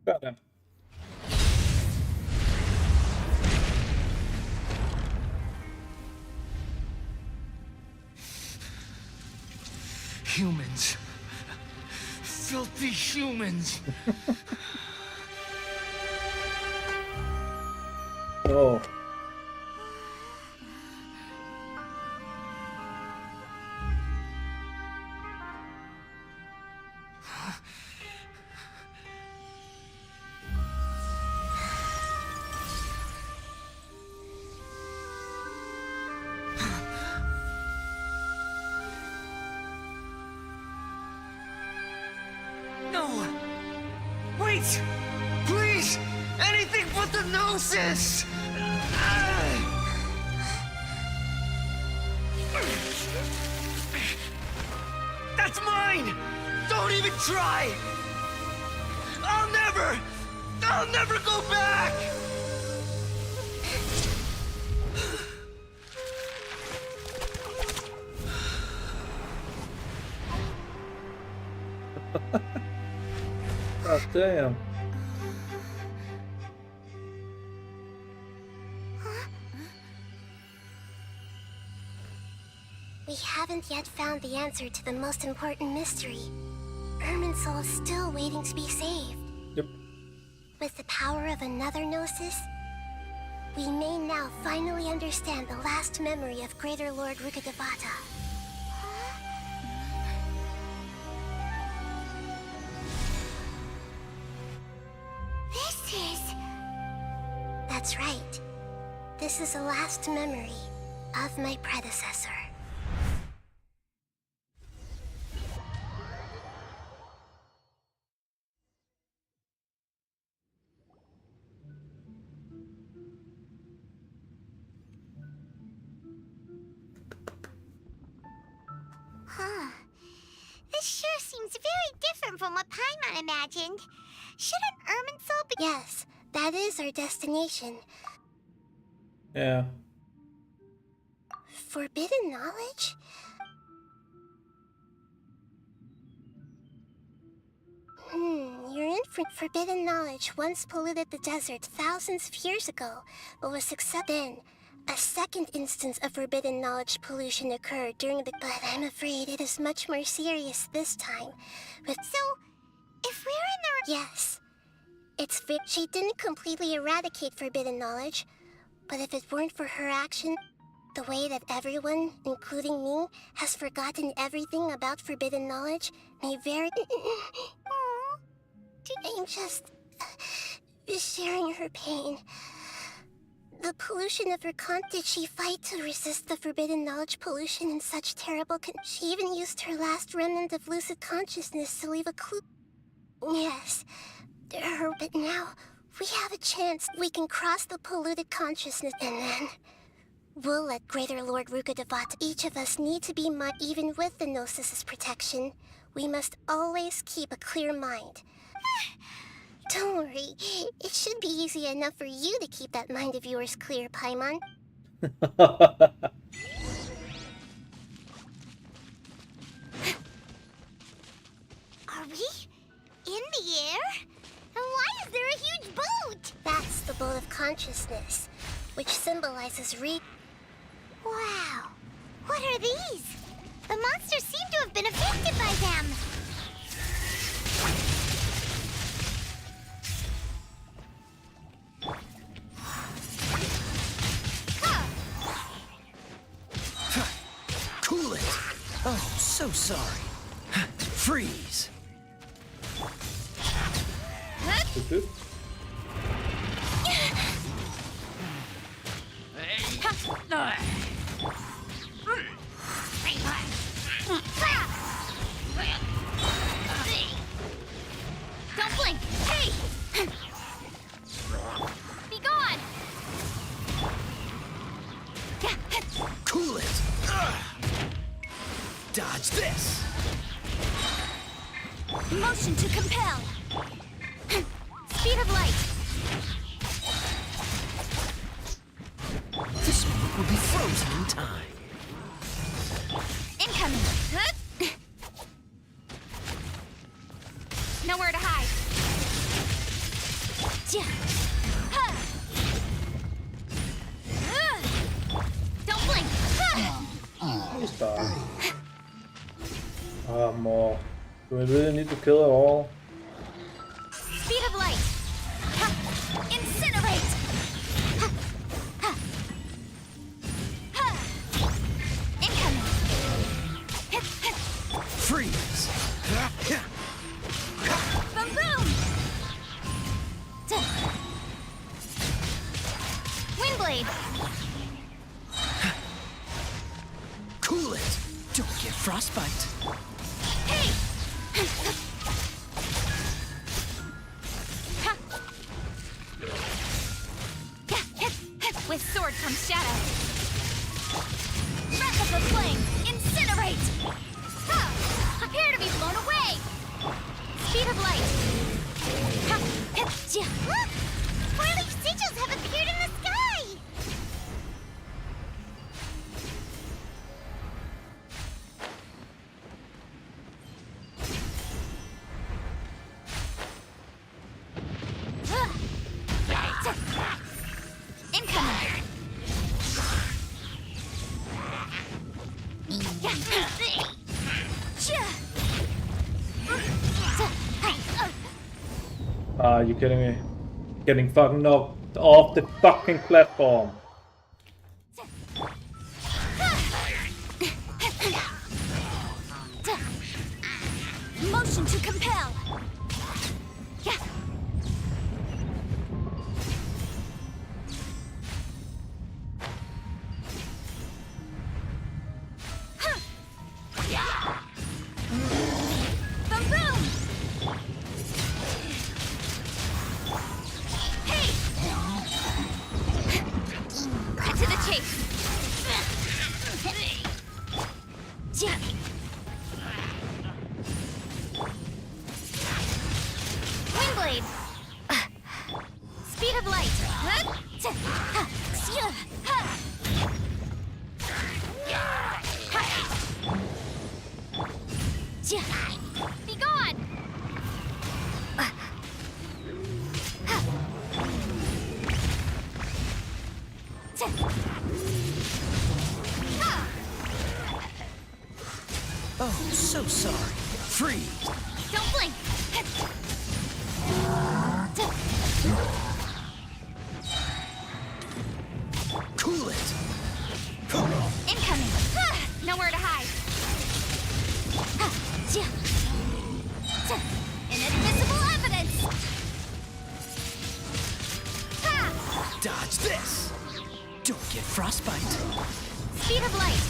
Goddamn. Humans. Filthy humans. Oh. No! Wait! Please! Anything but the Gnosis! That's mine! Don't even try! I'll never go back! God damn. We haven't yet found the answer to the most important mystery. Irminsul is still waiting to be saved. Yep. With the power of another Gnosis, we may now finally understand the last memory of Greater Lord Rukkhadevata. That's right. This is the last memory of my predecessor. Huh. This sure seems very different from what Paimon imagined. Shouldn't Irminsul be— Yes, that is our destination. Yeah. Forbidden knowledge? Your forbidden knowledge once polluted the desert thousands of years ago, but was accepted then. A second instance of forbidden knowledge pollution occurred during the— But I'm afraid it is much more serious this time. So, if we're in the— Yes. She didn't completely eradicate forbidden knowledge, but if it weren't for her action, the way that everyone, including me, has forgotten everything about forbidden knowledge may very— I'm just sharing her pain. The pollution of her did she fight to resist the forbidden knowledge pollution in such terrible She even used her last remnant of lucid consciousness to leave a clue. Yes, but now we have a chance. We can cross the polluted consciousness, and then we'll let Greater Lord Rukkhadevata. Each of us need to be even with the Gnosis' protection. We must always keep a clear mind. Don't worry, it should be easy enough for you to keep that mind of yours clear, Paimon. Are we in the air? And why is there a huge boat? That's the boat of consciousness, which symbolizes Wow, what are these? The monsters seem to have been affected by them. Cool it! Oh, so sorry. Freeze! Don't blink! Hey! Be gone! Cool it! Dodge this! Motion to compel! Speed of light! This moment will be frozen in time. Incoming! Nowhere to hide. Don't blink! Stop. More. Do we really need to kill it all? Speed of light! Incinerate! Incoming! Freeze! Boom boom! Windblade! Cool it! Don't get frostbite. Hey! With sword comes shadow. Breath of the flame! Incinerate! Prepare to be blown away! Speed of light! Four-leaf sigils have appeared in the sky! Incoming! Are you kidding me? Getting fucking knocked off the fucking platform. Motion to compel! Boom boom! Hey! Cut to the chase! Windblade! Be gone! Oh, so sorry. Freeze! Don't blink! Cool it! Incoming! Nowhere to hide! Inadmissible evidence! Dodge this! Don't get frostbite. Speed of light!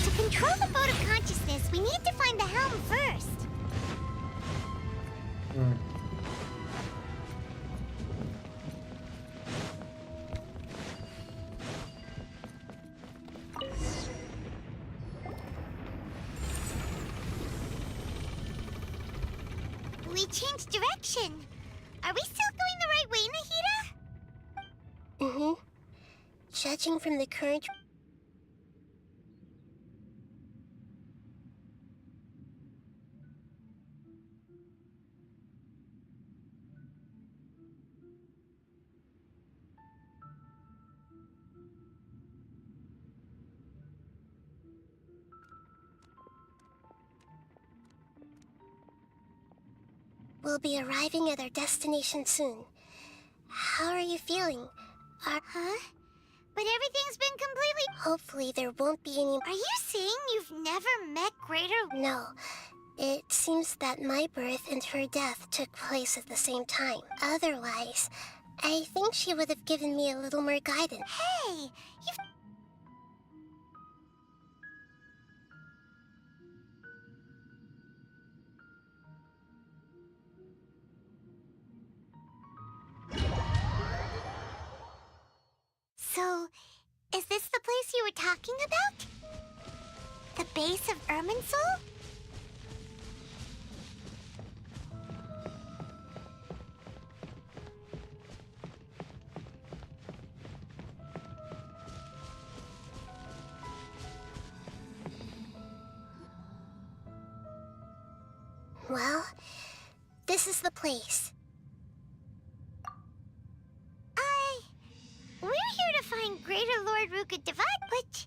To control the boat of consciousness, we need to find the helm first. We changed direction. Are we still going the right way, Nahida? Mm-hmm. Judging from the current... We'll be arriving at our destination soon. How are you feeling? Huh? But everything's been completely... Hopefully there won't be any... Are you saying you've never met Greater... No. It seems that my birth and her death took place at the same time. Otherwise, I think she would have given me a little more guidance. Hey! You've... So, is this the place you were talking about? The base of Irminsul? Well, this is the place. We're here to find Greater Lord Rukkhadevata, but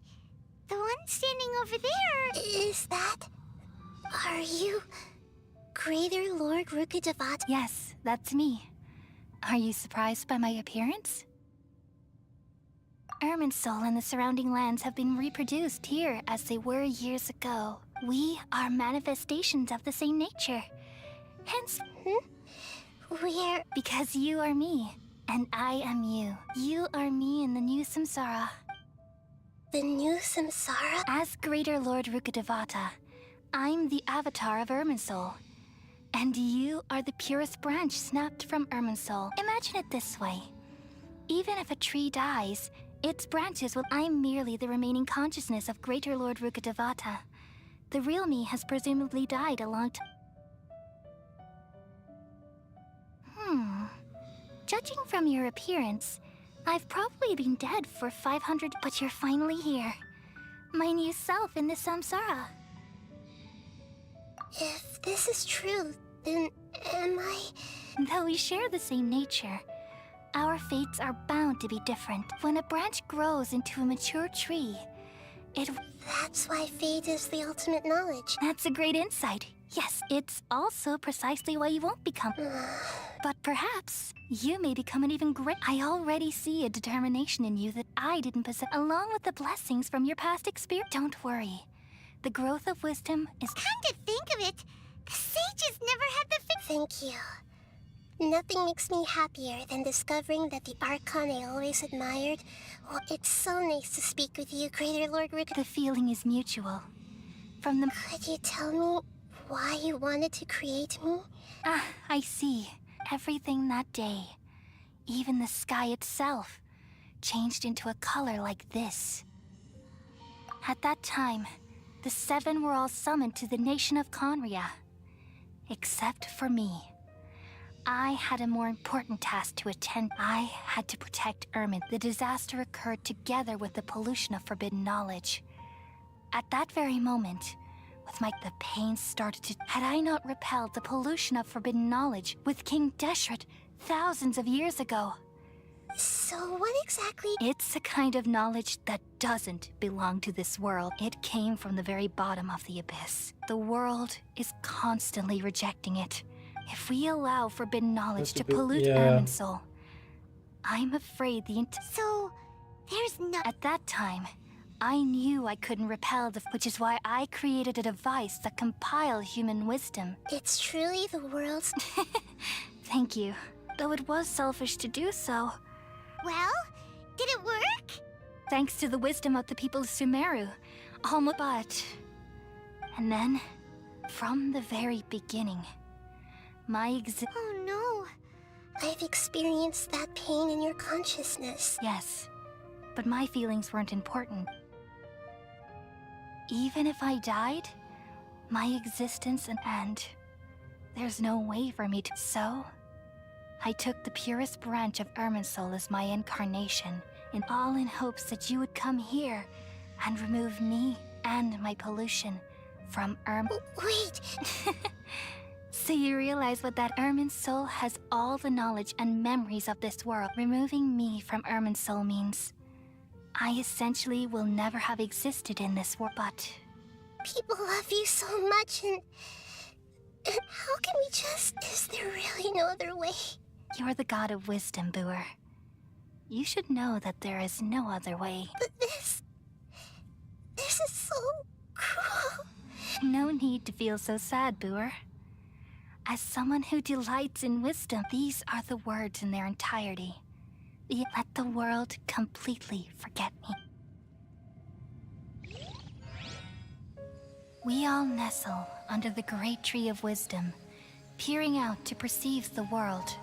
the one standing over there... Is that... Are you... Greater Lord Rukkhadevata? Yes, that's me. Are you surprised by my appearance? Irminsul and the surrounding lands have been reproduced here as they were years ago. We are manifestations of the same nature. Hence... We're... Because you are me. And I am you. You are me in the new samsara. The new samsara? As Greater Lord Rukkhadevata, I'm the avatar of Irminsul. And you are the purest branch snapped from Irminsul. Imagine it this way. Even if a tree dies, its branches will... I'm merely the remaining consciousness of Greater Lord Rukkhadevata. The real me has presumably died a long time. Judging from your appearance, I've probably been dead for 500... But you're finally here. My new self in the samsara. If this is true, then am I... Though we share the same nature, our fates are bound to be different. When a branch grows into a mature tree, it... That's why fate is the ultimate knowledge. That's a great insight. Yes, it's also precisely why you won't become... But perhaps you may become an even great... I already see a determination in you that I didn't possess, along with the blessings from your past experience. Don't worry. The growth of wisdom is... Come to think of it, the sages never had the... Thank you. Nothing makes me happier than discovering that the Archon I always admired... Well, it's so nice to speak with you, Greater Lord Rukkhadevata. The feeling is mutual. From the... Could you tell me why you wanted to create me? Ah, I see. Everything that day, even the sky itself, changed into a color like this. At that time, the 7 were all summoned to the nation of Conria. Except for me. I had a more important task to attend. I had to protect Ermin. The disaster occurred together with the pollution of forbidden knowledge. At that very moment, the pain started to... Had I not repelled the pollution of forbidden knowledge with King Deshret thousands of years ago? So what exactly... It's a kind of knowledge that doesn't belong to this world. It came from the very bottom of the abyss. The world is constantly rejecting it. If we allow forbidden knowledge to pollute Irminsul, I'm afraid So, there's no... At that time, I knew I couldn't repel which is why I created a device that compiled human wisdom. It's truly the world's... Thank you. Though it was selfish to do so. Well, did it work? Thanks to the wisdom of the people of Sumeru. But... And then, from the very beginning, Oh no. I've experienced that pain in your consciousness. Yes, but my feelings weren't important. Even if I died, my existence and there's no way for me to... So, I took the purest branch of Irminsul as my incarnation, all in hopes that you would come here and remove me and my pollution from Wait! So you realize what that Irminsul has all the knowledge and memories of this world. Removing me from Irminsul means I essentially will never have existed in this world, but... People love you so much and how can we just... Is there really no other way? You're the god of wisdom, Boer. You should know that there is no other way. But this is so cruel. No need to feel so sad, Boer. As someone who delights in wisdom, these are the words in their entirety. Let the world completely forget me. We all nestle under the great tree of wisdom, peering out to perceive the world.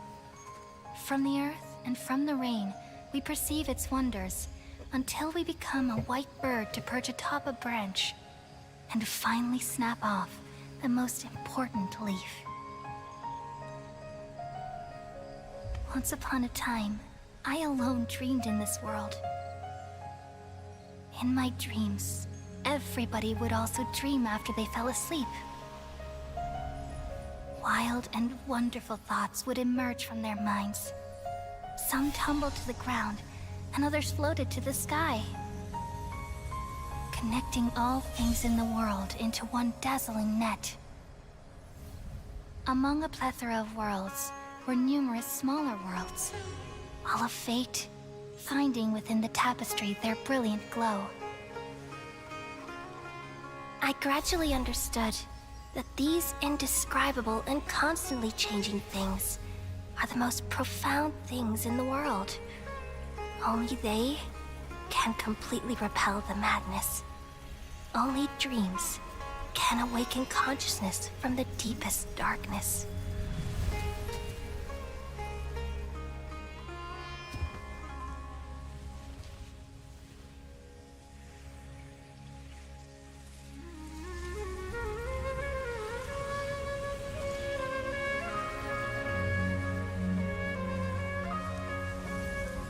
From the earth and from the rain, we perceive its wonders, until we become a white bird to perch atop a branch, and finally snap off the most important leaf. Once upon a time, I alone dreamed in this world. In my dreams, everybody would also dream after they fell asleep. Wild and wonderful thoughts would emerge from their minds. Some tumbled to the ground, and others floated to the sky, connecting all things in the world into one dazzling net. Among a plethora of worlds were numerous smaller worlds, all of fate, finding within the tapestry their brilliant glow. I gradually understood that these indescribable and constantly changing things are the most profound things in the world. Only they can completely repel the madness. Only dreams can awaken consciousness from the deepest darkness.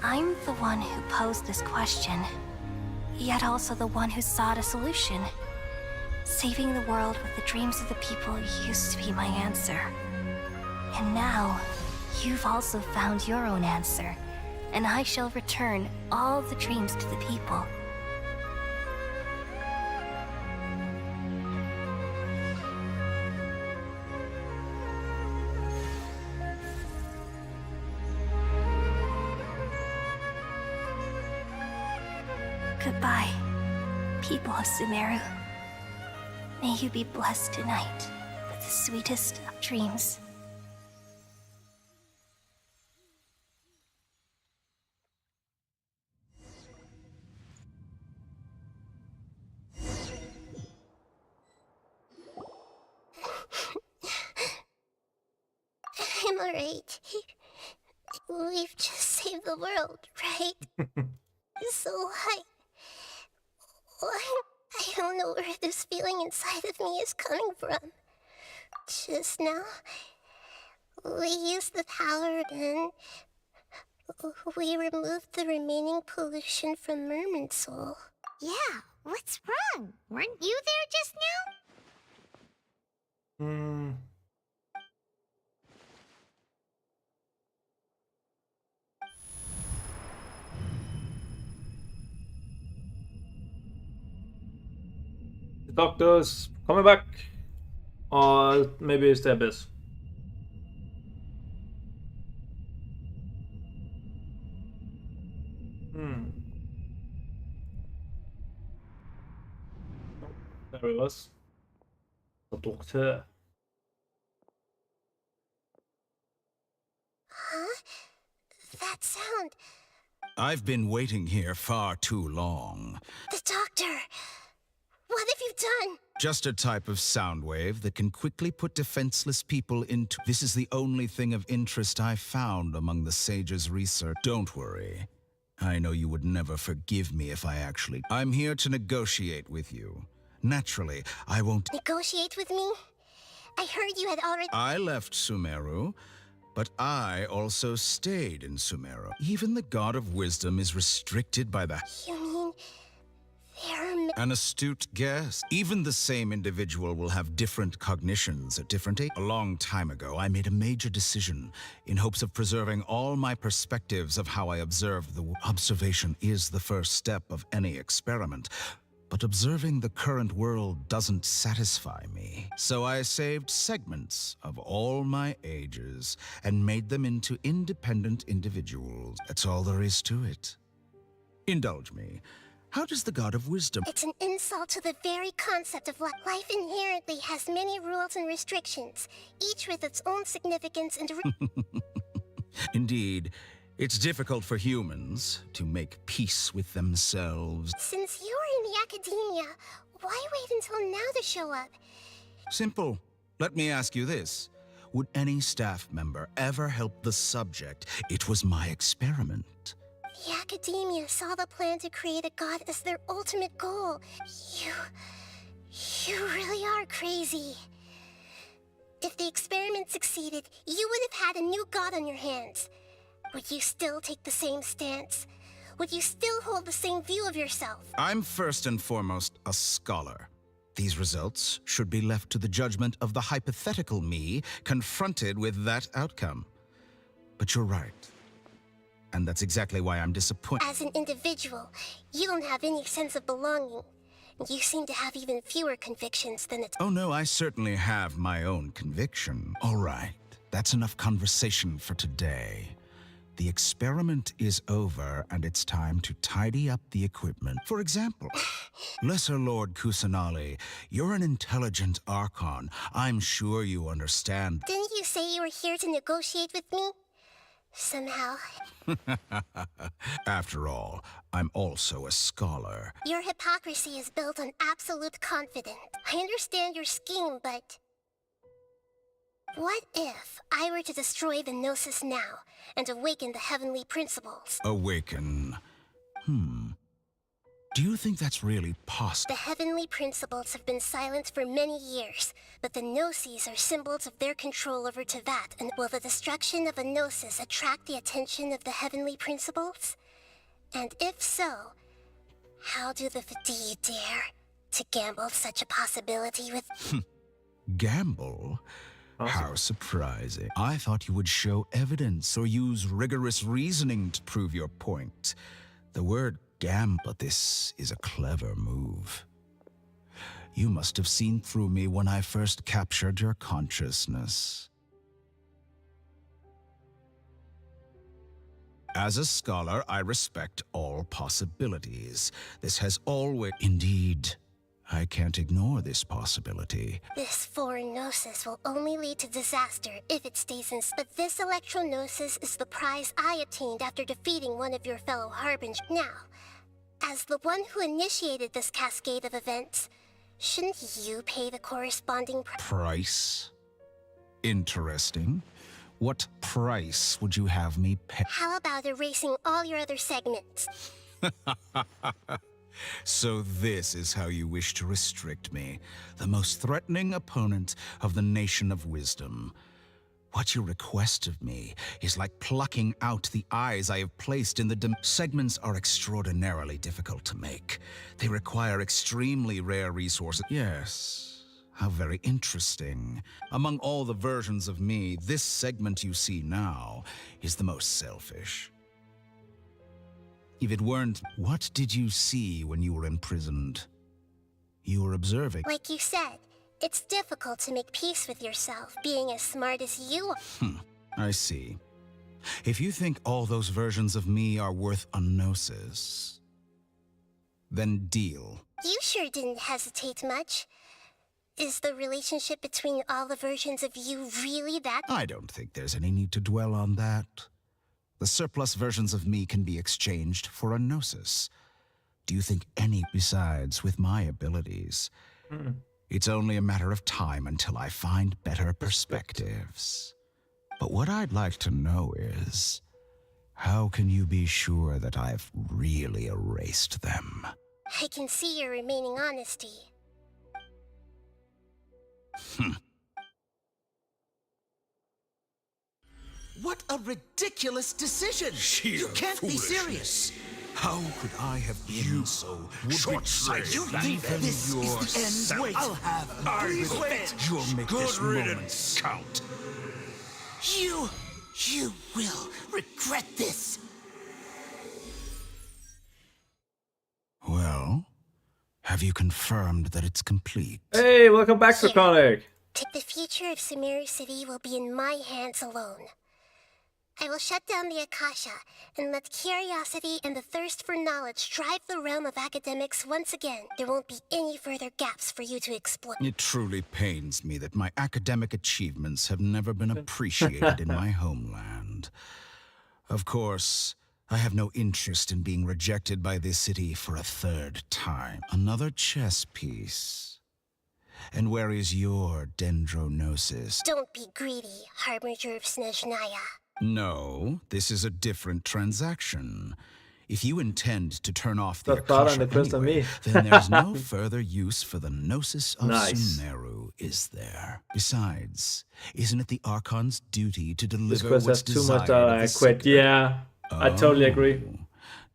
I'm the one who posed this question, yet also the one who sought a solution. Saving the world with the dreams of the people used to be my answer. And now, you've also found your own answer, and I shall return all the dreams to the people. Goodbye, people of Sumeru. May you be blessed tonight with the sweetest of dreams. I'm alright. We've just saved the world, right? So I don't know where this feeling inside of me is coming from. Just now, we used the power and we removed the remaining pollution from Merman Soul. Yeah, what's wrong? Weren't you there just now? The doctor's coming back. Or maybe it's the abyss. There he was. The doctor. Huh? That sound. I've been waiting here far too long. The doctor! What have you done? Just a type of sound wave that can quickly put defenseless people into... This is the only thing of interest I found among the sage's research. Don't worry. I know you would never forgive me if I actually... I'm here to negotiate with you. Naturally, I won't... Negotiate with me? I heard you had already... I left Sumeru, but I also stayed in Sumeru. Even the God of Wisdom is restricted by the... You mean... there are... An astute guess. Even the same individual will have different cognitions at different ages. A long time ago, I made a major decision in hopes of preserving all my perspectives of how I observed the world. Observation is the first step of any experiment. But observing the current world doesn't satisfy me. So I saved segments of all my ages and made them into independent individuals. That's all there is to it. Indulge me. How does the God of Wisdom... It's an insult to the very concept of life. Life inherently has many rules and restrictions, each with its own significance and... Indeed. It's difficult for humans to make peace with themselves. Since you were in the academia, why wait until now to show up? Simple. Let me ask you this. Would any staff member ever help the subject? It was my experiment. The academia saw the plan to create a god as their ultimate goal. You really are crazy. If the experiment succeeded, you would have had a new god on your hands. Would you still take the same stance? Would you still hold the same view of yourself? I'm first and foremost a scholar. These results should be left to the judgment of the hypothetical me confronted with that outcome. But you're right. And that's exactly why I'm disappointed. As an individual, you don't have any sense of belonging. You seem to have even fewer convictions than it's... Oh no, I certainly have my own conviction. All right, that's enough conversation for today. The experiment is over, and it's time to tidy up the equipment. For example, Lesser Lord Kusanali, you're an intelligent Archon. I'm sure you understand. Didn't you say you were here to negotiate with me? Somehow. After all, I'm also a scholar. Your hypocrisy is built on absolute confidence. I understand your scheme, but... what if I were to destroy the Gnosis now, and awaken the heavenly principles? Awaken? Do you think that's really possible? The heavenly principles have been silent for many years, but the Gnosis are symbols of their control over Tevat, and will the destruction of a Gnosis attract the attention of the heavenly principles? And if so, how do the Fadi dare to gamble such a possibility with... Gamble? How surprising. I thought you would show evidence or use rigorous reasoning to prove your point. The word but this is a clever move. You must have seen through me when I first captured your consciousness. As a scholar, I respect all possibilities. This has always... Indeed, I can't ignore this possibility. This foreign Gnosis will only lead to disaster if it stays in... But this Electro-Gnosis is the prize I obtained after defeating one of your fellow Harbingers. Now, as the one who initiated this cascade of events, shouldn't you pay the corresponding price? Interesting. What price would you have me pay? How about erasing all your other segments? So this is how you wish to restrict me, the most threatening opponent of the Nation of Wisdom. What you request of me is like plucking out the eyes I have placed in the segments are extraordinarily difficult to make. They require extremely rare resources. Yes, how very interesting. Among all the versions of me, this segment you see now is the most selfish. If it weren't, what did you see when you were imprisoned? You were observing. Like you said, it's difficult to make peace with yourself, being as smart as you are. I see. If you think all those versions of me are worth a gnosis, then deal. You sure didn't hesitate much. Is the relationship between all the versions of you really that? I don't think there's any need to dwell on that. The surplus versions of me can be exchanged for a gnosis. Do you think any besides with my abilities? It's only a matter of time until I find better perspectives. But what I'd like to know is, how can you be sure that I've really erased them? I can see your remaining honesty. What a ridiculous decision! You can't be serious! How could I have been so short-sighted? You think this is the end? Wait, I'll have quit! You'll make this moment count. You will regret this! Well, have you confirmed that it's complete? Hey, welcome back, Draconic! The future of Sumeru City will be in my hands alone. I will shut down the Akasha and let curiosity and the thirst for knowledge drive the realm of academics once again. There won't be any further gaps for you to exploit. It truly pains me that my academic achievements have never been appreciated in my homeland. Of course, I have no interest in being rejected by this city for a third time. Another chess piece. And where is your dendronosis? Don't be greedy, Harbinger of Snezhnaya. No, this is a different transaction. If you intend to turn off the That thought Akasha on the quest of anyway, me. then there's no further use for the Gnosis of Nice. Sumeru, is there? Besides, isn't it the Archon's duty to This deliver quest what's has too desired much of I the quit. seeker? Yeah, I totally agree.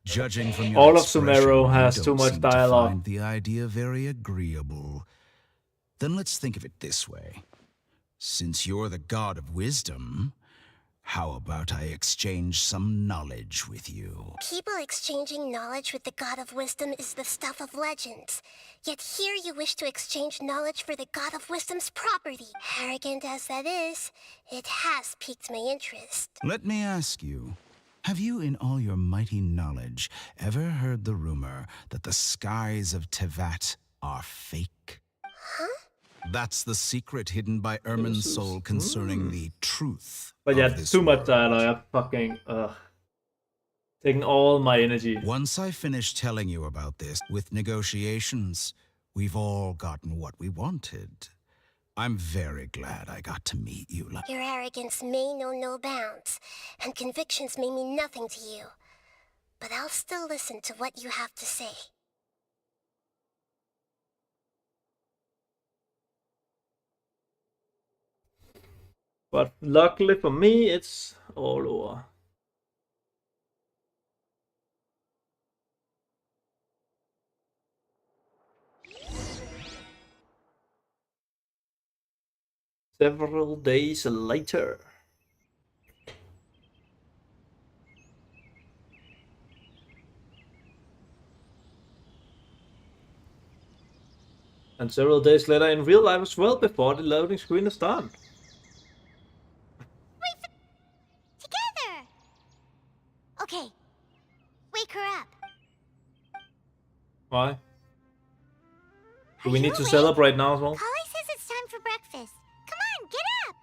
Judging from your All of expression, Sumeru you has don't too much seem to dialogue. find the idea very agreeable. Then let's think of it this way. Since you're the god of wisdom, how about I exchange some knowledge with you? People exchanging knowledge with the God of Wisdom is the stuff of legends. Yet here you wish to exchange knowledge for the God of Wisdom's property. Arrogant as that is, it has piqued my interest. Let me ask you, have you in all your mighty knowledge ever heard the rumor that the skies of Tevat are fake? Huh? That's the secret hidden by Ermin's soul concerning the truth. But yeah, of this too much world. dialogue. I fucking taking all my energy. Once I finish telling you about this, with negotiations, we've all gotten what we wanted. I'm very glad I got to meet you. Your arrogance may know no bounds, and convictions may mean nothing to you. But I'll still listen to what you have to say. But luckily for me, it's all over. Several days later. And several days later in real life as well, before the loading screen is done. Together! Okay, wake her up. Why? Do we need to celebrate now as well? Polly says it's time for breakfast. Come on, get up!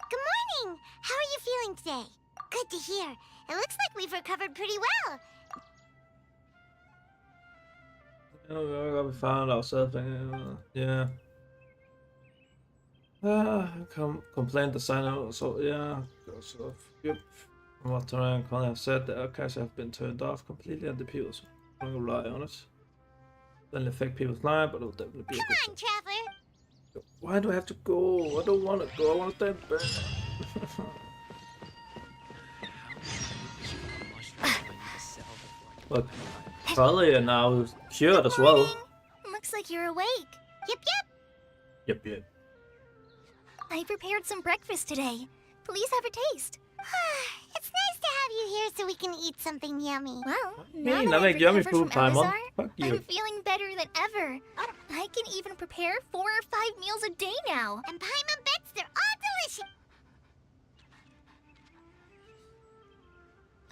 Good morning! How are you feeling today? Good to hear. It looks like we've recovered pretty well. We found ourselves. Yeah. Complaint the signer. So yeah. So, yep. From what Terran Conley have said, the Akasha have been turned off completely, and the people don't rely on it. Doesn't affect people's lives, but it'll definitely be. Come on, Traveler. Why do I have to go? I don't want to go. I want to stand back. Look, Charlie are now cured as well. Looks like you're awake. Yep, yep. Yep, yep. I prepared some breakfast today. Please have a taste. It's nice to have you here so we can eat something yummy. Well, Hey, now now that make I've yummy recovered food, from Paimon. Elazar, Fuck you. I'm feeling better than ever. I can even prepare 4 or 5 meals a day now. And Paimon bets they're all delicious.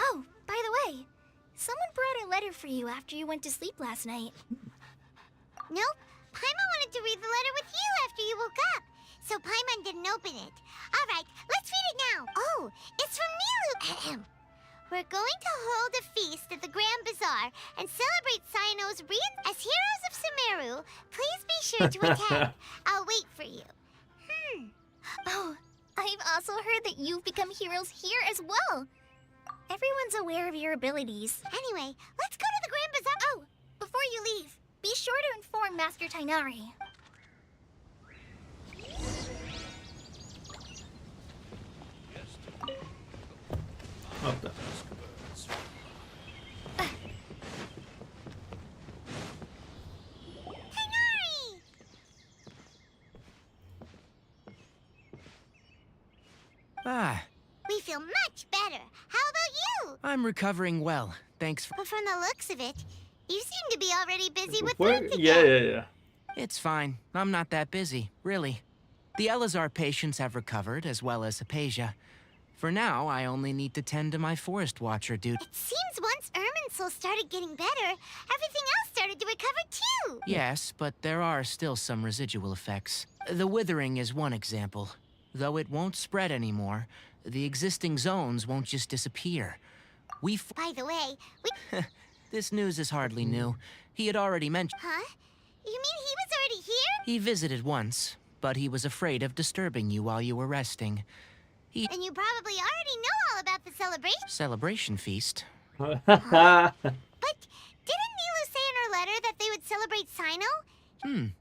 Oh, by the way, someone brought a letter for you after you went to sleep last night. Nope. Paimon wanted to read the letter with you after you woke up. So Paimon didn't open it. Alright, let's read it now. Oh, it's from Nilu. We're going to hold a feast at the Grand Bazaar and celebrate Cyano's as heroes of Sumeru. Please be sure to attend. I'll wait for you. Oh, I've also heard that you've become heroes here as well. Everyone's aware of your abilities. Anyway, let's go to the Grand Bazaar. Oh, before you leave, be sure to inform Master Tainari. What the? Tainari! Ah, We feel much better. How about you? I'm recovering well. Thanks for. But from the looks of it, you seem to be already busy with Where? work again. Yeah. It's fine. I'm not that busy, really. The Elazar patients have recovered, as well as Apasia. For now, I only need to tend to my Forest Watcher duty. It seems once Irminsul started getting better, everything else started to recover too. Yes, but there are still some residual effects. The withering is one example. Though it won't spread anymore, the existing zones won't just disappear. By the way, This news is hardly new. He had already mentioned. Huh? You mean he was already here? He visited once, but he was afraid of disturbing you while you were resting. And you probably already know all about the celebration. Celebration feast. But didn't Nilu say in her letter that they would celebrate Cyno?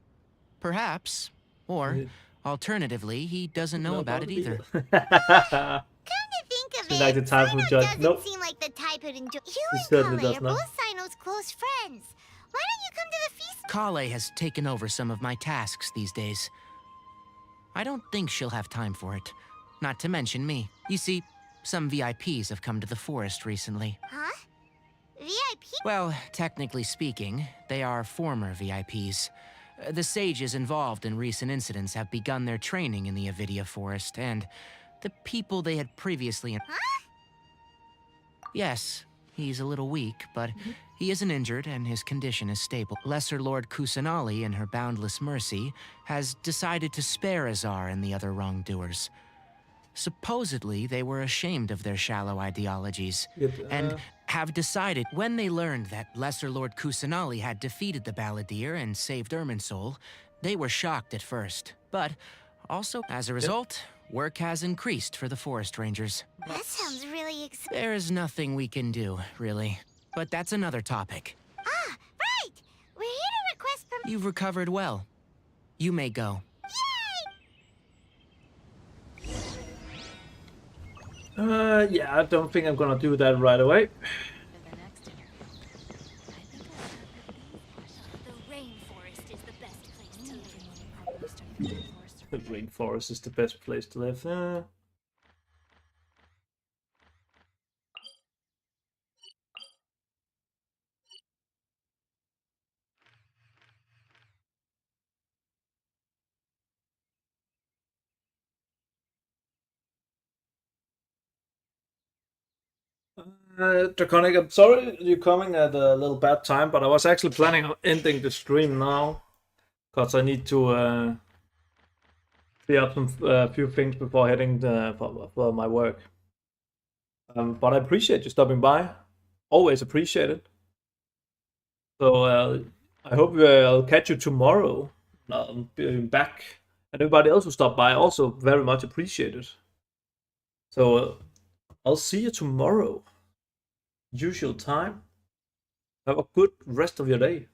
Perhaps. Or, alternatively, he doesn't know about it either. Come to think of She's it, like the type who Cyno just- doesn't nope. seem like the type who'd enjoy. She You certainly and Kale does are not. both Cyno's close friends. Why don't you come to the feast? Kale has taken over some of my tasks these days. I don't think she'll have time for it. Not to mention me. You see, some VIPs have come to the forest recently. Huh? VIP? Well, technically speaking, they are former VIPs. The sages involved in recent incidents have begun their training in the Avidia Forest, and the people they had previously... Yes, he's a little weak, but he isn't injured and his condition is stable. Lesser Lord Kusanali, in her boundless mercy, has decided to spare Azar and the other wrongdoers. Supposedly, they were ashamed of their shallow ideologies, and have decided when they learned that Lesser Lord Kusanali had defeated the Balladeer and saved Irminsul, they were shocked at first. But also, as a result, work has increased for the Forest Rangers. That sounds really exciting. There is nothing we can do, really. But that's another topic. Ah, right! We're here to request permission. You've recovered well. You may go. Yeah, I don't think I'm gonna do that right away. The rainforest is the best place to live. Draconic, I'm sorry you're coming at a little bad time, but I was actually planning on ending the stream now, because I need to clear up some few things before heading for my work. But I appreciate you stopping by. Always appreciate it. So I hope I'll catch you tomorrow. I'll be back. And everybody else who stopped by also very much appreciate it. So I'll see you tomorrow. Usual time. Have a good rest of your day.